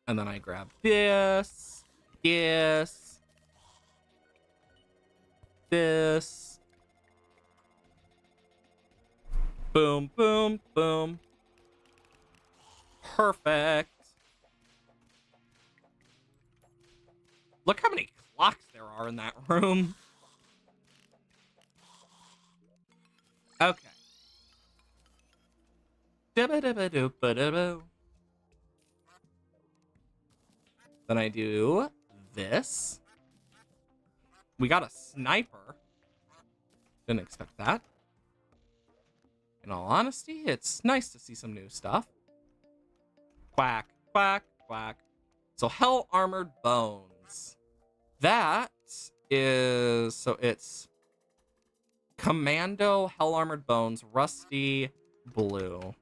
And then I grab this. This. This. Boom, boom, boom. Perfect. Look how many clocks there are in that room. Okay. Then I do this. We got a sniper. Didn't expect that. In all honesty, it's nice to see some new stuff. Quack, quack, quack. So Hell Armored Bones. That is... So it's... Commando, Hell Armored Bones, Rusty, Blue.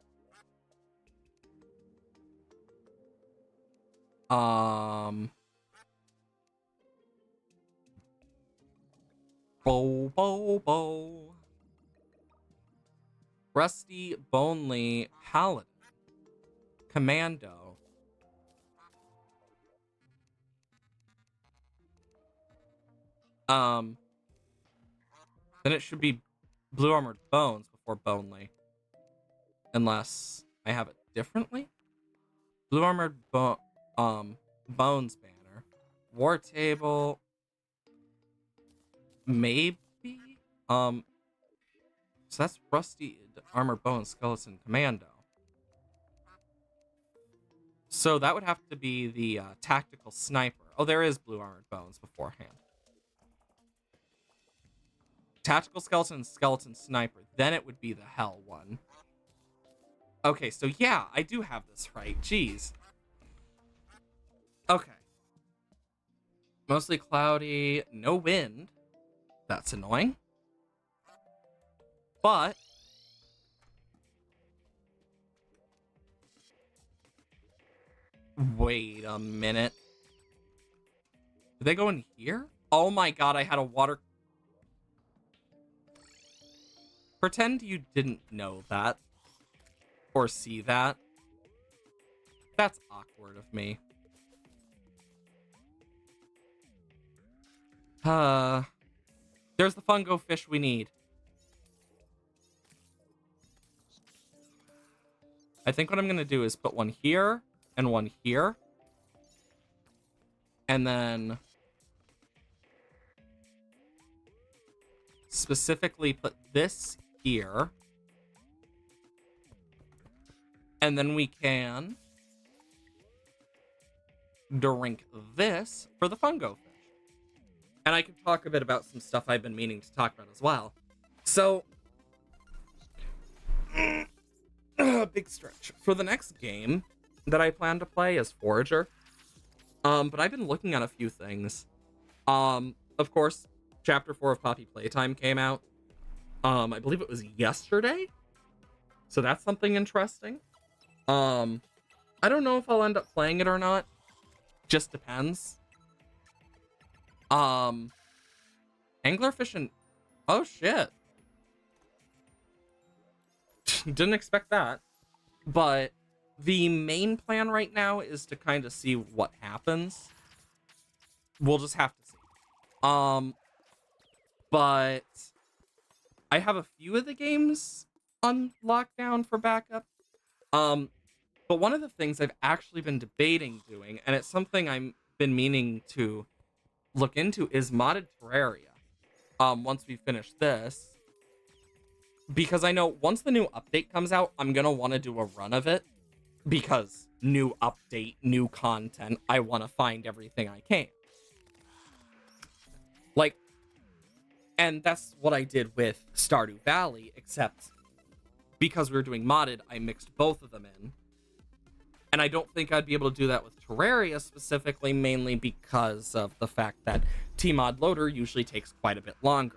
Bo. Rusty, Bonely, Paladin. Commando. Then it should be Blue Armored Bones before Bonely. Unless I have it differently. Blue Armored Bones banner. War Table. Maybe? So that's Rusty Armored Bones, Skeleton, Commando. So that would have to be the Tactical Sniper. Oh, there is Blue Armored Bones beforehand. Tactical Skeleton, Skeleton Sniper. Then it would be the Hell one. Okay, so yeah, I do have this right. Jeez. Okay. Mostly cloudy, no wind. That's annoying. But... Wait a minute. Did they go in here? Oh my god, I had a water... Pretend you didn't know that. Or see that. That's awkward of me. There's the fungo fish we need. I think what I'm going to do is put one here and one here. And then specifically put this here. And then we can drink this for the fungo fish. And I can talk a bit about some stuff I've been meaning to talk about as well. So, big stretch. For the next game that I plan to play is Forager. But I've been looking at a few things. Of course, Chapter 4 of Poppy Playtime came out. I believe it was yesterday. So that's something interesting. I don't know if I'll end up playing it or not. Just depends. Anglerfish and... Oh, shit. Didn't expect that. But the main plan right now is to kind of see what happens. We'll just have to see. But I have a few of the games on lockdown for backup. But one of the things I've actually been debating doing, and it's something I've been meaning to look into, is modded Terraria. Once we finish this. Because I know once the new update comes out, I'm going to want to do a run of it. because new update, new content, I want to find everything I can. Like, and that's what I did with Stardew Valley, except because we were doing modded, I mixed both of them in. And I don't think I'd be able to do that with Terraria specifically, mainly because of the fact that Tmod Loader usually takes quite a bit longer.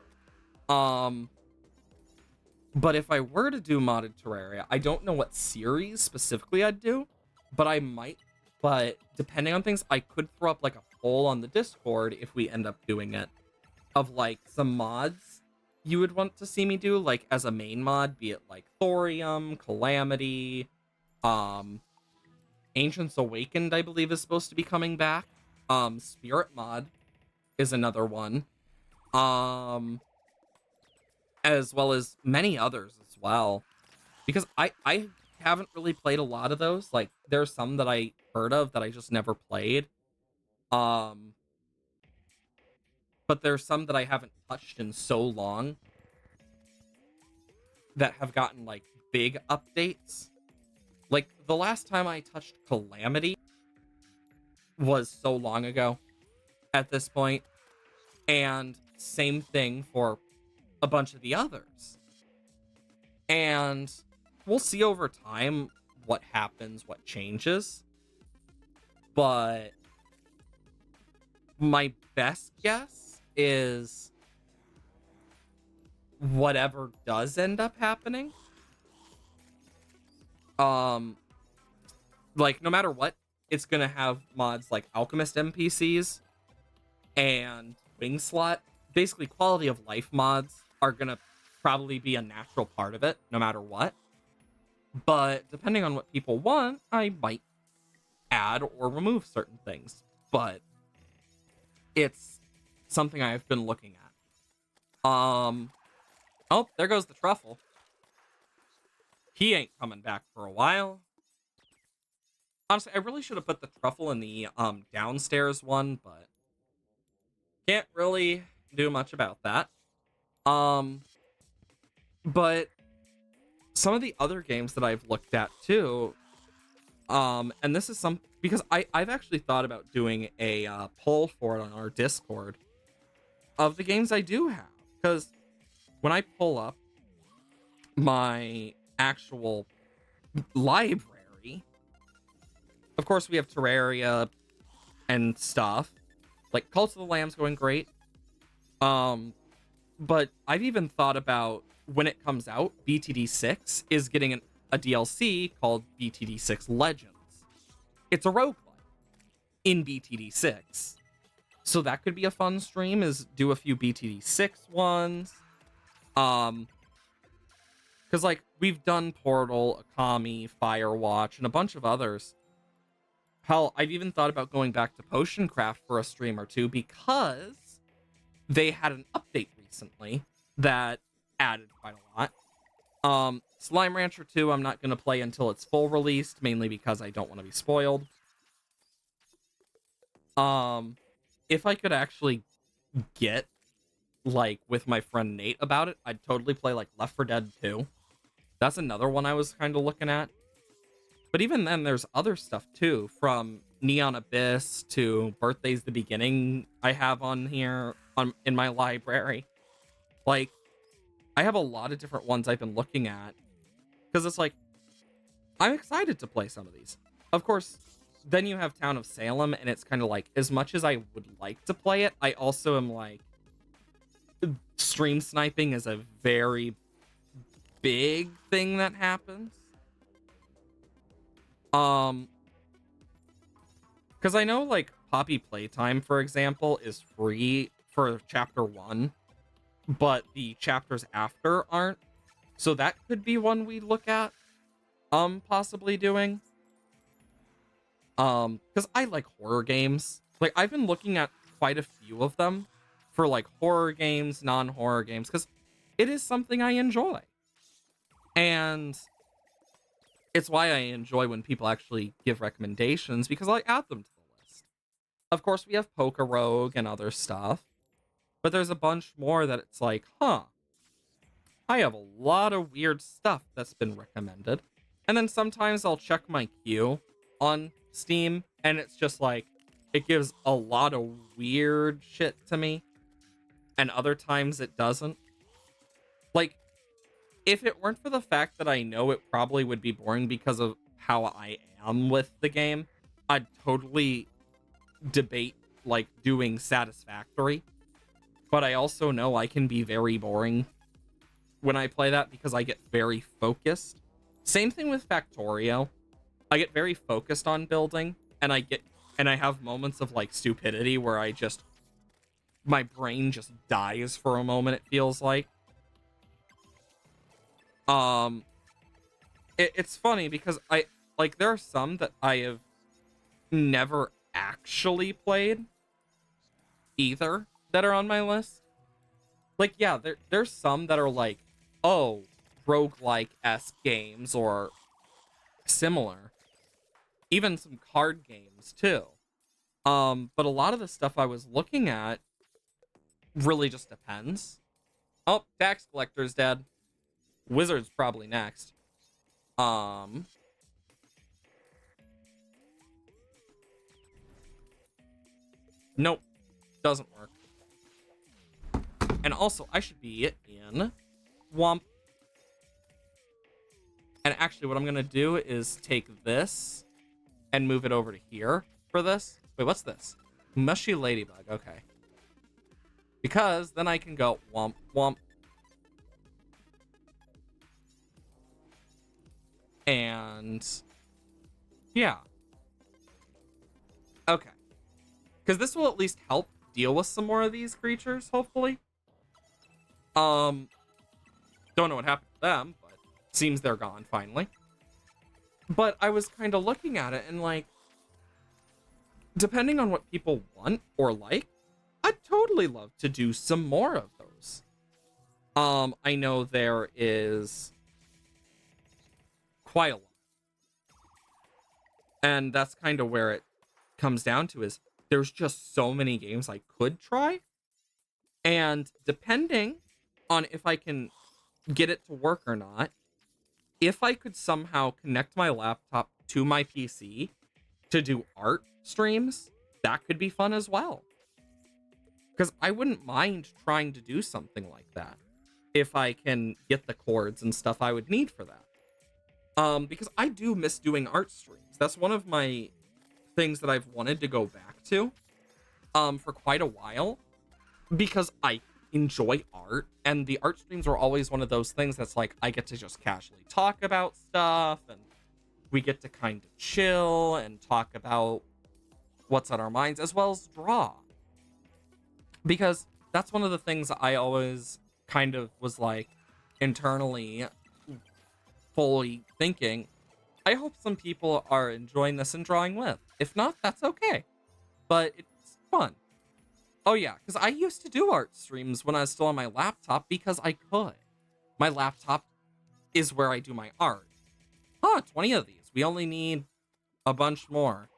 But if I were to do modded Terraria, I don't know what series specifically I'd do, but I might. But depending on things, I could throw up like a poll on the Discord if we end up doing it, of like some mods you would want to see me do, like as a main mod, be it like Thorium, Calamity, um, Ancients Awakened, I believe is supposed to be coming back. Spirit mod is another one. As well as many others as well. Because I haven't really played a lot of those. Like, there's some that I heard of that I just never played. Um, but there's some that I haven't touched in so long that have gotten like big updates. Like the last time I touched Calamity was so long ago at this point, and same thing for a bunch of the others. And we'll see over time what happens, what changes. But my best guess is whatever does end up happening, like no matter what, it's gonna have mods like Alchemist NPCs and Wing Slot. Basically, quality of life mods are gonna probably be a natural part of it, no matter what. But depending on what people want, I might add or remove certain things. But it's something I've been looking at. Oh, there goes the truffle. He ain't coming back for a while. Honestly, I really should have put the truffle in the downstairs one, but can't really do much about that. But some of the other games that I've looked at too, and this is some because I've actually thought about doing a poll for it on our Discord of the games I do have, because when I pull up my actual library, of course we have Terraria and stuff. Like Cult of the Lamb's going great. But I've even thought about when it comes out, BTD6 is getting a DLC called BTD6 Legends. It's a roguelike in BTD6. So that could be a fun stream, is do a few BTD6 ones. Because like we've done Portal, Akami, Firewatch, and a bunch of others. Hell, I've even thought about going back to Potion Craft for a stream or two because they had an update recently that added quite a lot. Slime Rancher 2, I'm not going to play until it's full released, mainly because I don't want to be spoiled. If I could actually get, like, with my friend Nate about it, I'd totally play, like, Left 4 Dead 2. That's another one I was kind of looking at. But even then, there's other stuff, too, from Neon Abyss to Birthday's the Beginning I have on here in my library. Like, I have a lot of different ones I've been looking at, because it's like, I'm excited to play some of these. Of course, then you have Town of Salem, and it's kind of like, as much as I would like to play it, I also am like, stream sniping is a very big thing that happens. Because I know, like, Poppy Playtime, for example, is free for Chapter 1, but the chapters after aren't. So that could be one we look at, possibly doing. Because I like horror games. Like, I've been looking at quite a few of them for, like, horror games, non-horror games, because it is something I enjoy. And it's why I enjoy when people actually give recommendations, because I add them to the list. Of course, we have Poker Rogue and other stuff, but there's a bunch more that it's like, huh, I have a lot of weird stuff that's been recommended. And then sometimes I'll check my queue on Steam, and it's just like, it gives a lot of weird shit to me, and other times it doesn't. Like, if it weren't for the fact that I know it probably would be boring because of how I am with the game, I'd totally debate, like, doing Satisfactory. But I also know I can be very boring when I play that because I get very focused. Same thing with Factorio. I get very focused on building, and I have moments of like stupidity where my brain just dies for a moment, it feels like. Um it's funny because there are some that I have never actually played either that are on my list. Like, yeah, there's some that are like, oh, roguelike-esque games or similar. Even some card games too. But a lot of the stuff I was looking at really just depends. Oh, tax collector's dead. Wizard's probably next. Um, nope, doesn't work. And also, I should be in Womp. And actually, what I'm gonna do is take this and move it over to here for this. Wait, what's this? Mushy ladybug. Okay. Because then I can go womp womp. And yeah. Okay. Because this will at least help deal with some more of these creatures, hopefully. Don't know what happened to them, but seems they're gone finally. But I was kind of looking at it and like, depending on what people want or like, I'd totally love to do some more of those. I know there is quite a lot. And that's kind of where it comes down to is there's just so many games I could try. And depending on if I can get it to work or not, if I could somehow connect my laptop to my PC to do art streams, that could be fun as well. Because I wouldn't mind trying to do something like that if I can get the chords and stuff I would need for that. Because I do miss doing art streams. That's one of my things that I've wanted to go back to for quite a while, because I enjoy art, and the art streams were always one of those things that's like, I get to just casually talk about stuff, and we get to kind of chill and talk about what's on our minds, as well as draw. Because that's one of the things I always kind of was like, internally, fully thinking, I hope some people are enjoying this and drawing with. If not, that's okay. But it's fun. Oh yeah, because I used to do art streams when I was still on my laptop because I could. My laptop is where I do my art. 20 of these. We only need a bunch more.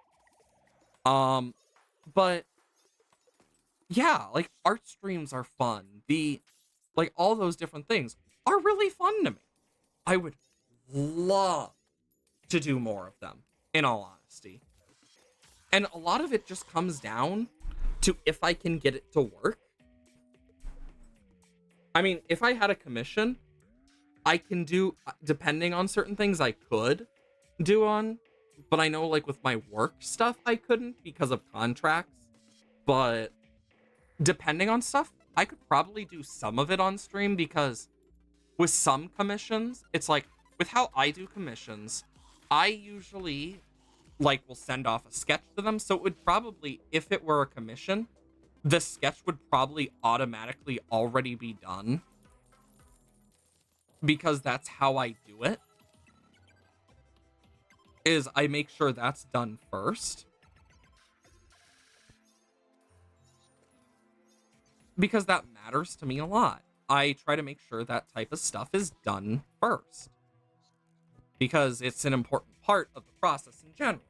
But yeah, like art streams are fun. Like all those different things are really fun to me. I would love to do more of them, in all honesty. And a lot of it just comes down to if I can get it to work. I mean, if I had a commission, I can do, depending on certain things I could do on, but I know like with my work stuff, I couldn't because of contracts. But depending on stuff, I could probably do some of it on stream, because with some commissions, it's like, with how I do commissions, I usually like will send off a sketch to them. So it would probably, if it were a commission, the sketch would probably automatically already be done, because that's how I do it, is I make sure that's done first. Because that matters to me a lot. I try to make sure that type of stuff is done first, because it's an important part of the process in general.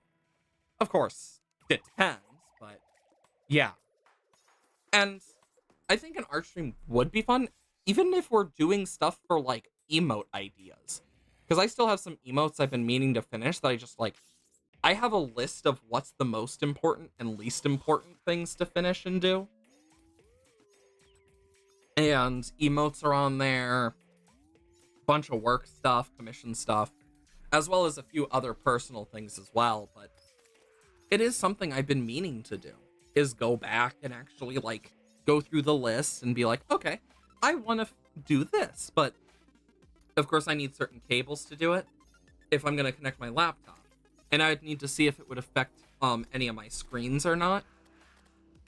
Of course, it depends, but yeah. And I think an art stream would be fun, even if we're doing stuff for like emote ideas. Because I still have some emotes I've been meaning to finish that I just like. I have a list of what's the most important and least important things to finish and do. And emotes are on there, bunch of work stuff, commission stuff, as well as a few other personal things as well. But it is something I've been meaning to do, is go back and actually like go through the list and be like, okay, I want to do this. But of course I need certain cables to do it if I'm going to connect my laptop. And I'd need to see if it would affect any of my screens or not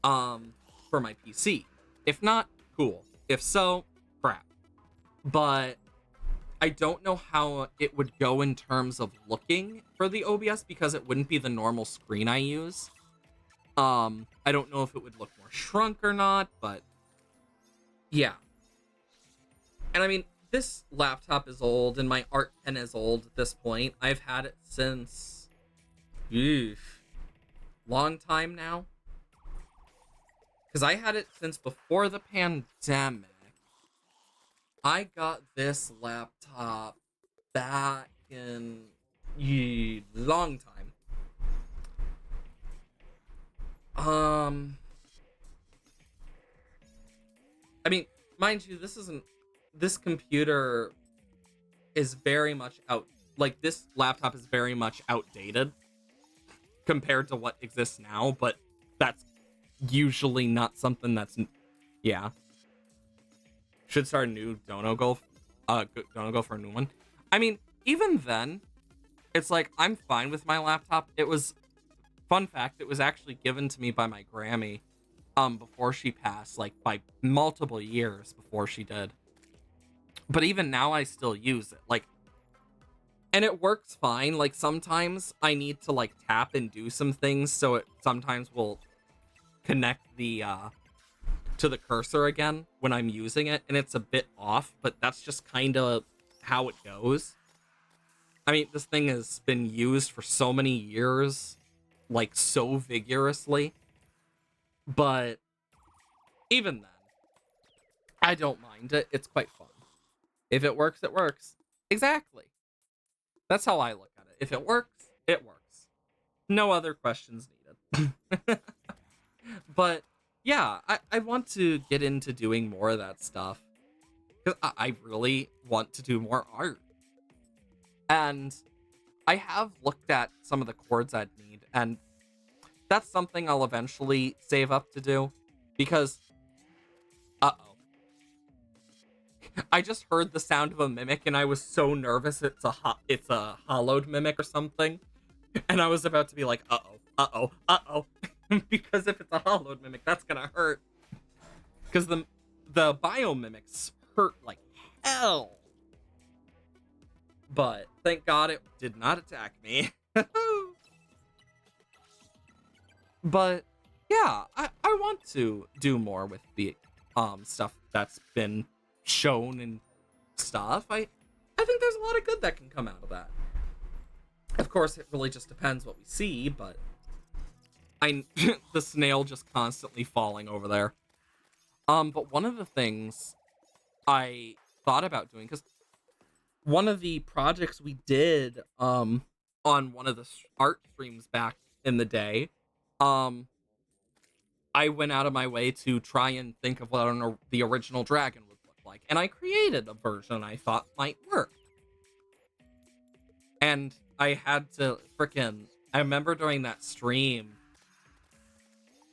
for my PC. If not, cool. If so, crap. But I don't know how it would go in terms of looking for the OBS because it wouldn't be the normal screen I use. I don't know if it would look more shrunk or not, but yeah. And I mean, this laptop is old and my Art 10 is old at this point. I've had it since long time now. Because I had it since before the pandemic. I got this laptop back in long time. I mean, mind you, this computer is very much like this laptop is very much outdated compared to what exists now, but that's usually not something that's, yeah. Should start a new Dono Go for a new one. I mean, even then, it's like, I'm fine with my laptop. It was, fun fact, it was actually given to me by my Grammy, before she passed, like, by multiple years before she did. But even now, I still use it, like, and it works fine. Like, sometimes I need to, like, tap and do some things, so it sometimes will connect the, to the cursor again when I'm using it, and it's a bit off, but that's just kind of how it goes. I mean, this thing has been used for so many years, like, so vigorously, but even then, I don't mind it. It's quite fun. If it works, it works. Exactly. That's how I look at it. If it works, it works. No other questions needed. But yeah, I want to get into doing more of that stuff. Because I really want to do more art. And I have looked at some of the chords I'd need. And that's something I'll eventually save up to do. Because, uh-oh. I just heard the sound of a mimic and I was so nervous it's a hollowed mimic or something. And I was about to be like, uh-oh. Because if it's a hollowed mimic, that's gonna hurt. Because the biomimics hurt like hell. But thank God it did not attack me. But yeah, I want to do more with the stuff that's been shown and stuff. I think there's a lot of good that can come out of that. Of course, it really just depends what we see, but the snail just constantly falling over there. But one of the things I thought about doing, because one of the projects we did on one of the art streams back in the day, I went out of my way to try and think of what the original dragon would look like, and I created a version I thought might work. And I had to I remember during that stream,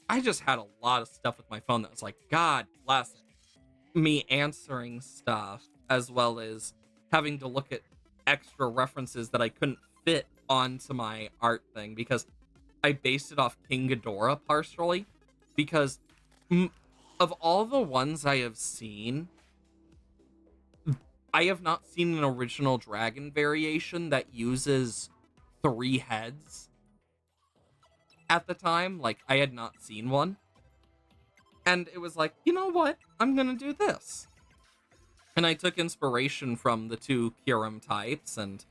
I just had a lot of stuff with my phone that was like, God bless it. Me answering stuff, as well as having to look at extra references that I couldn't fit onto my art thing, because I based it off King Ghidorah partially, because of all the ones I have seen, I have not seen an original dragon variation that uses 3 heads. At the time, like, I had not seen one. And it was like, you know what? I'm gonna do this. And I took inspiration from the 2 Kyurem types and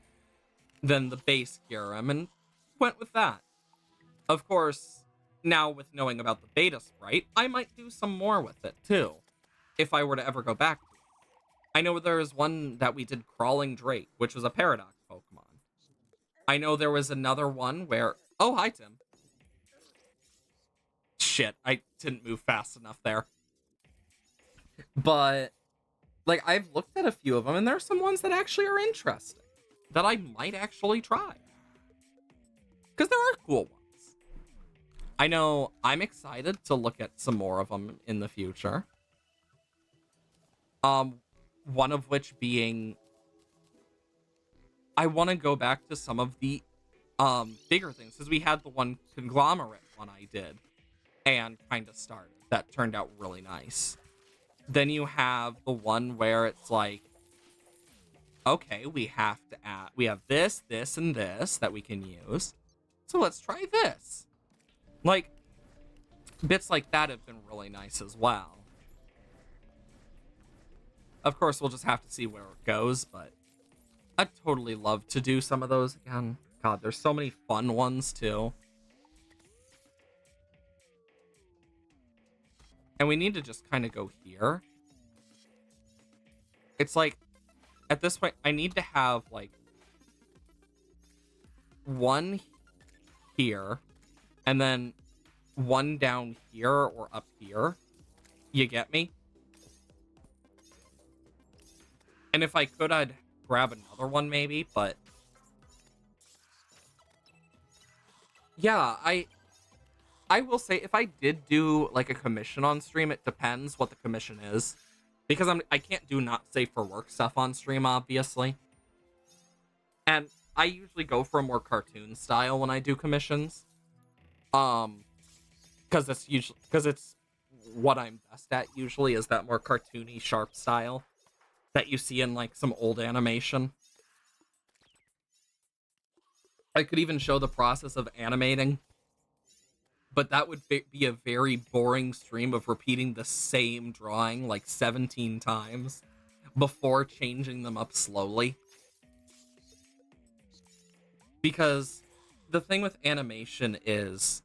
then the base Kyurem and went with that. Of course, now with knowing about the beta sprite, I might do some more with it too, if I were to ever go back to it. I know there was one that we did Crawling Drake, which was a Paradox Pokemon. I know there was another one where... Oh, hi, Tim. Shit, I didn't move fast enough there. But, like, I've looked at a few of them, and there are some ones that actually are interesting. That I might actually try. Because there are cool ones. I know I'm excited to look at some more of them in the future. One of which being... I want to go back to some of the bigger things, because we had the one conglomerate one I did and kind of started that turned out really nice. Then you have the one where it's like, okay, we have this, this, and this that we can use, so let's try this. Like, bits like that have been really nice as well. Of course, we'll just have to see where it goes, but I'd totally love to do some of those again. God, there's so many fun ones, too. And we need to just kind of go here. It's like, at this point, I need to have, like, one here, and then one down here or up here. You get me? And if I could, I'd grab another one maybe, but... Yeah, I will say, if I did do, like, a commission on stream, it depends what the commission is. Because I can't do not safe for work stuff on stream, obviously. And I usually go for a more cartoon style when I do commissions. Because it's what I'm best at usually, is that more cartoony, sharp style that you see in, like, some old animation. I could even show the process of animating, but that would be a very boring stream of repeating the same drawing like 17 times before changing them up slowly. Because the thing with animation is,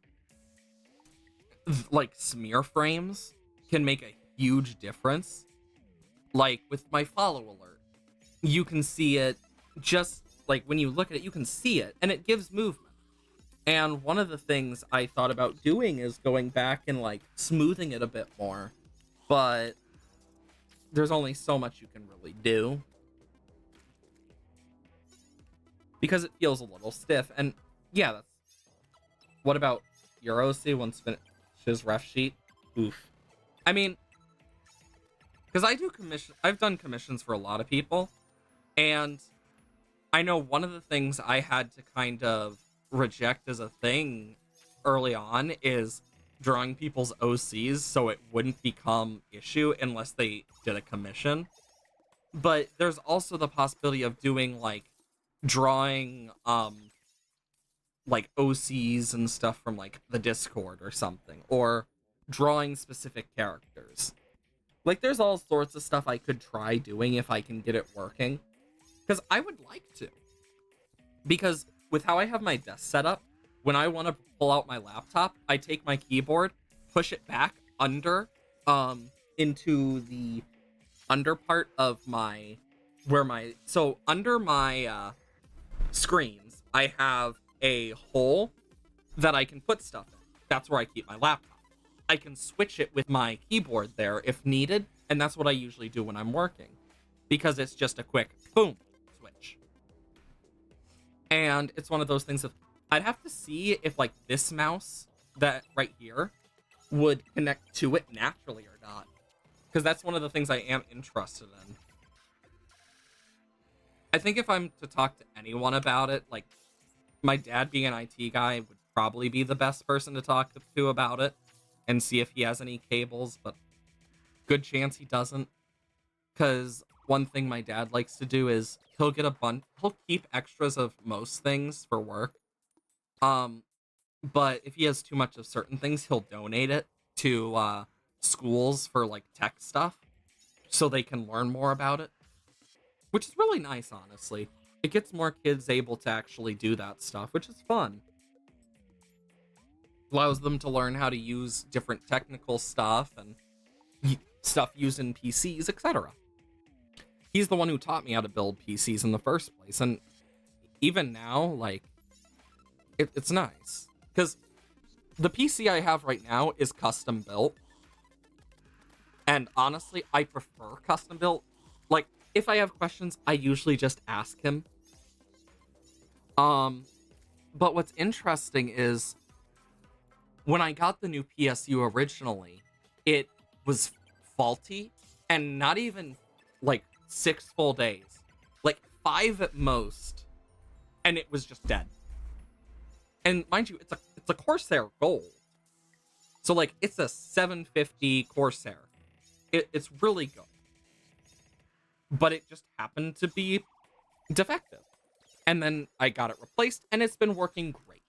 like, smear frames can make a huge difference. Like, with my follow alert, you can see it just, like, when you look at it, you can see it, and it gives movement. And one of the things I thought about doing is going back and, like, smoothing it a bit more. But there's only so much you can really do, because it feels a little stiff. And yeah, that's... What about Eurosi once finishes ref sheet? Oof. I mean, because I've done commissions for a lot of people, and I know one of the things I had to kind of reject as a thing early on is drawing people's OCs so it wouldn't become issue unless they did a commission. But there's also the possibility of doing, like, drawing like OCs and stuff from, like, the Discord or something, or drawing specific characters. Like, there's all sorts of stuff I could try doing if I can get it working, because I would like to. Because with how I have my desk set up, when I want to pull out my laptop, I take my keyboard, push it back under, into the under part of my, so under my, screens, I have a hole that I can put stuff in. That's where I keep my laptop. I can switch it with my keyboard there if needed, and that's what I usually do when I'm working, because it's just a quick boom switch. And it's one of those things of, I'd have to see if, like, this mouse that right here would connect to it naturally or not, because that's one of the things I am interested in. I think if I'm to talk to anyone about it, like, my dad being an IT guy would probably be the best person to talk to about it and see if he has any cables, but good chance he doesn't. Because one thing my dad likes to do is he'll keep extras of most things for work. But if he has too much of certain things, he'll donate it to schools for, like, tech stuff so they can learn more about it. Which is really nice, honestly. It gets more kids able to actually do that stuff, which is fun. Allows them to learn how to use different technical stuff and stuff used in PCs, etc. he's the one who taught me how to build PCs in the first place. And even now, like, it's nice. Because the PC I have right now is custom built. And honestly, I prefer custom built. Like, if I have questions, I usually just ask him. But what's interesting is when I got the new PSU originally, it was faulty and not even like 6 full days, like 5 at most, and it was just dead. And mind you, it's a Corsair Gold, so like it's a 750 Corsair. It's really good, but it just happened to be defective. And then I got it replaced, and it's been working great.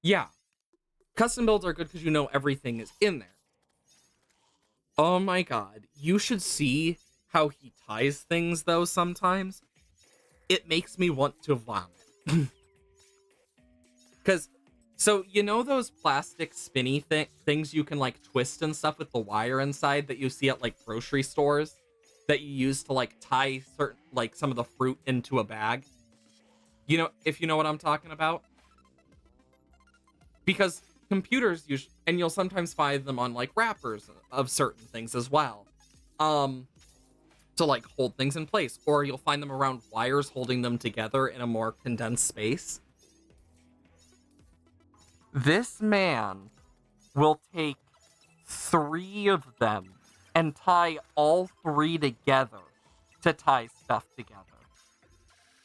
Yeah, custom builds are good because you know everything is in there. Oh my god, you should see how he ties things, though, sometimes. It makes me want to vomit. Because, so, you know those plastic spinny things you can, like, twist and stuff with the wire inside that you see at, like, grocery stores? That you use to, like, tie certain, like, some of the fruit into a bag? You know, if you know what I'm talking about? Because computers usually, and you'll sometimes find them on, like, wrappers of certain things as well. To, like, hold things in place. Or you'll find them around wires holding them together in a more condensed space. This man will take 3 of them and tie all 3 together to tie stuff together.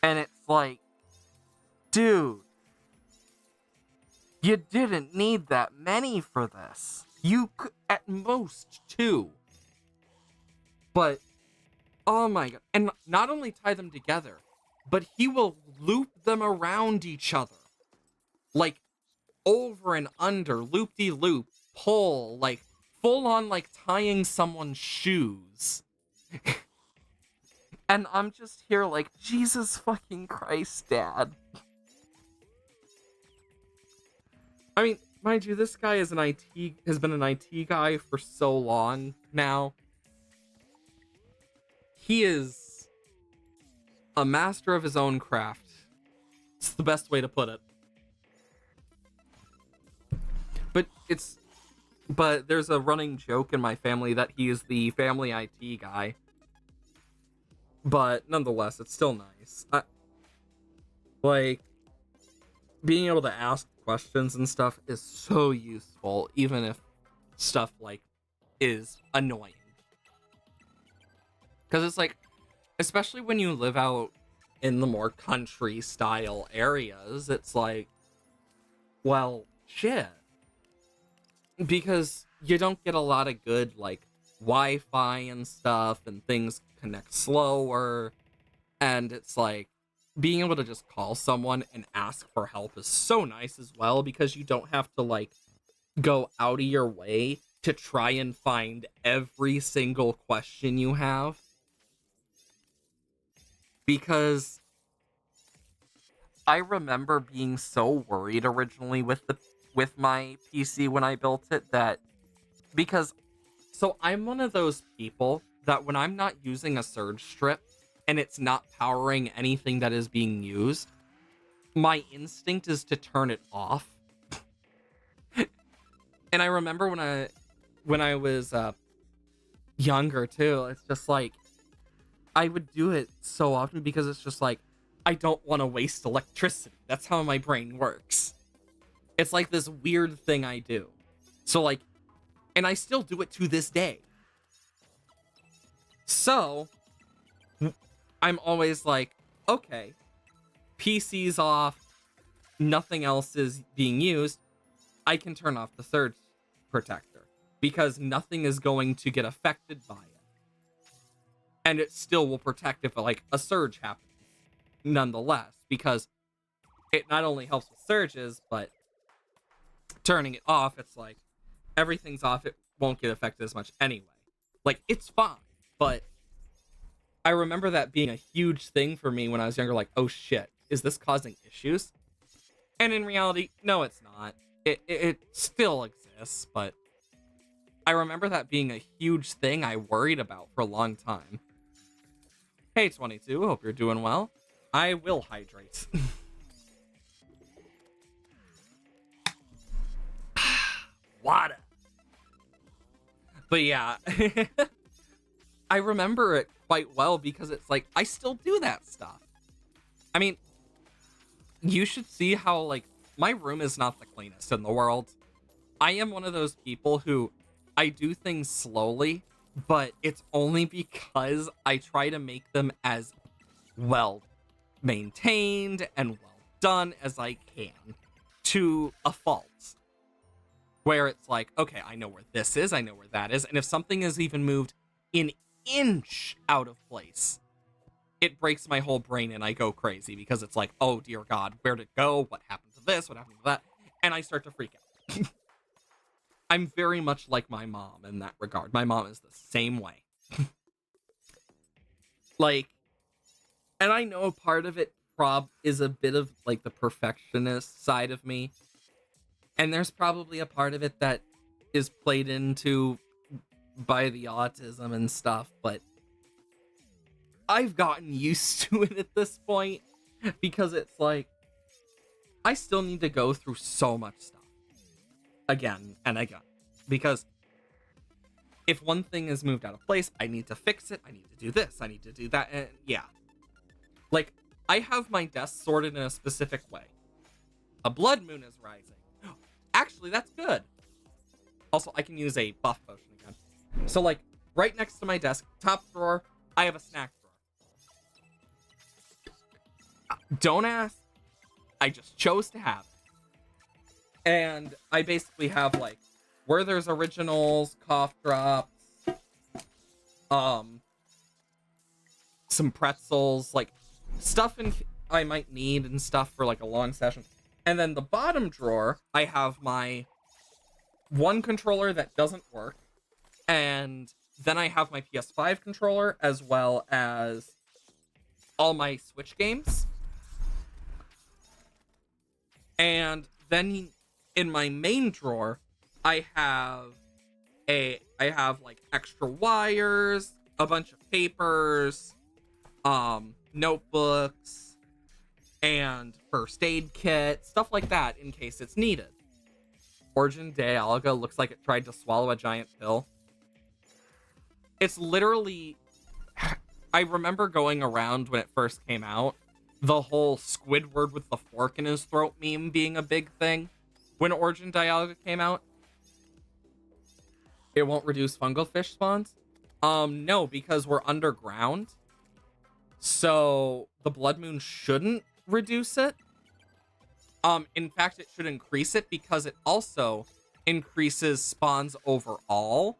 And it's like, dude, you didn't need that many for this. You could, at most, 2. But, oh my god. And not only tie them together, but he will loop them around each other. Like, over and under, loop-de-loop, pull, like, full on, like, tying someone's shoes. And I'm just here like, Jesus fucking Christ, Dad. I mean, mind you, this guy is has been an IT guy for so long now. He is a master of his own craft. It's the best way to put it. But there's a running joke in my family that he is the family IT guy. But nonetheless, it's still nice. Like, being able to ask questions and stuff is so useful, even if stuff, like, is annoying. Because it's like, especially when you live out in the more country-style areas, it's like, well, shit. Because you don't get a lot of good, like, Wi-Fi and stuff, and things connect slower, and it's like, being able to just call someone and ask for help is so nice as well, because you don't have to, like, go out of your way to try and find every single question you have. Because I remember being so worried originally with my PC when I built it so I'm one of those people that when I'm not using a surge strip and it's not powering anything that is being used, my instinct is to turn it off. And I remember when I was younger too, it's just like, I would do it so often because it's just like, I don't want to waste electricity. That's how my brain works. It's like this weird thing I do. So like, and I still do it to this day. So, I'm always like, okay, PC's off, nothing else is being used, I can turn off the surge protector. Because nothing is going to get affected by it. And it still will protect if, like, a surge happens. Nonetheless, because it not only helps with surges, but turning it off, it's like, everything's off, it won't get affected as much anyway. Like, it's fine, but I remember that being a huge thing for me when I was younger, like, oh shit, is this causing issues? And in reality, no, it's not. It still exists, but I remember that being a huge thing I worried about for a long time. Hey, 22, hope you're doing well. I will hydrate. Water. But yeah, I remember it quite well because it's like, I still do that stuff. I mean, you should see how, like, my room is not the cleanest in the world. I am one of those people who I do things slowly, but it's only because I try to make them as well maintained and well done as I can to a fault. Where it's like, okay, I know where this is, I know where that is, and if something is even moved an inch out of place, it breaks my whole brain and I go crazy because it's like, oh dear God, where'd it go? What happened to this? What happened to that? And I start to freak out. I'm very much like my mom in that regard. My mom is the same way. Like, and I know part of it is a bit of like the perfectionist side of me. And there's probably a part of it that is played into by the autism and stuff, but I've gotten used to it at this point because it's like, I still need to go through so much stuff again and again, because if one thing is moved out of place, I need to fix it. I need to do this. I need to do that. And yeah, like, I have my desk sorted in a specific way. A blood moon is rising. Actually, that's good. Also, I can use a buff potion again. So, like, right next to my desk, top drawer, I have a snack drawer. Don't ask. I just chose to have it. And I basically have, like, Werther's Originals, cough drops, some pretzels, like, stuff I might need and stuff for, like, a long session. And then the bottom drawer, I have my one controller that doesn't work. And then I have my PS5 controller, as well as all my Switch games. And then in my main drawer, I have like extra wires, a bunch of papers, notebooks, and first aid kit, stuff like that in case it's needed. Origin Dialga looks like it tried to swallow a giant pill. It's literally... I remember going around when it first came out, the whole Squidward with the fork in his throat meme being a big thing. When Origin Dialga came out, it won't reduce fungal fish spawns? No, because we're underground. So the blood moon shouldn't reduce it. In fact, it should increase it because it also increases spawns overall,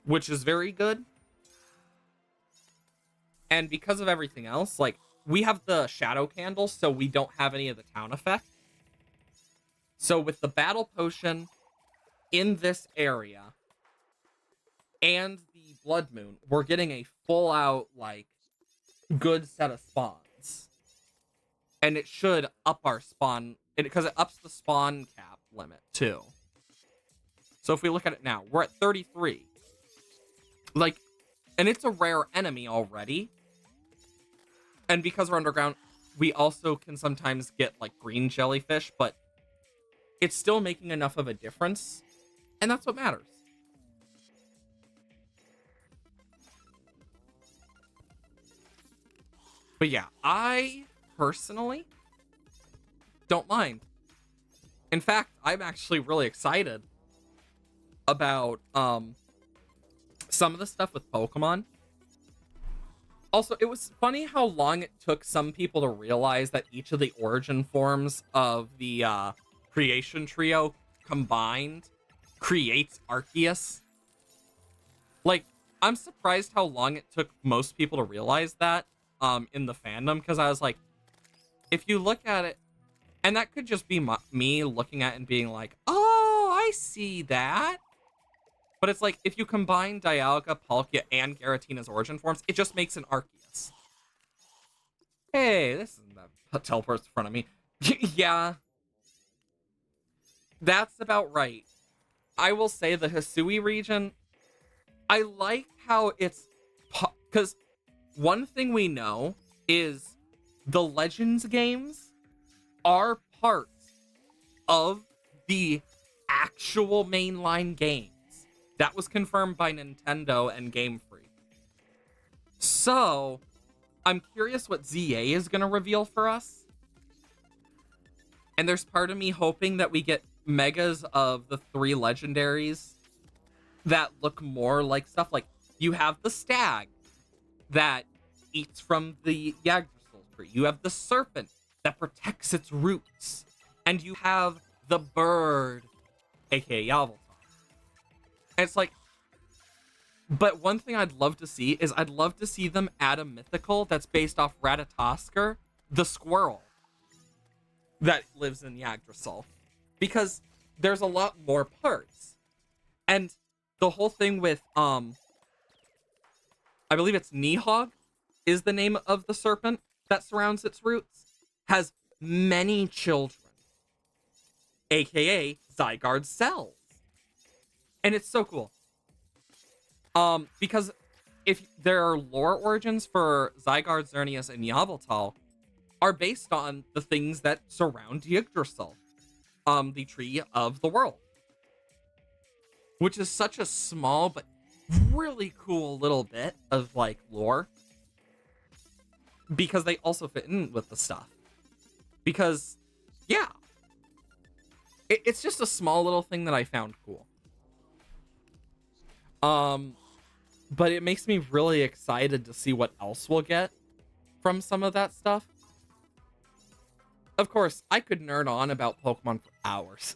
which is very good. And because of everything else, like, we have the shadow candle, so we don't have any of the town effect. So with the battle potion in this area and the blood moon, we're getting a full out, like, good set of spawns. And it should up our spawn, because it ups the spawn cap limit too. So if we look at it now, we're at 33. Like, and it's a rare enemy already. And because we're underground, we also can sometimes get, like, green jellyfish, but it's still making enough of a difference. And that's what matters. But yeah, I personally don't mind. In fact, I'm actually really excited about some of the stuff with Pokemon. Also, it was funny how long it took some people to realize that each of the origin forms of the creation trio combined creates Arceus. Like, I'm surprised how long it took most people to realize that in the fandom, because I was like, if you look at it, and that could just be me looking at it and being like, oh, I see that. But it's like, if you combine Dialga, Palkia, and Giratina's origin forms, it just makes an Arceus. Hey, this isn't that teleport's in front of me. Yeah. That's about right. I will say the Hisui region, I like how it's, because one thing we know is the Legends games are parts of the actual mainline games. That was confirmed by Nintendo and Game Freak. So, I'm curious what ZA is going to reveal for us. And there's part of me hoping that we get megas of the 3 legendaries that look more like stuff like you have the stag that eats from the Yggdrasil tree. You have the serpent that protects its roots. And you have the bird, aka Yveltal. And it's like, but one thing I'd love to see is I'd love to see them add a mythical that's based off Ratatoskr, the squirrel that lives in Yggdrasil. Because there's a lot more parts. And the whole thing with, I believe it's Nihog is the name of the serpent that surrounds its roots, has many children, aka Zygarde cells. And it's so cool. Because if there are lore origins for Zygarde, Xerneas, and Yveltal are based on the things that surround Yggdrasil, the tree of the world. Which is such a small but really cool little bit of like lore. Because they also fit in with the stuff. Because, yeah. It's just a small little thing that I found cool. But it makes me really excited to see what else we'll get from some of that stuff. Of course, I could nerd on about Pokemon for hours.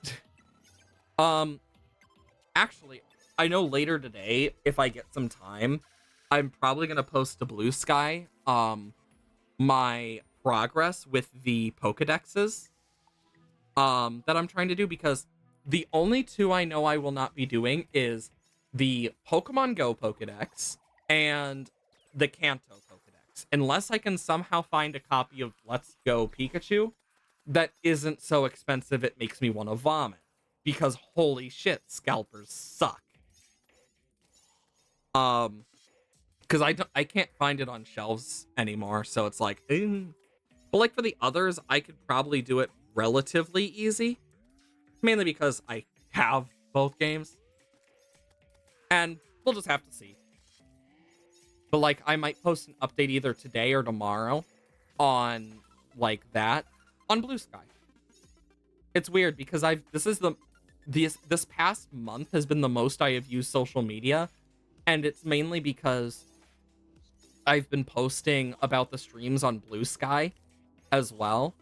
Actually, I know later today, if I get some time, I'm probably going to post to Blue Sky, my progress with the Pokedexes, that I'm trying to do, because the only 2 I know I will not be doing is the Pokemon Go Pokedex and the Kanto Pokedex. Unless I can somehow find a copy of Let's Go Pikachu that isn't so expensive it makes me want to vomit. Because holy shit, scalpers suck. Because I can't find it on shelves anymore, so it's like, But like for the others, I could probably do it relatively easy. Mainly because I have both games. And we'll just have to see. But like, I might post an update either today or tomorrow on like that on Blue Sky. It's weird because this past month has been the most I have used social media, and it's mainly because I've been posting about the streams on Blue Sky as well.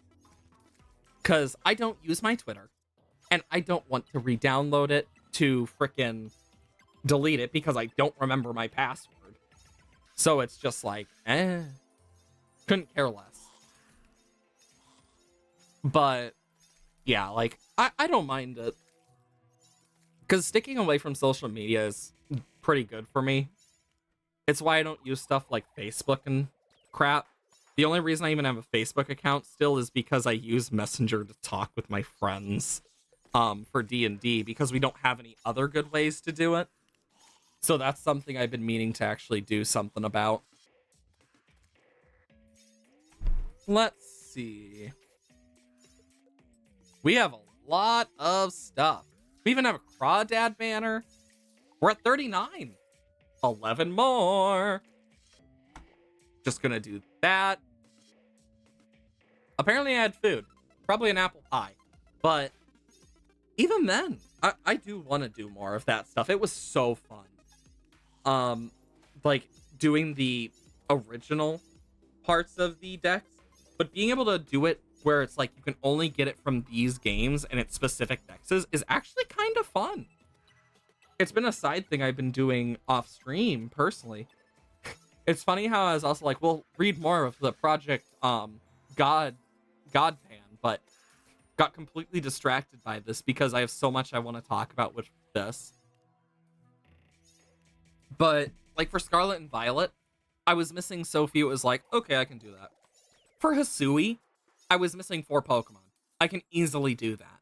Because I don't use my Twitter, and I don't want to re-download it to frickin' delete it because I don't remember my password. So it's just like, couldn't care less. But yeah, like, I don't mind it. Because sticking away from social media is pretty good for me. It's why I don't use stuff like Facebook and crap. The only reason I even have a Facebook account still is because I use Messenger to talk with my friends for D&D, because we don't have any other good ways to do it. So that's something I've been meaning to actually do something about. Let's see. We have a lot of stuff. We even have a Crawdad banner. We're at 39. 11 more. Just gonna do that. Apparently I had food. Probably an apple pie. But even then, I do want to do more of that stuff. It was so fun. Like doing the original parts of the decks, but being able to do it where it's like you can only get it from these games and its specific dexes is actually kind of fun. It's been a side thing I've been doing off stream personally. It's funny how I was also like, we'll read more of the Project God Pan, but got completely distracted by this because I have so much I want to talk about with this. But like for Scarlet and Violet, I was missing so few, it was like, okay, I can do that. For Hisui, I was missing 4 Pokemon. I can easily do that.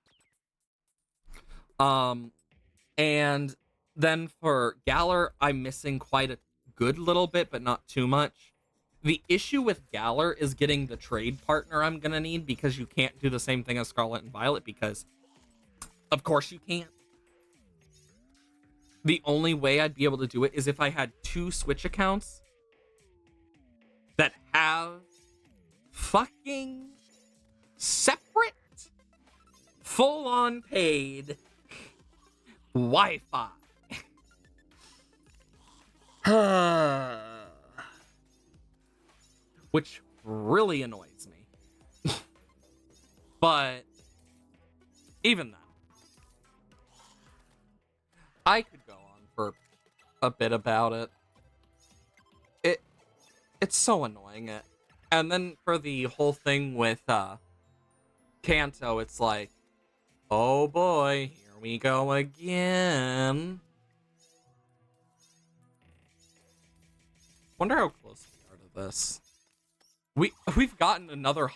And then for Galar, I'm missing quite a good little bit, but not too much. The issue with Galar is getting the trade partner I'm going to need, because you can't do the same thing as Scarlet and Violet, because of course you can't. The only way I'd be able to do it is if I had 2 Switch accounts that have fucking separate, full-on paid Wi-Fi. Which really annoys me. But even then, I could go on for a bit about it. It's so annoying. And then for the whole thing with Kanto, it's like, oh boy, here we go again. Wonder how close we are to this. We've gotten another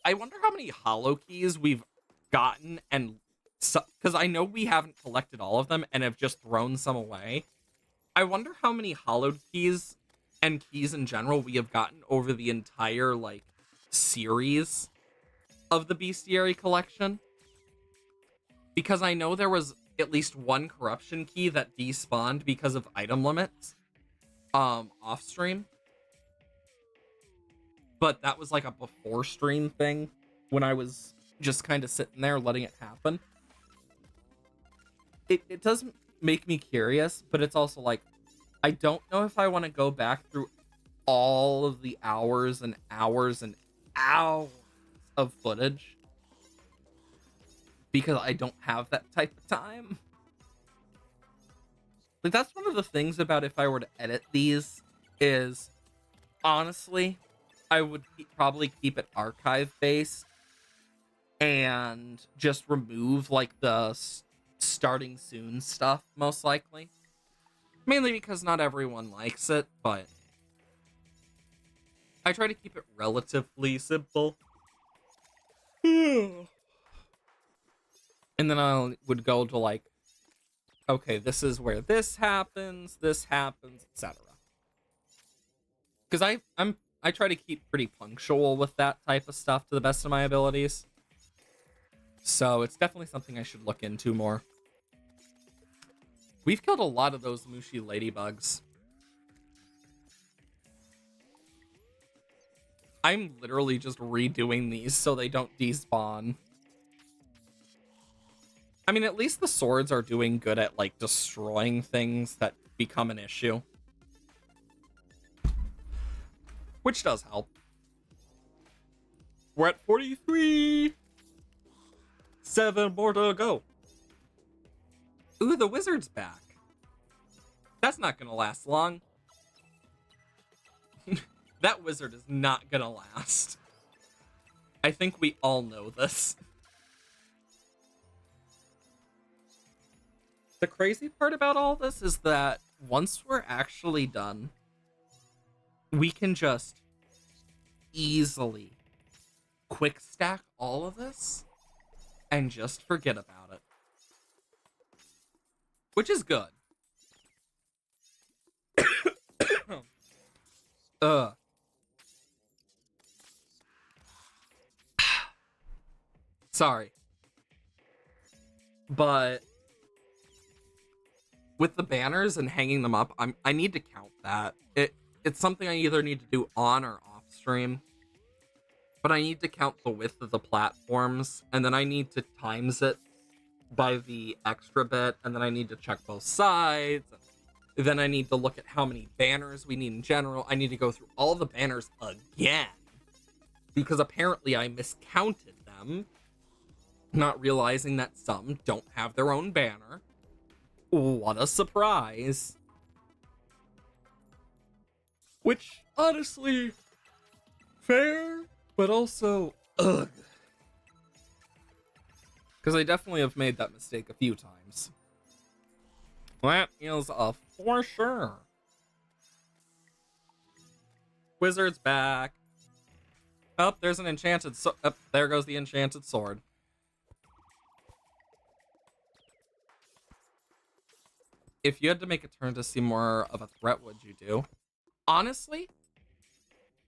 I wonder how many holo keys we've gotten, and because I know we haven't collected all of them and have just thrown some away. I wonder how many holo keys and keys in general we have gotten over the entire like series of the Bestiary collection. Because I know there was at least one corruption key that despawned because of item limits off stream. But that was like a before stream thing when I was just kind of sitting there letting it happen. It doesn't make me curious, but it's also like, I don't know if I want to go back through all of the hours and hours and hours of footage, because I don't have that type of time. Like, that's one of the things about if I were to edit these is, honestly, I would probably keep it archive based and just remove like the starting soon stuff, most likely. Mainly because not everyone likes it, but I try to keep it relatively simple. And then I would go to like, okay, this is where this happens, etc. Because I try to keep pretty punctual with that type of stuff to the best of my abilities. So it's definitely something I should look into more. We've killed a lot of those Mushi ladybugs. I'm literally just redoing these so they don't despawn. I mean, at least the swords are doing good at, like, destroying things that become an issue. Which does help. We're at 43! 7 more to go. Ooh, the wizard's back. That's not gonna last long. That wizard is not gonna last. I think we all know this. The crazy part about all this is that once we're actually done, we can just easily quick stack all of this and just forget about it. Which is good. Sorry. But with the banners and hanging them up, I need to count that. It's something I either need to do on or off stream. But I need to count the width of the platforms, and then I need to times it by the extra bit, and then I need to check both sides. Then I need to look at how many banners we need in general. I need to go through all the banners again, because apparently I miscounted them, not realizing that some don't have their own banner. What a surprise. Which, honestly, fair, but also, ugh. Because I definitely have made that mistake a few times. That is a for sure. Wizard's back. Oh, there's an enchanted sword. Oh, there goes the enchanted sword. if you had to make Eternatus seem more of a threat, what would you do? Honestly,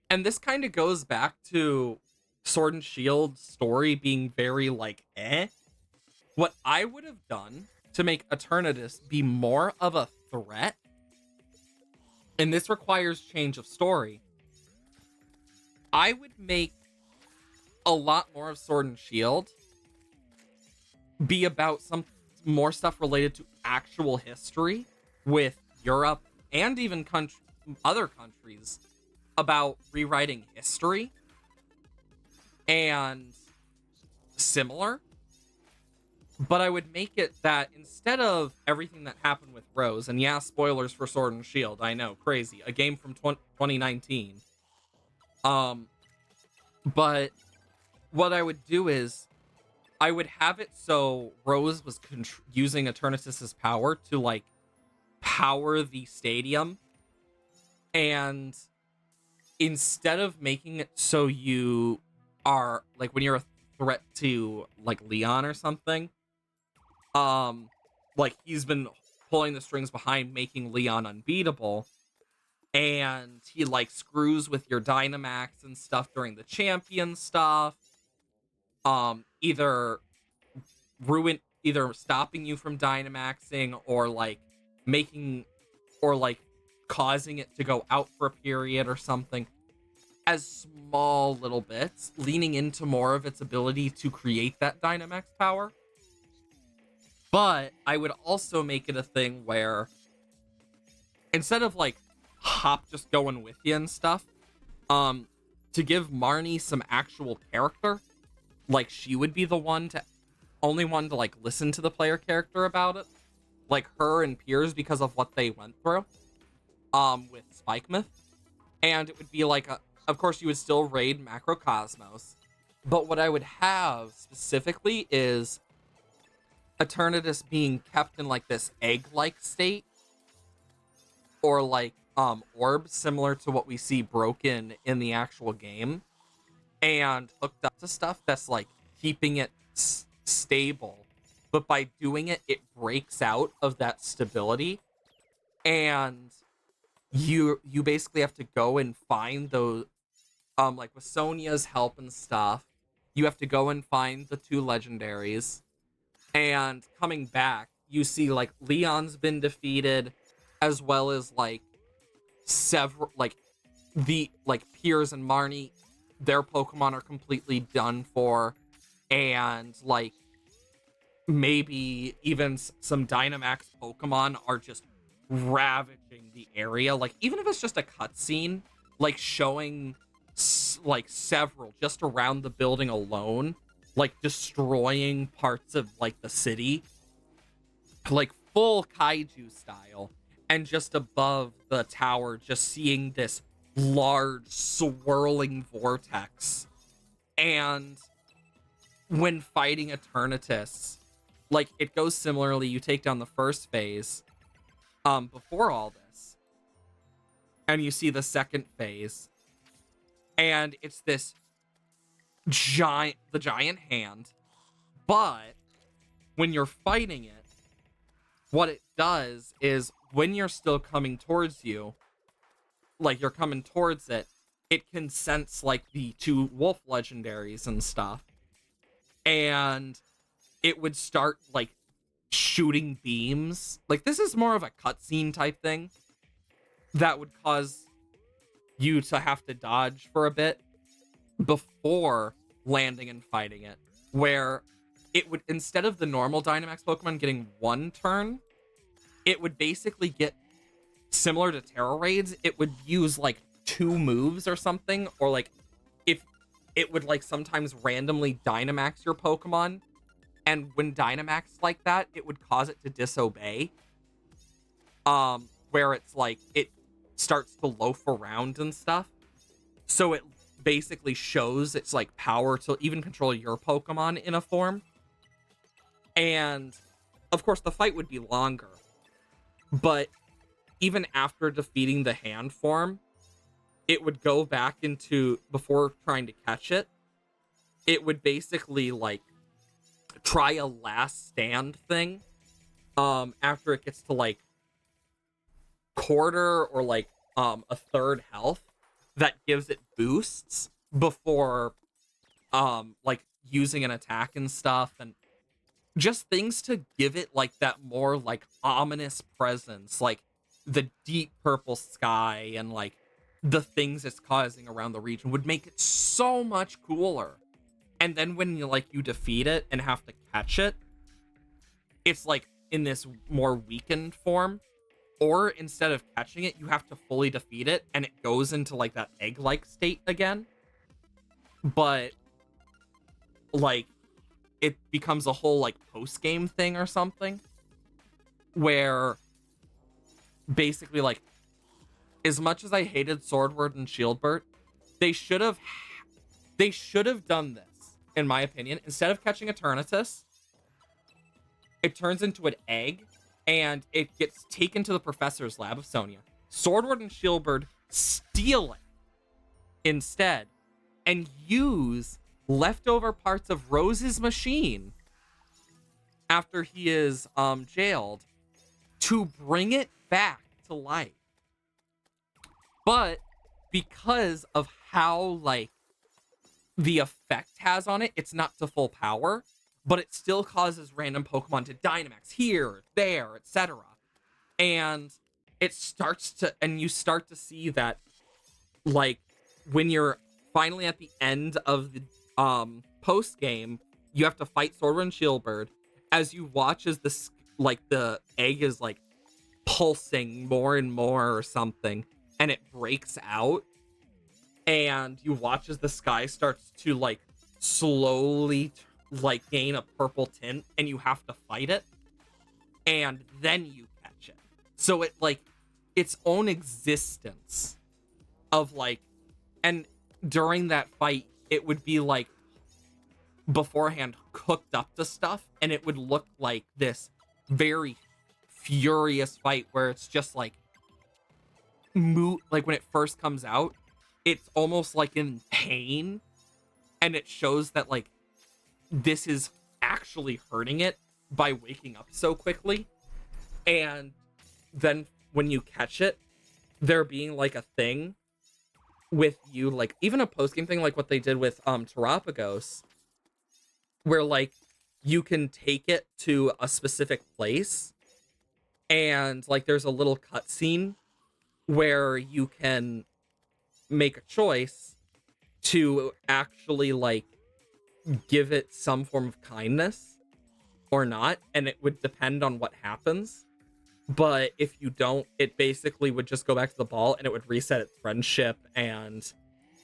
and this kind of goes back to Sword and Shield story being very like what I would have done to make Eternatus be more of a threat, and this requires change of story, I would make a lot more of Sword and Shield be about some more stuff related to actual history with Europe and even other countries about rewriting history and similar. But I would make it that instead of everything that happened with Rose, and yeah, spoilers for Sword and Shield, I know, crazy, a game from 2019. But what I would do is I would have it so Rose was using Eternatus's power to like power the stadium, and instead of making it so you are like when you're a threat to like Leon or something, like he's been pulling the strings behind making Leon unbeatable, and he like screws with your Dynamax and stuff during the champion stuff, either stopping you from Dynamaxing or like making or like causing it to go out for a period or something, as small little bits, leaning into more of its ability to create that Dynamax power. But I would also make it a thing where instead of like Hop just going with you and stuff, to give Marnie some actual character, like she would be the only one to like listen to the player character about it, like her and Piers, because of what they went through with Spikemouth. And it would be like of course you would still raid Macrocosmos, but what I would have specifically is Eternatus being kept in like this egg-like state, or like orb similar to what we see broken in the actual game, and hooked up to stuff that's like keeping it stable, but by doing it, it breaks out of that stability, and you basically have to go and find those, like with Sonia's help and stuff, you have to go and find the 2 legendaries, and coming back, you see like Leon's been defeated, as well as like several like the like Piers and Marnie, their Pokemon are completely done for, and like maybe even some Dynamax Pokemon are just ravaging the area. Like even if it's just a cutscene, like showing like several just around the building alone, like destroying parts of like the city, like full kaiju style, and just above the tower, just seeing this large swirling vortex. And when fighting Eternatus, like it goes similarly. You take down the first phase before all this, and you see the second phase, and it's this giant hand. But when you're fighting it, what it does is when you're still coming towards you, like you're coming towards it, it can sense like the 2 wolf legendaries and stuff, and it would start like shooting beams. Like this is more of a cutscene type thing that would cause you to have to dodge for a bit before landing and fighting it, where it would, instead of the normal Dynamax Pokemon getting 1 turn, it would basically get similar to Terra Raids. It would use like 2 moves or something, or like if it would like sometimes randomly Dynamax your Pokemon, and when Dynamax like that, it would cause it to disobey, where it's like it starts to loaf around and stuff. So it basically shows its like power to even control your Pokemon in a form. And of course the fight would be longer, but even after defeating the hand form, it would go back into, before trying to catch it, it would basically like try a last stand thing after it gets to like quarter or like a third health that gives it boosts before like using an attack and stuff, and just things to give it like that more like ominous presence, like the deep purple sky and like the things it's causing around the region would make it so much cooler. And then when you defeat it and have to catch it, it's like in this more weakened form. Or instead of catching it, you have to fully defeat it and it goes into like that egg-like state again. But like it becomes a whole like post-game thing or something where basically like as much as I hated Swordward and Shieldbert, they should have done this, in my opinion. Instead of catching Eternatus, it turns into an egg and it gets taken to the professor's lab of Sonia. Swordward and Shieldbert steal it instead and use leftover parts of Rose's machine after he is jailed to bring it back to life. But because of how like the effect has on it, it's not to full power, but it still causes random Pokemon to Dynamax here, there, etc. And it starts to, and you start to see that like when you're finally at the end of the post game, you have to fight Swordward and Shieldbird. As you watch as this like the egg is like pulsing more and more or something, and it breaks out, and you watch as the sky starts to like slowly like gain a purple tint, and you have to fight it, and then you catch it. So it like its own existence of like, and during that fight it would be like beforehand cooked up to stuff, and it would look like this very furious fight where it's just like like when it first comes out, it's almost like in pain, and it shows that like this is actually hurting it by waking up so quickly. And then when you catch it, there being like a thing with you, like even a post-game thing like what they did with Terapagos, where like you can take it to a specific place and like there's a little cutscene where you can make a choice to actually like give it some form of kindness or not, and it would depend on what happens. But if you don't, it basically would just go back to the ball and it would reset its friendship, and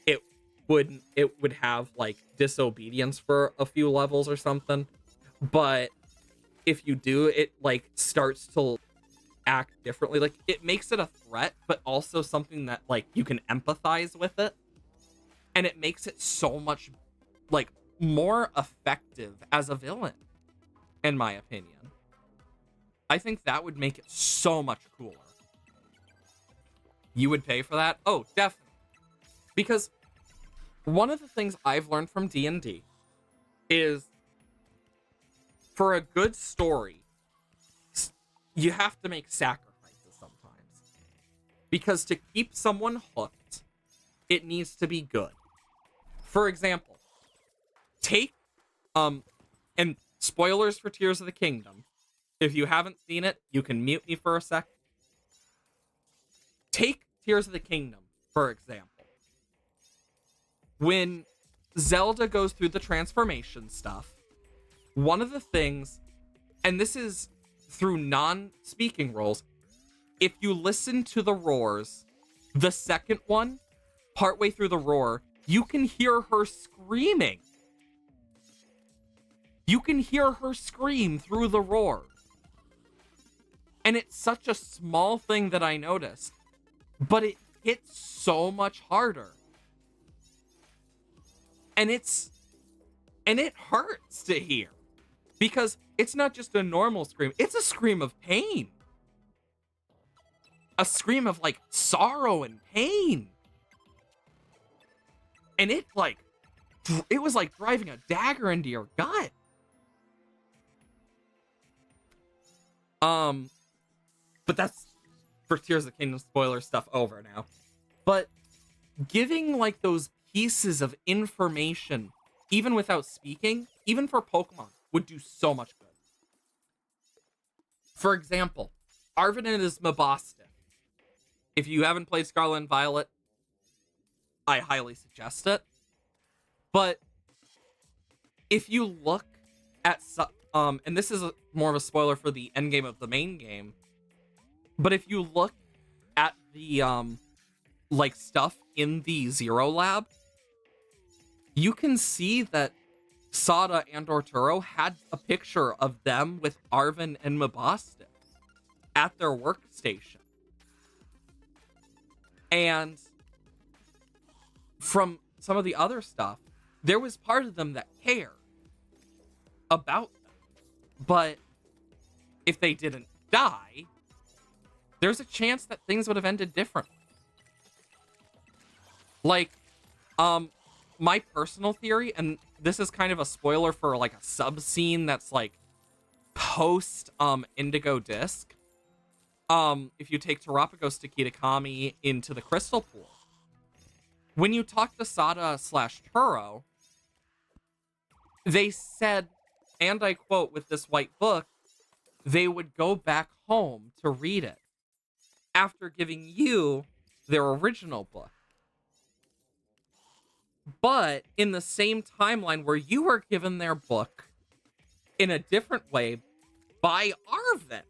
it would have like disobedience for a few levels or something. But if you do, it like starts to act differently. Like it makes it a threat, but also something that like you can empathize with it, and it makes it so much like more effective as a villain, in my opinion. I think that would make it so much cooler. You would pay for that? Oh, definitely. Because one of the things I've learned from D&D is for a good story, you have to make sacrifices sometimes. Because to keep someone hooked, it needs to be good. For example, take, and spoilers for Tears of the Kingdom. If you haven't seen it, you can mute me for a sec. Take Tears of the Kingdom, for example. When Zelda goes through the transformation stuff, one of the things, and this is through non-speaking roles, if you listen to the roars, the second one, partway through the roar, you can hear her screaming. You can hear her scream through the roar. And it's such a small thing that I noticed, but it hits so much harder. And it hurts to hear, because it's not just a normal scream, it's a scream of pain. A scream of like sorrow and pain. And it was like driving a dagger into your gut. But for Tears of the Kingdom spoiler stuff over now. But giving like those pieces of information, even without speaking, even for Pokemon, would do so much good. For example, Arven and his Mabosstick. If you haven't played Scarlet and Violet, I highly suggest it. But if you look at and this is more of a spoiler for the end game of the main game, but if you look at the like stuff in the Zero Lab, you can see that Sada and Arturo had a picture of them with Arven and Mabosstick at their workstation. And from some of the other stuff, there was part of them that cared about them. But if they didn't die, there's a chance that things would have ended differently. Like, my personal theory, and this is kind of a spoiler for like a sub scene that's like post Indigo Disc. If you take Terapagos to Kitakami into the Crystal Pool, when you talk to Sada / Turo, they said, and I quote with this white book, they would go back home to read it after giving you their original book. But in the same timeline where you were given their book in a different way by Arven,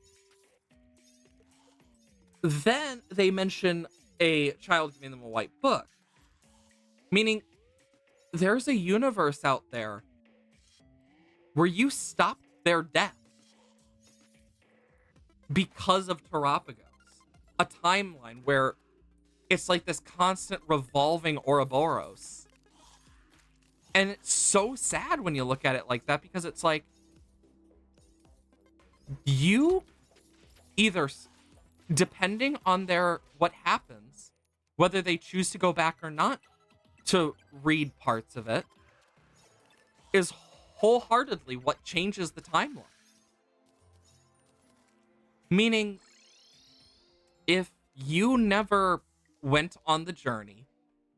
then they mention a child giving them a white book. Meaning, there's a universe out there where you stopped their death because of Terapagos. A timeline where it's like this constant revolving Ouroboros. And it's so sad when you look at it like that, because it's like, you either, depending on what happens, whether they choose to go back or not to read parts of it, is wholeheartedly what changes the timeline. Meaning, if you never went on the journey,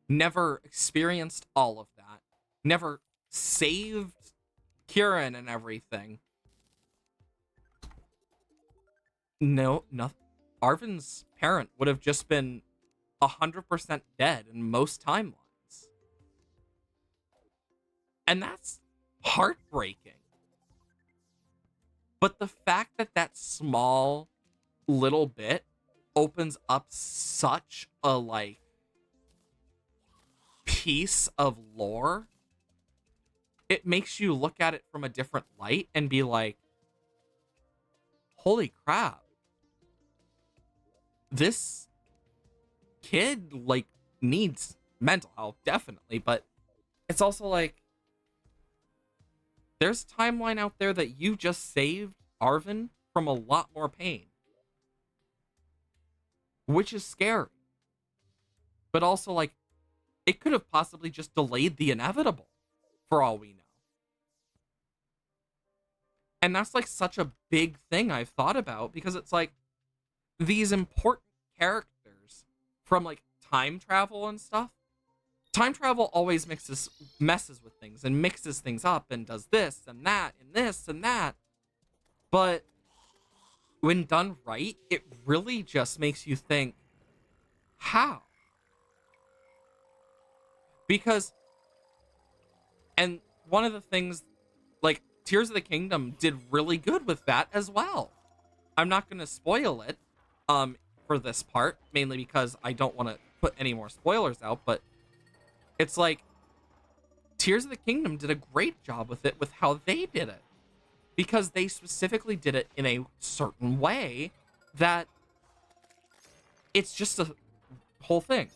never experienced all of that, never saved Kieran and everything, nothing. Arven's parent would have just been 100% dead in most timelines. And that's heartbreaking. But the fact that that small little bit opens up such a, like, piece of lore, it makes you look at it from a different light and be like, holy crap. This kid, like, needs mental health, definitely, but it's also like, there's a timeline out there that you just saved Arven from a lot more pain. Which is scary. But also, like, it could have possibly just delayed the inevitable, for all we know. And that's, like, such a big thing I've thought about, because it's like, these important characters from, like, time travel and stuff, time travel always messes with things and mixes things up and does this and that and this and that. But when done right, it really just makes you think, how? Because, and one of the things, like, Tears of the Kingdom did really good with that as well. I'm not going to spoil it for this part, mainly because I don't want to put any more spoilers out, but it's like, Tears of the Kingdom did a great job with it, with how they did it. Because they specifically did it in a certain way that it's just a whole thing.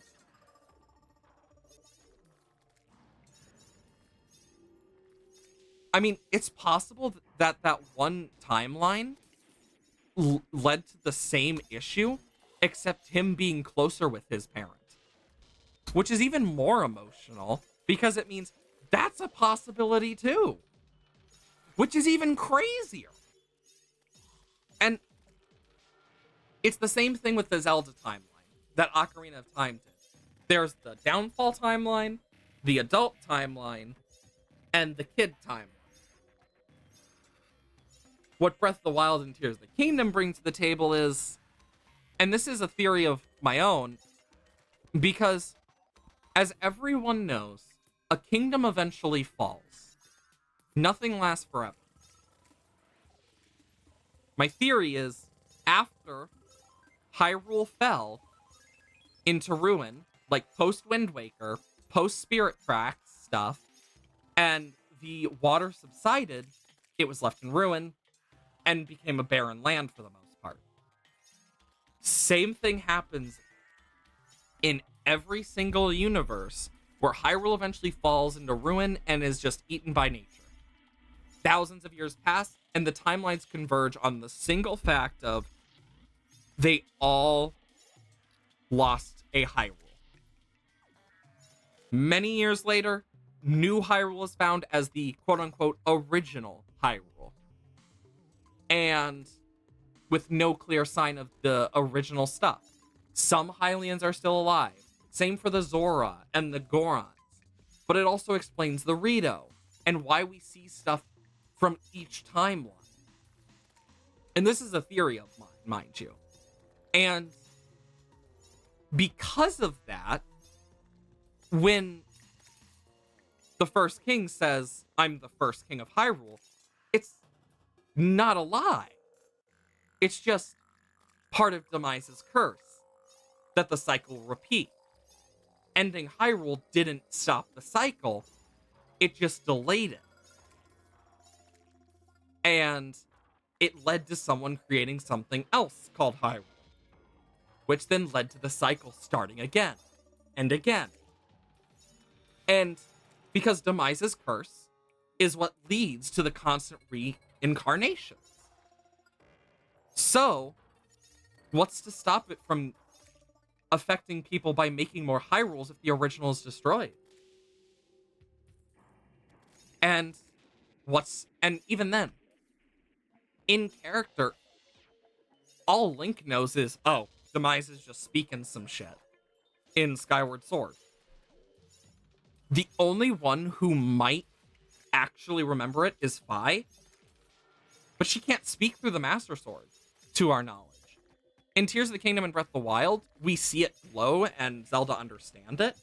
I mean, it's possible that that one timeline led to the same issue, except him being closer with his parent. Which is even more emotional, because it means that's a possibility too. Which is even crazier. And It's the same thing with the Zelda timeline that Ocarina of Time did. There's the Downfall timeline, the adult timeline, and the kid timeline. What Breath of the Wild and Tears of the Kingdom bring to the table is, and this is a theory of my own, because as everyone knows, a kingdom eventually falls. Nothing lasts forever. My theory is, after Hyrule fell into ruin, like post-Wind Waker, post-Spirit Tracks stuff, and the water subsided, it was left in ruin, and became a barren land for the most part. Same thing happens in every single universe where Hyrule eventually falls into ruin and is just eaten by nature. Thousands of years pass, and the timelines converge on the single fact of they all lost a Hyrule. Many years later, new Hyrule is found as the quote-unquote original Hyrule. And with no clear sign of the original stuff. Some Hylians are still alive. Same for the Zora and the Gorons. But it also explains the Rito and why we see stuff from each timeline. And this is a theory of mine, mind you. And because of that, when the first king says, I'm the first king of Hyrule, it's not a lie. It's just part of Demise's curse, that the cycle repeat. Ending Hyrule didn't stop the cycle, it just delayed it. And it led to someone creating something else called Hyrule, which then led to the cycle starting again and again. And because Demise's curse is what leads to the constant reincarnations. So, what's to stop it from affecting people by making more Hyrules if the original is destroyed? And even then, in character, all Link knows is, oh, Demise is just speaking some shit in Skyward Sword. The only one who might actually remember it is Fi, but she can't speak through the Master Sword, to our knowledge. In Tears of the Kingdom and Breath of the Wild, we see it glow and Zelda understand it,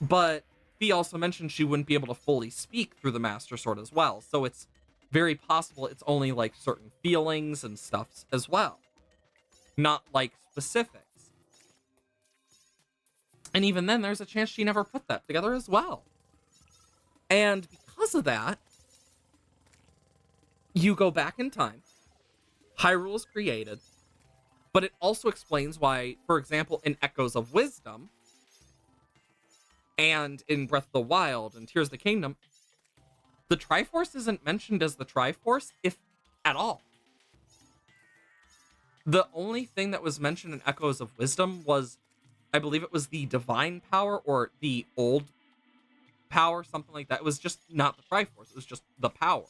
but Fi also mentioned she wouldn't be able to fully speak through the Master Sword as well, so it's very possible it's only like certain feelings and stuff as well, not like specifics. And even then, there's a chance she never put that together as well. And because of that, you go back in time, Hyrule is created, but it also explains why, for example, in Echoes of Wisdom, and in Breath of the Wild and Tears of the Kingdom, the Triforce isn't mentioned as the Triforce, if at all. The only thing that was mentioned in Echoes of Wisdom was, I believe it was the Divine Power or the Old Power, something like that. It was just not the Triforce, it was just the power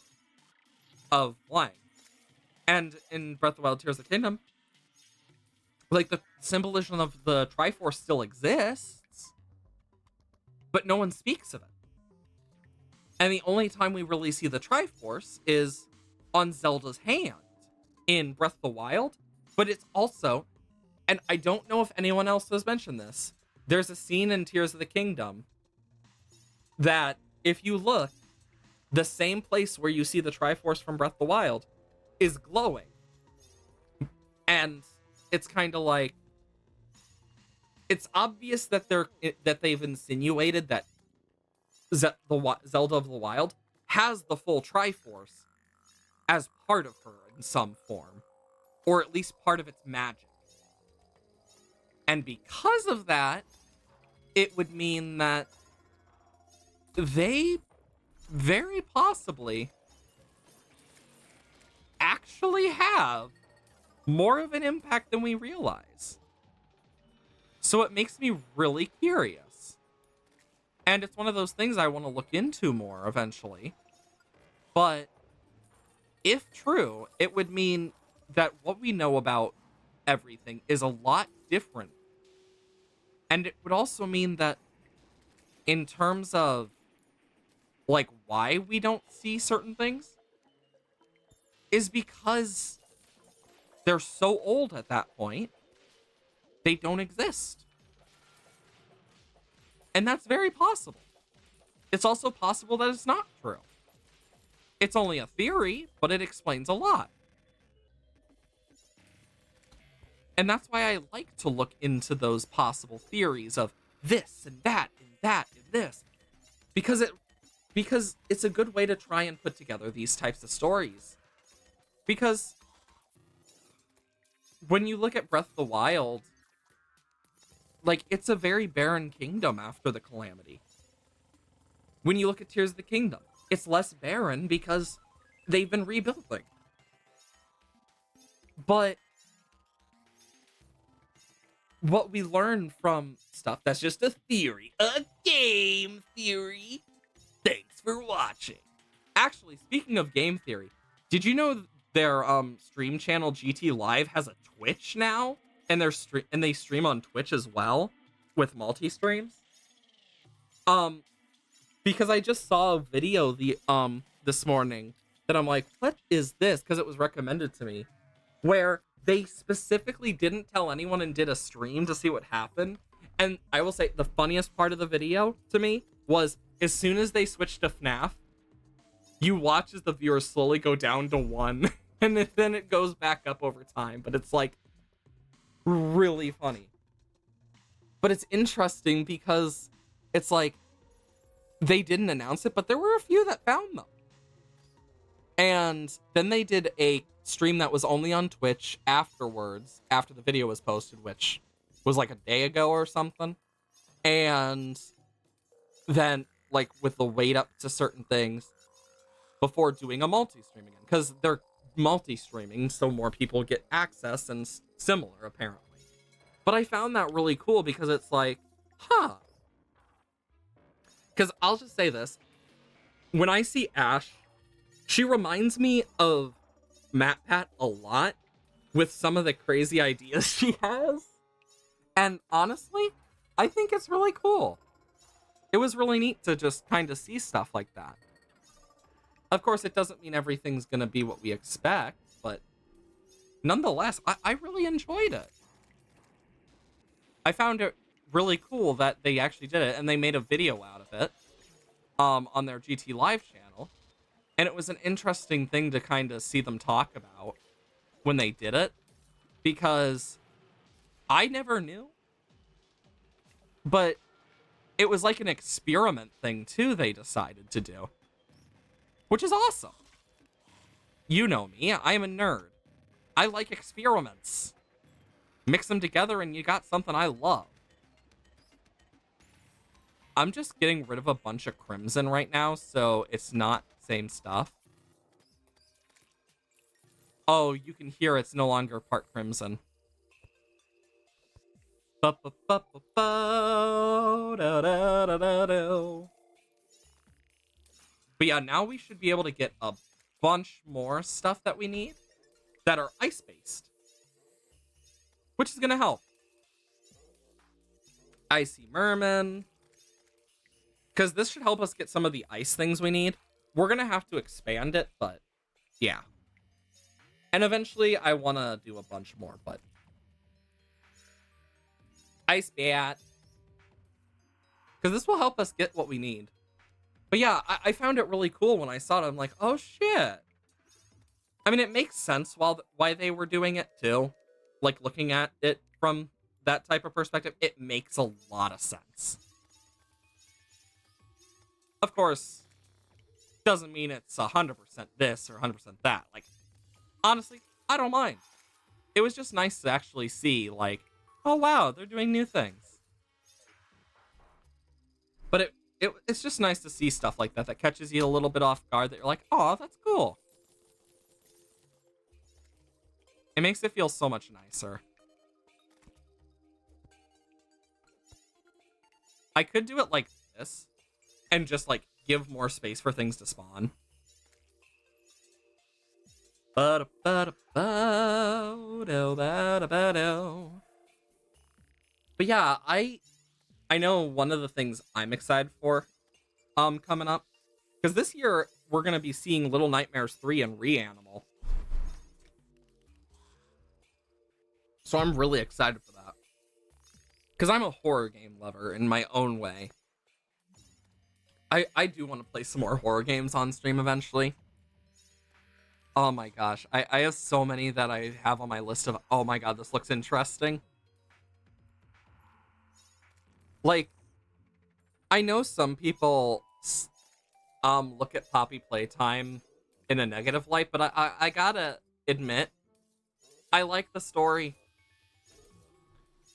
of flying. And in Breath of the Wild, Tears of the Kingdom, like, the symbolism of the Triforce still exists, but no one speaks of it. And the only time we really see the Triforce is on Zelda's hand in Breath of the Wild, but it's also, and I don't know if anyone else has mentioned this, there's a scene in Tears of the Kingdom that, if you look, the same place where you see the Triforce from Breath of the Wild is glowing. And it's kind of like, it's obvious that they've insinuated that Zelda of the Wild has the full Triforce as part of her in some form, or at least part of its magic. And because of that, it would mean that they very possibly actually have more of an impact than we realize. So it makes me really curious. And it's one of those things I want to look into more eventually. But if true, it would mean that what we know about everything is a lot different. And it would also mean that in terms of like why we don't see certain things is because they're so old at that point, they don't exist. And that's very possible. It's also possible that it's not true. It's only a theory, but it explains a lot. And that's why I like to look into those possible theories of this and that and that and this. Because it's a good way to try and put together these types of stories. Because when you look at Breath of the Wild, like, it's a very barren kingdom after the calamity. When you look at Tears of the Kingdom, it's less barren because they've been rebuilding. But what we learn from stuff that's just a theory, a game theory. Thanks for watching. Actually, speaking of game theory, did you know their stream channel GT Live has a Twitch now? And they stream on Twitch as well with multi-streams? Because I just saw a video this morning that I'm like, what is this? Because it was recommended to me, where they specifically didn't tell anyone and did a stream to see what happened. And I will say the funniest part of the video to me was as soon as they switched to FNAF, you watch as the viewers slowly go down to 1 and then it goes back up over time. But it's like really funny. But it's interesting because it's like they didn't announce it, but there were a few that found them. And then they did a stream that was only on Twitch afterwards, after the video was posted, which was like a day ago or something. And then, like, with the wait up to certain things before doing a multi-stream again. Because they're multi-streaming, so more people get access and similar, apparently. But I found that really cool because it's like, huh. Because I'll just say this. When I see Ash, she reminds me of MatPat a lot with some of the crazy ideas she has. And honestly, I think it's really cool. It was really neat to just kind of see stuff like that. Of course, it doesn't mean everything's going to be what we expect, but nonetheless, I really enjoyed it. I found it really cool that they actually did it, and they made a video out of it on their GT Live channel. And it was an interesting thing to kind of see them talk about when they did it, because I never knew. But it was like an experiment thing, too, they decided to do. Which is awesome. You know me, I am a nerd. I like experiments. Mix them together and you got something I love. I'm just getting rid of a bunch of crimson right now, so it's not the same stuff. Oh, you can hear it's no longer part crimson. But yeah, now we should be able to get a bunch more stuff that we need that are ice-based, which is going to help. Icy Merman. Because this should help us get some of the ice things we need. We're going to have to expand it, but yeah. And eventually I want to do a bunch more, but Ice Bat. Because this will help us get what we need. But yeah, I found it really cool when I saw it. I'm like, oh shit. I mean, it makes sense why they were doing it too. Like, looking at it from that type of perspective, it makes a lot of sense. Of course, doesn't mean it's 100% this or 100% that. Like, honestly, I don't mind. It was just nice to actually see, like, oh wow, they're doing new things. But it's just nice to see stuff like that catches you a little bit off guard, that you're like, oh, that's cool. It makes it feel so much nicer. I could do it like this and just, like, give more space for things to spawn. But yeah, I know one of the things I'm excited for coming up, because this year we're gonna be seeing Little Nightmares 3 and Reanimal. So I'm really excited for that. Because I'm a horror game lover in my own way. I do want to play some more horror games on stream eventually. Oh my gosh. I have so many that I have on my list of, oh my god, this looks interesting. Like, I know some people look at Poppy Playtime in a negative light, but I gotta admit, I like the story.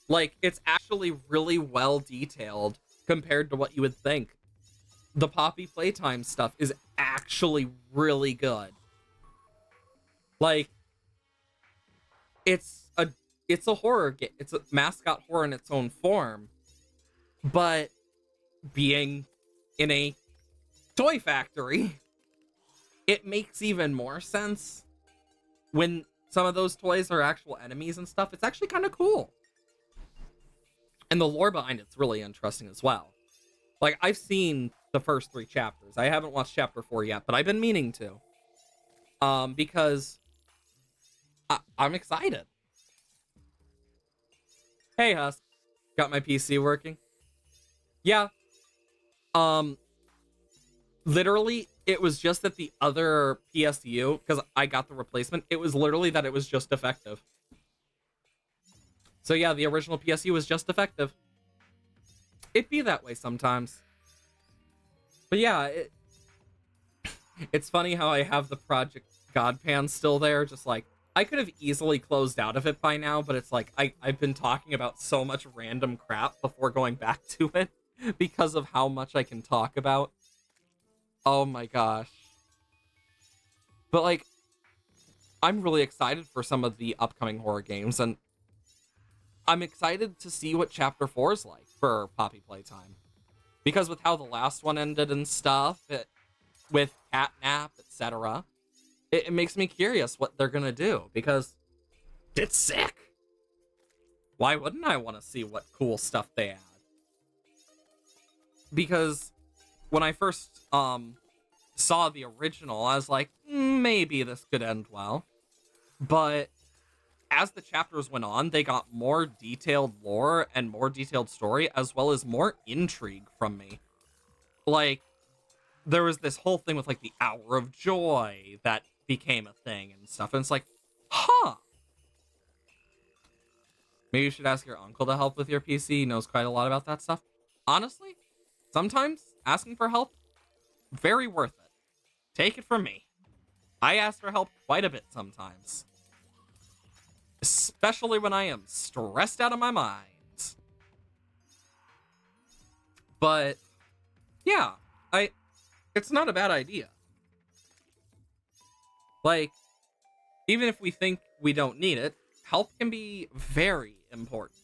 Like, it's actually really well detailed compared to what you would think. The Poppy Playtime stuff is actually really good. Like, it's a horror game. It's a mascot horror in its own form, but being in a toy factory, it makes even more sense when some of those toys are actual enemies and stuff. It's actually kind of cool. And the lore behind it's really interesting as well. Like, I've seen the first 3 chapters. I haven't watched chapter 4 yet, but I've been meaning to. Because I'm excited. Hey, Husk. Got my PC working? Yeah. Literally, it was just that the other PSU, because I got the replacement, it was literally that it was just defective. So yeah, the original PSU was just defective. It'd be that way sometimes. But yeah, it's funny how I have the Project Godpan still there, just like, I could have easily closed out of it by now, but it's like, I've been talking about so much random crap before going back to it, because of how much I can talk about. Oh my gosh. But like, I'm really excited for some of the upcoming horror games, and I'm excited to see what Chapter 4 is like for Poppy Playtime. Because with how the last one ended and stuff, with Catnap, etc., it makes me curious what they're gonna do, because it's sick. Why wouldn't I want to see what cool stuff they add? Because when I first saw the original, I was like, maybe this could end well. But as the chapters went on, they got more detailed lore and more detailed story, as well as more intrigue from me. Like, there was this whole thing with like the Hour of Joy that became a thing and stuff, and it's like, huh. Maybe you should ask your uncle to help with your PC. He knows quite a lot about that stuff. Honestly, sometimes asking for help, very worth it. Take it from me. I ask for help quite a bit sometimes. Especially when I am stressed out of my mind. But yeah, it's not a bad idea. Like, even if we think we don't need it, help can be very important.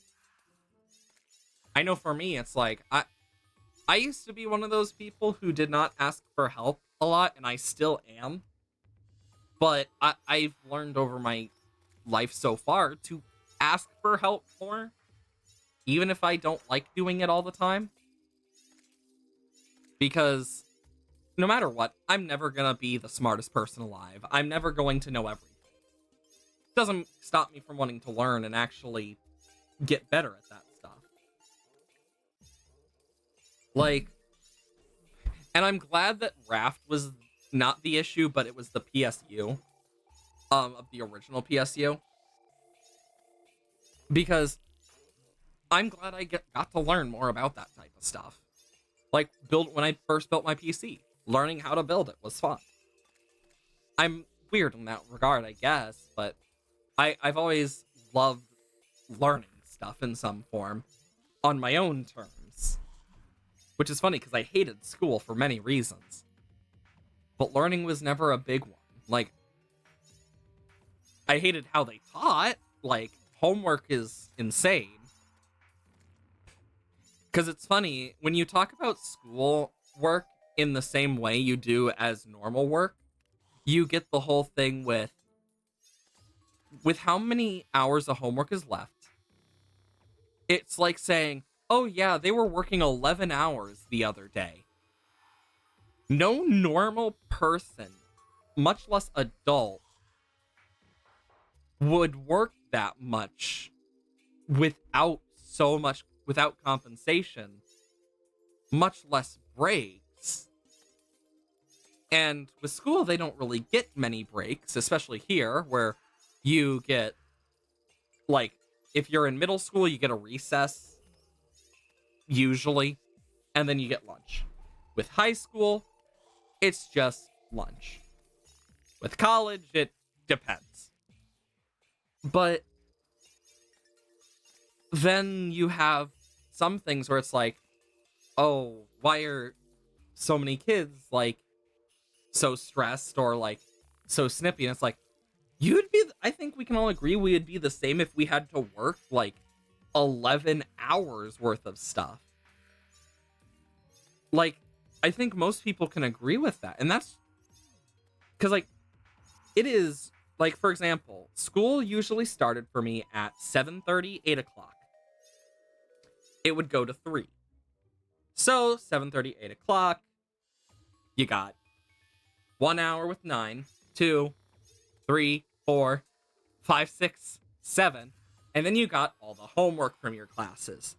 I know for me, it's like, I used to be one of those people who did not ask for help a lot, and I still am. But I've learned over my life so far to ask for help more, even if I don't like doing it all the time. Because no matter what, I'm never gonna be the smartest person alive. I'm never going to know everything. It doesn't stop me from wanting to learn and actually get better at that stuff. Like, and I'm glad that Raft was not the issue, but it was the PSU of the original PSU. Because I'm glad I got to learn more about that type of stuff. Like, when I first built my PC, learning how to build it was fun. I'm weird in that regard, I guess, but I've always loved learning stuff in some form on my own terms. Which is funny, because I hated school for many reasons. But learning was never a big one. Like, I hated how they taught. Like, homework is insane. Because it's funny, when you talk about school work in the same way you do as normal work, you get the whole thing with with how many hours of homework is left, it's like saying, oh yeah, they were working 11 hours the other day. No normal person, much less adult, would work that much without compensation, much less breaks. And with school, they don't really get many breaks, especially here, where you get, like, if you're in middle school, you get a recess, usually, and then you get lunch. With high school, it's just lunch. With college, it depends. But then you have some things where it's like, oh, why are so many kids, like, so stressed or, like, so snippy? And it's like, I think we can all agree we would be the same if we had to work, like, 11 hours worth of stuff. Like, I think most people can agree with that. And that's because, like, it is, like, for example, school usually started for me at 7:30, 8 o'clock. It would go to 3. So 7:30, 8 o'clock, you got 1 hour with 9, 2, 3, 4, 5, 6, 7, and then you got all the homework from your classes.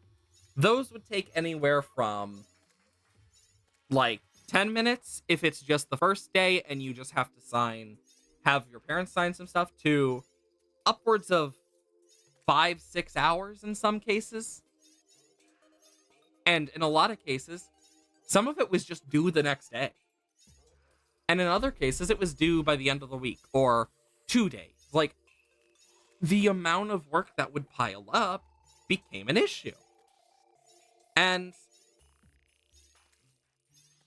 Those would take anywhere from, like, 10 minutes if it's just the first day and you just have to have your parents sign some stuff, to upwards of 5, 6 hours in some cases. And in a lot of cases, some of it was just due the next day. And in other cases, it was due by the end of the week or 2 days. Like, the amount of work that would pile up became an issue. And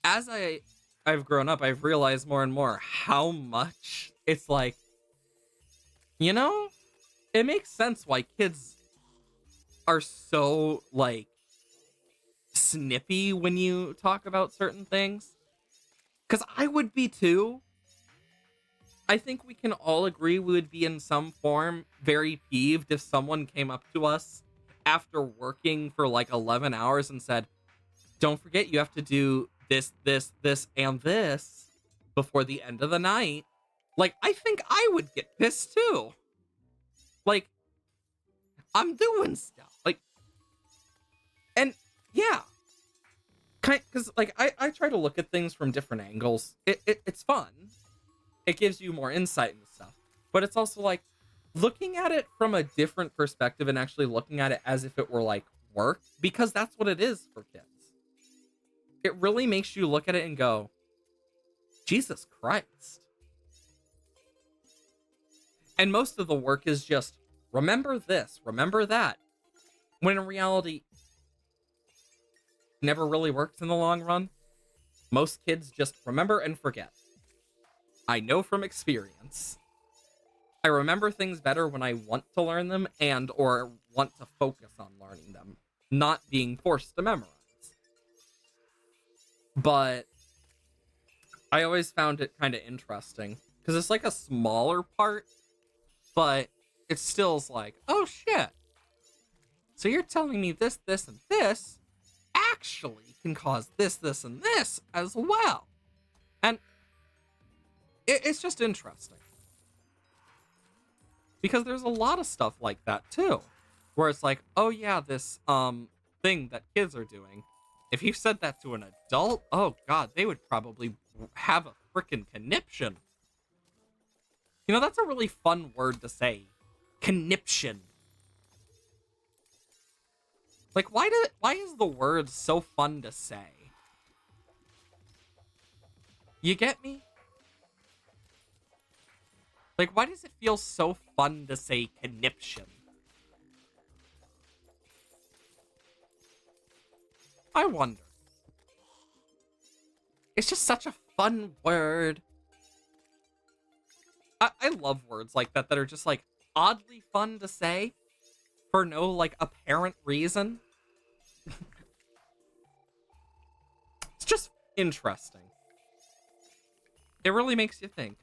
as I've grown up, I've realized more and more how much it's like, it makes sense why kids are so, like, snippy when you talk about certain things. Because I would be too. I think we can all agree we would be in some form very peeved if someone came up to us after working for like 11 hours and said, don't forget you have to do this, this, this, and this before the end of the night. Like, I think I would get pissed too. Like, I'm doing stuff. Like, and yeah. Because, like, I try to look at things from different angles. It's fun. It gives you more insight into stuff. But it's also, like, looking at it from a different perspective and actually looking at it as if it were, like, work. Because that's what it is for kids. It really makes you look at it and go, Jesus Christ. And most of the work is just, remember this, remember that. When in reality, never really works in the long run. Most kids just remember and forget. I know from experience. I remember things better when I want to learn them and or want to focus on learning them, not being forced to memorize. But I always found it kind of interesting because it's like a smaller part, but it still's like, oh shit. So you're telling me this, this, and this actually can cause this, this, and this as well. And it's just interesting. Because there's a lot of stuff like that too. Where it's like, oh yeah, this thing that kids are doing. If you said that to an adult, oh god, they would probably have a freaking conniption. That's a really fun word to say. Conniption. Like, why is the word so fun to say? You get me? Like, why does it feel so fun to say conniption? I wonder. It's just such a fun word. I love words like that are just, like, oddly fun to say for no, like, apparent reason. It's just interesting. It really makes you think.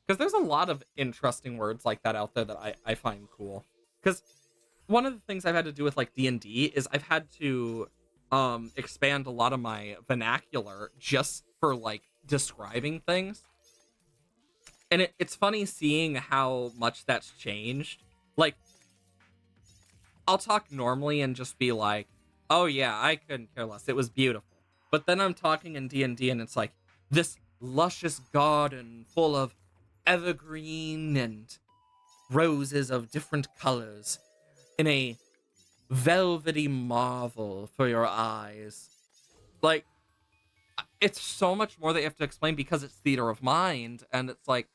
Because there's a lot of interesting words like that out there that I find cool. Because one of the things I've had to do with like D&D is I've had to expand a lot of my vernacular just for like describing things. And it's funny seeing how much that's changed. Like, I'll talk normally and just be like, oh yeah, I couldn't care less. It was beautiful. But then I'm talking in D&D and it's like, this luscious garden full of evergreen and roses of different colors in a velvety marvel for your eyes. Like, it's so much more that you have to explain because it's theater of mind, and it's like,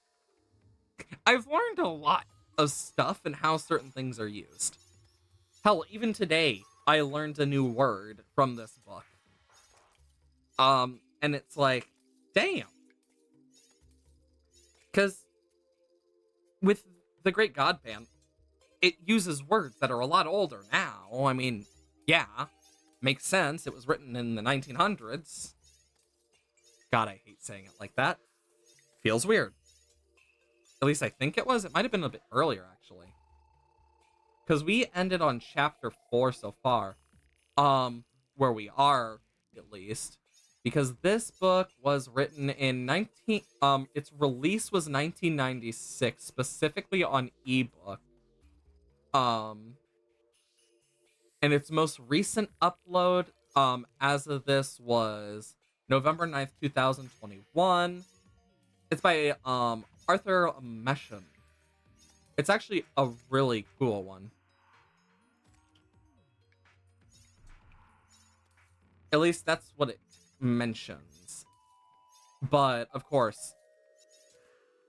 I've learned a lot of stuff and how certain things are used. Hell, even today, I learned a new word from this book. And it's like, damn. Because with the Great God Band, it uses words that are a lot older now. I mean, yeah, makes sense. It was written in the 1900s. God, I hate saying it like that. Feels weird. At least I think it was. It might have been a bit earlier, actually. Because we ended on chapter 4 so far. Where we are, at least. Because this book was written in its release was 1996, specifically on ebook. And its most recent upload, as of this, was November 9th, 2021. It's by Arthur Mesham. It's actually a really cool one. At least that's what it mentions. But, of course,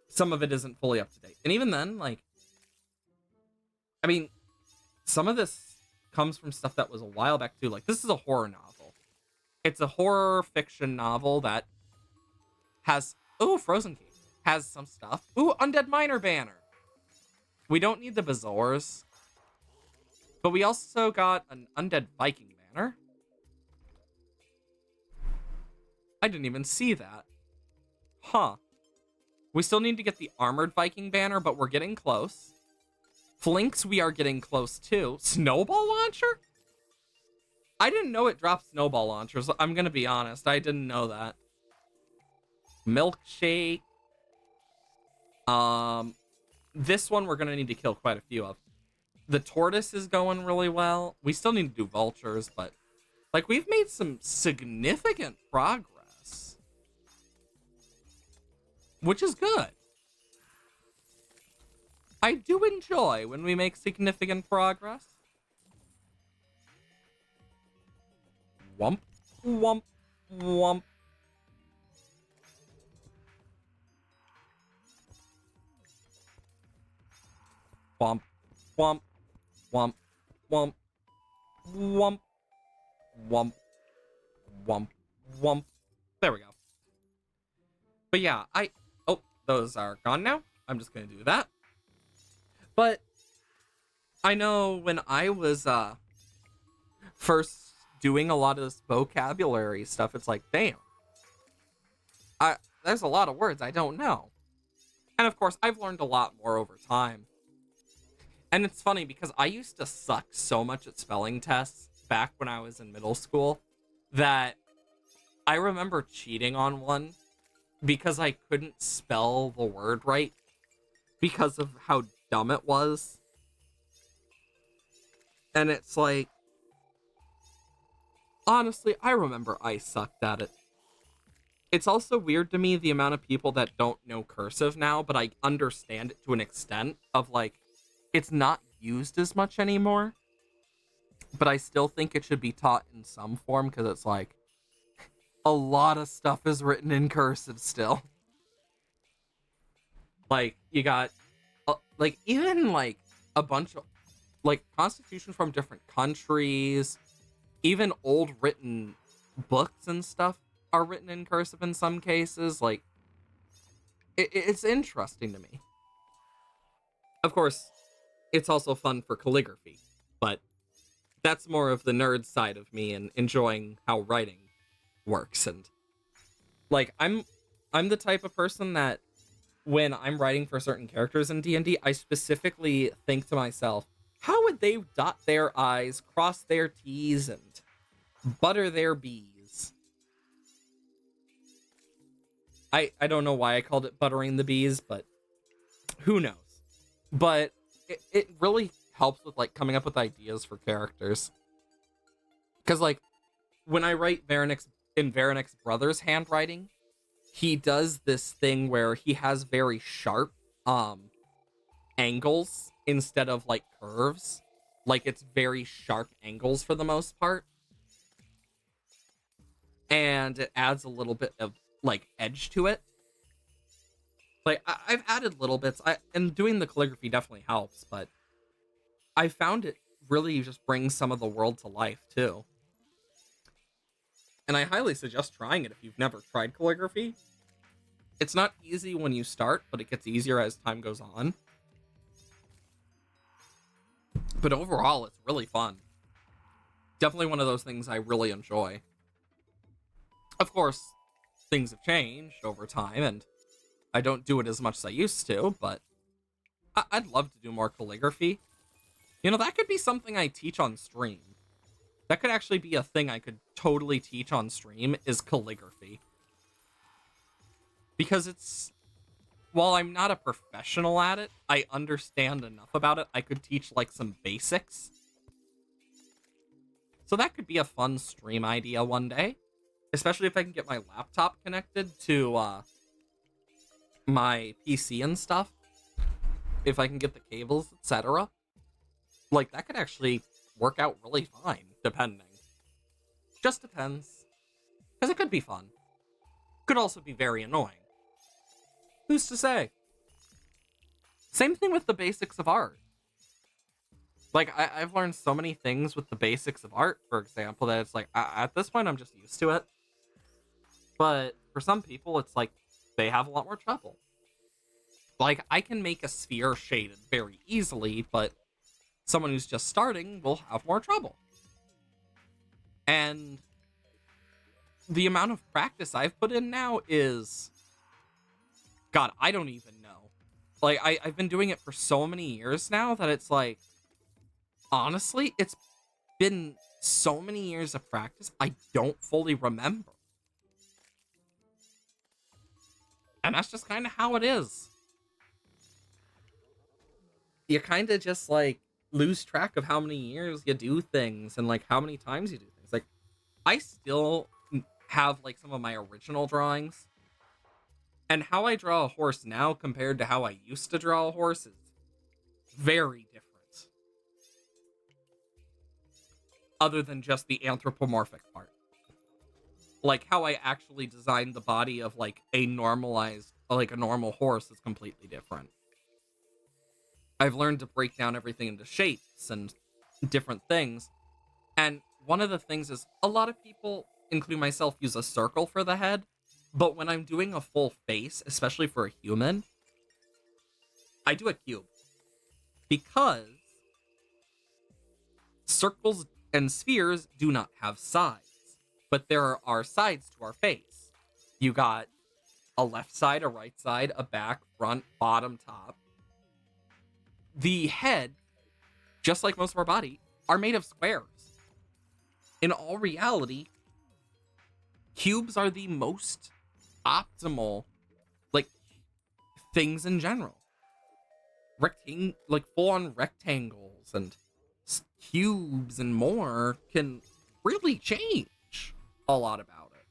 some of it isn't fully up to date. And even then, like, I mean, some of this comes from stuff that was a while back, too. Like, this is a horror novel. It's a horror fiction novel that has... Oh, Frozen Cave. Has some stuff. Ooh, Undead Miner Banner. We don't need the Bazaars. But we also got an Undead Viking Banner. I didn't even see that. Huh. We still need to get the Armored Viking Banner, but we're getting close. Flinks, we are getting close too. Snowball Launcher? I didn't know it dropped snowball launchers. I'm gonna be honest. I didn't know that. Milkshake. This one we're gonna need to kill quite a few of. The tortoise is going really well. We still need to do vultures, but like we've made some significant progress, which is good. I do enjoy when we make significant progress. Wump, wump, wump. Wump, wump, wump, wump, wump, wump, wump, wump. There we go. But yeah, oh, those are gone now. I'm just gonna do that. But I know when I was first doing a lot of this vocabulary stuff, it's like, damn. There's a lot of words I don't know. And of course, I've learned a lot more over time. And it's funny because I used to suck so much at spelling tests back when I was in middle school that I remember cheating on one because I couldn't spell the word right because of how dumb it was. And it's like, honestly, I remember I sucked at it. It's also weird to me the amount of people that don't know cursive now, but I understand it to an extent of like, it's not used as much anymore, but I still think it should be taught in some form because it's like a lot of stuff is written in cursive still. Like you got like even like a bunch of like constitutions from different countries, even old written books and stuff are written in cursive in some cases. Like it's interesting to me. Of course, it's also fun for calligraphy, but that's more of the nerd side of me and enjoying how writing works. And like I'm the type of person that when I'm writing for certain characters in D&D, I specifically think to myself, how would they dot their I's, cross their T's, and butter their B's? I don't know why I called it buttering the bees, but who knows? But it really helps with like coming up with ideas for characters. Because like when I write Veranic's brother's handwriting, he does this thing where he has very sharp angles instead of like curves. Like it's very sharp angles for the most part. And it adds a little bit of like edge to it. Like I've added little bits. And doing the calligraphy definitely helps, but I found it really just brings some of the world to life too. And I highly suggest trying it if you've never tried calligraphy. It's not easy when you start, but it gets easier as time goes on. But overall, it's really fun. Definitely one of those things I really enjoy. Of course, things have changed over time, and I don't do it as much as I used to, but I'd love to do more calligraphy. You know, that could be something I teach on stream. That could actually be a thing I could totally teach on stream, is calligraphy. Because it's... While I'm not a professional at it, I understand enough about it. I could teach, like, some basics. So that could be a fun stream idea one day. Especially if I can get my laptop connected to, my PC and stuff. If I can get the cables, etc. Like, that could actually work out really fine, depending. Just depends. Because it could be fun. Could also be very annoying. Who's to say? Same thing with the basics of art. Like, I've learned so many things with the basics of art, for example, that it's like, at this point, I'm just used to it. But for some people, it's like, they have a lot more trouble. Like, I can make a sphere shaded very easily, but someone who's just starting will have more trouble. And the amount of practice I've put in now is... God, I don't even know. Like, I've been doing it for so many years now that it's like... Honestly, it's been so many years of practice, I don't fully remember. And that's just kind of how it is. You kind of just, like, lose track of how many years you do things and, like, how many times you do things. Like, I still have, like, some of my original drawings. And how I draw a horse now compared to how I used to draw a horse is very different. Other than just the anthropomorphic part. Like, how I actually designed the body of, like, a normalized, like, a normal horse is completely different. I've learned to break down everything into shapes and different things. And one of the things is, a lot of people, including myself, use a circle for the head. But when I'm doing a full face, especially for a human, I do a cube. Because circles and spheres do not have sides. But there are sides to our face. You got a left side, a right side, a back, front, bottom, top. The head, just like most of our body, are made of squares. In all reality, cubes are the most optimal, like, things in general. Like, full-on rectangles and cubes and more can really change a lot about it.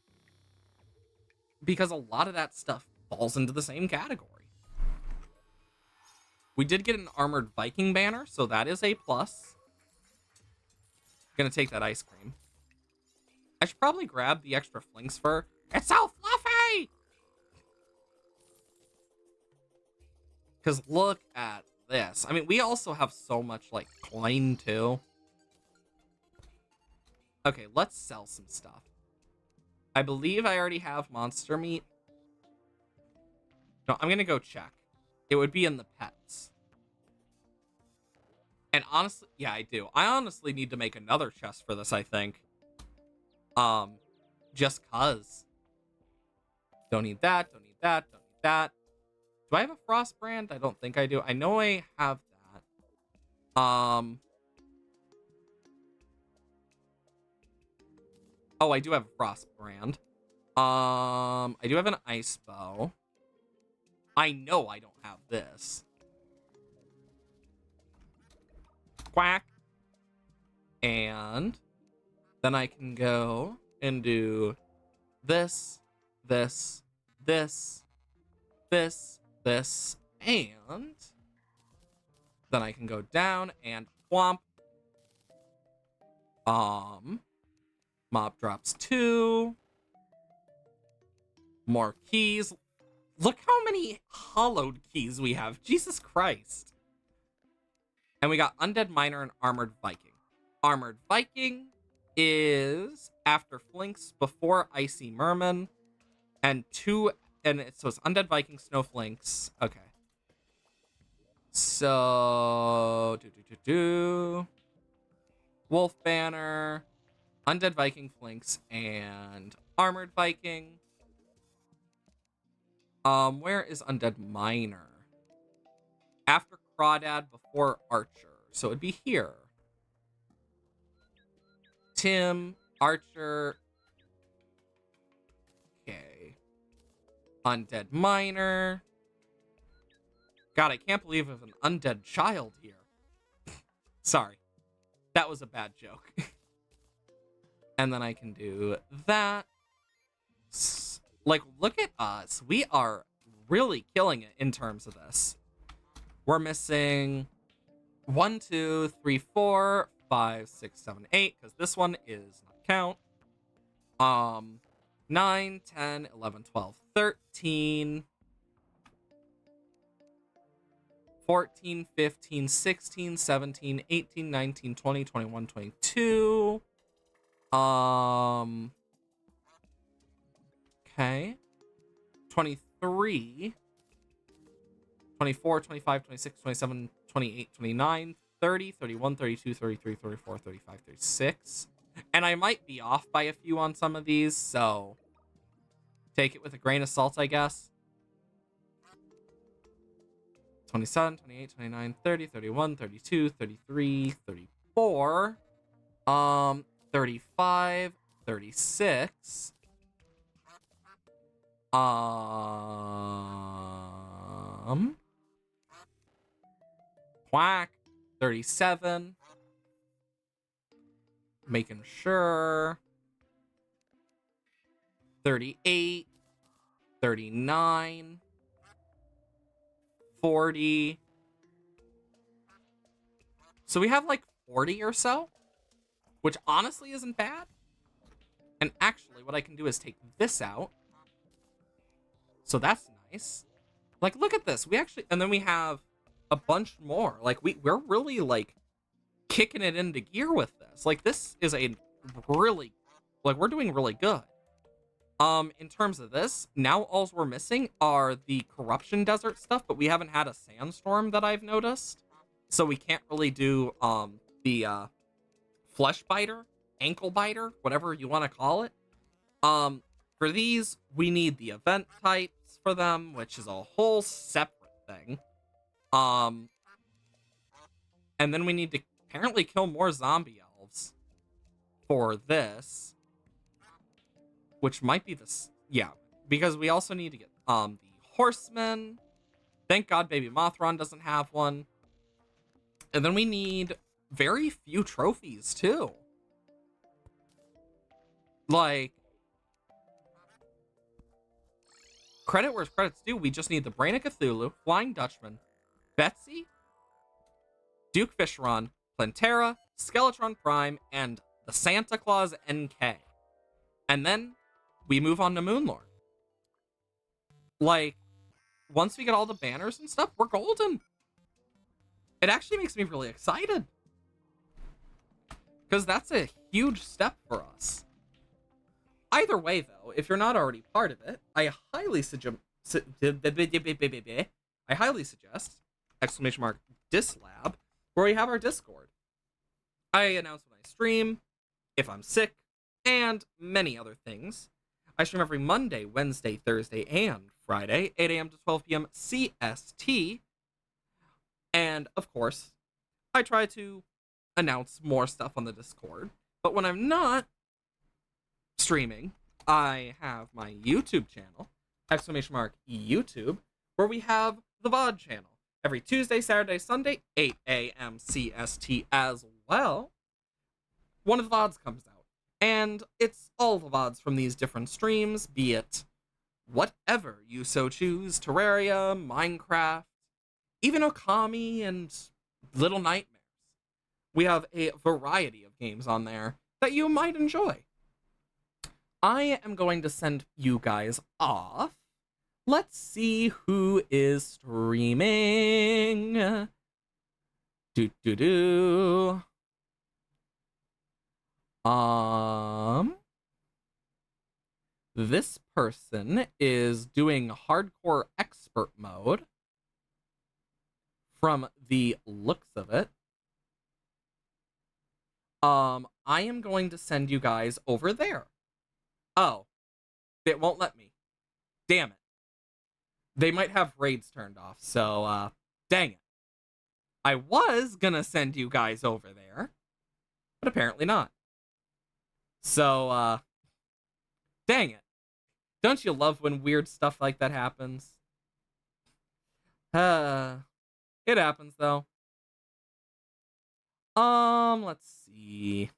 Because a lot of that stuff falls into the same category. We did get an armored Viking banner, so that is a plus. Gonna take that ice cream. I should probably grab the extra Flinks fur. It's so fluffy! Because look at this. I mean, we also have so much, like, coin, too. Okay, let's sell some stuff. I believe I already have monster meat. No, I'm gonna go check. It would be in the pets. And honestly, yeah, I do. I honestly need to make another chest for this, I think. Just cuz. Don't need that, don't need that, don't need that. Do I have a Frost brand? I don't think I do. I know I have that. Oh, I do have a Frost brand. I do have an Ice Bow. I know I don't have this. Quack. And then I can go and do this, this, this, this, and then I can go down and whomp. Mob drops 2. More keys. Look how many hollowed keys we have. Jesus Christ. And we got Undead Miner and Armored Viking. Armored Viking is after Flinks, before Icy Merman, and so it's Undead Viking, Snowflinks. Okay. So Wolf Banner, Undead Viking, Flinks, and Armored Viking. Where is Undead Miner? After Crawdad, before Archer. So it'd be here. Tim, Archer. Okay. Undead Miner. God, I can't believe I have an undead child here. Sorry. That was a bad joke. And then I can do that. Like, look at us. We are really killing it in terms of this. We're missing 1, 2, 3, 4, 5, 6, 7, 8, because this one is not count. 9, 10, 11, 12, 13, 14, 15, 16, 17, 18, 19, 20, 21, 22. Okay. 23, 24, 25, 26, 27, 28, 29, 30, 31, 32, 33, 34, 35, 36. And I might be off by a few on some of these, so take it with a grain of salt, I guess. 27, 28, 29, 30, 31, 32, 33, 34. 35, 36. Quack. 37. Making sure. 38. 39. 40. So we have like 40 or so, which honestly isn't bad. And actually, what I can do is take this out. So that's nice. Like, look at this. We actually, and then we have a bunch more. Like, we're really, like, kicking it into gear with this. Like, this is a really, like, we're doing really good. In terms of this, now all we're missing are the Corruption Desert stuff, but we haven't had a Sandstorm that I've noticed. So we can't really do, the, Flesh Biter, Ankle Biter, whatever you want to call it. For these, we need the event types for them, which is a whole separate thing. And then we need to apparently kill more zombie elves for this, which might be this. Yeah, because we also need to get the horsemen. Thank God Baby Mothron doesn't have one. And then we need very few trophies too. Like, credit where credit's due, we just need the Brain of Cthulhu, Flying Dutchman, Betsy, Duke Fishron, Plantera, Skeletron Prime, and the Santa Claus NK. And then we move on to Moonlord. Like, once we get all the banners and stuff, we're golden. It actually makes me really excited, because that's a huge step for us. Either way, though, if you're not already part of it, I highly suggest !Dislab, where we have our Discord. I announce when I stream, if I'm sick, and many other things. I stream every Monday, Wednesday, Thursday, and Friday, 8 a.m. to 12 p.m. CST. And of course, I try to announce more stuff on the Discord. But when I'm not streaming, I have my YouTube channel, !YouTube, where we have the VOD channel. Every Tuesday, Saturday, Sunday, 8 a.m. CST as well. One of the VODs comes out. And it's all the VODs from these different streams, be it whatever you so choose, Terraria, Minecraft, even Okami and Little Nightmares. We have a variety of games on there that you might enjoy. I am going to send you guys off. Let's see who is streaming. Do. This person is doing hardcore expert mode from the looks of it. I am going to send you guys over there. Oh, it won't let me. Damn it. They might have raids turned off, so, dang it. I was gonna send you guys over there, but apparently not. So, dang it. Don't you love when weird stuff like that happens? It happens, though. Let's see.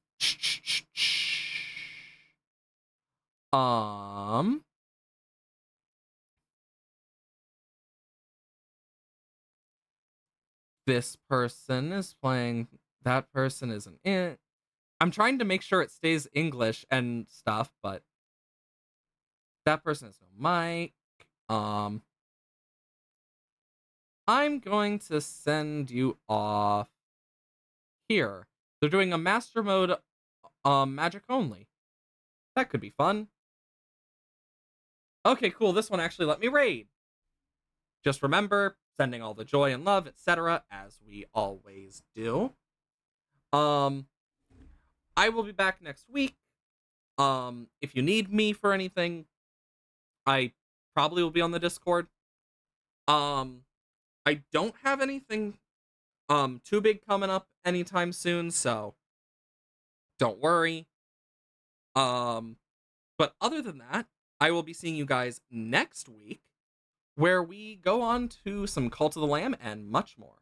This person is playing, that person isn't in. I'm trying to make sure it stays English and stuff, but that person has no mic. I'm going to send you off here. They're doing a master mode, magic only. That could be fun. Okay, cool. This one actually let me raid. Just remember, sending all the joy and love, etc., as we always do. I will be back next week. If you need me for anything, I probably will be on the Discord. I don't have anything too big coming up anytime soon, so don't worry. But other than that, I will be seeing you guys next week, where we go on to some Cult of the Lamb and much more.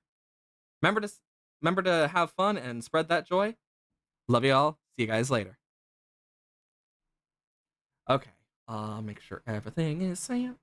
Remember to have fun and spread that joy. Love you all. See you guys later. Okay. Make sure everything is safe.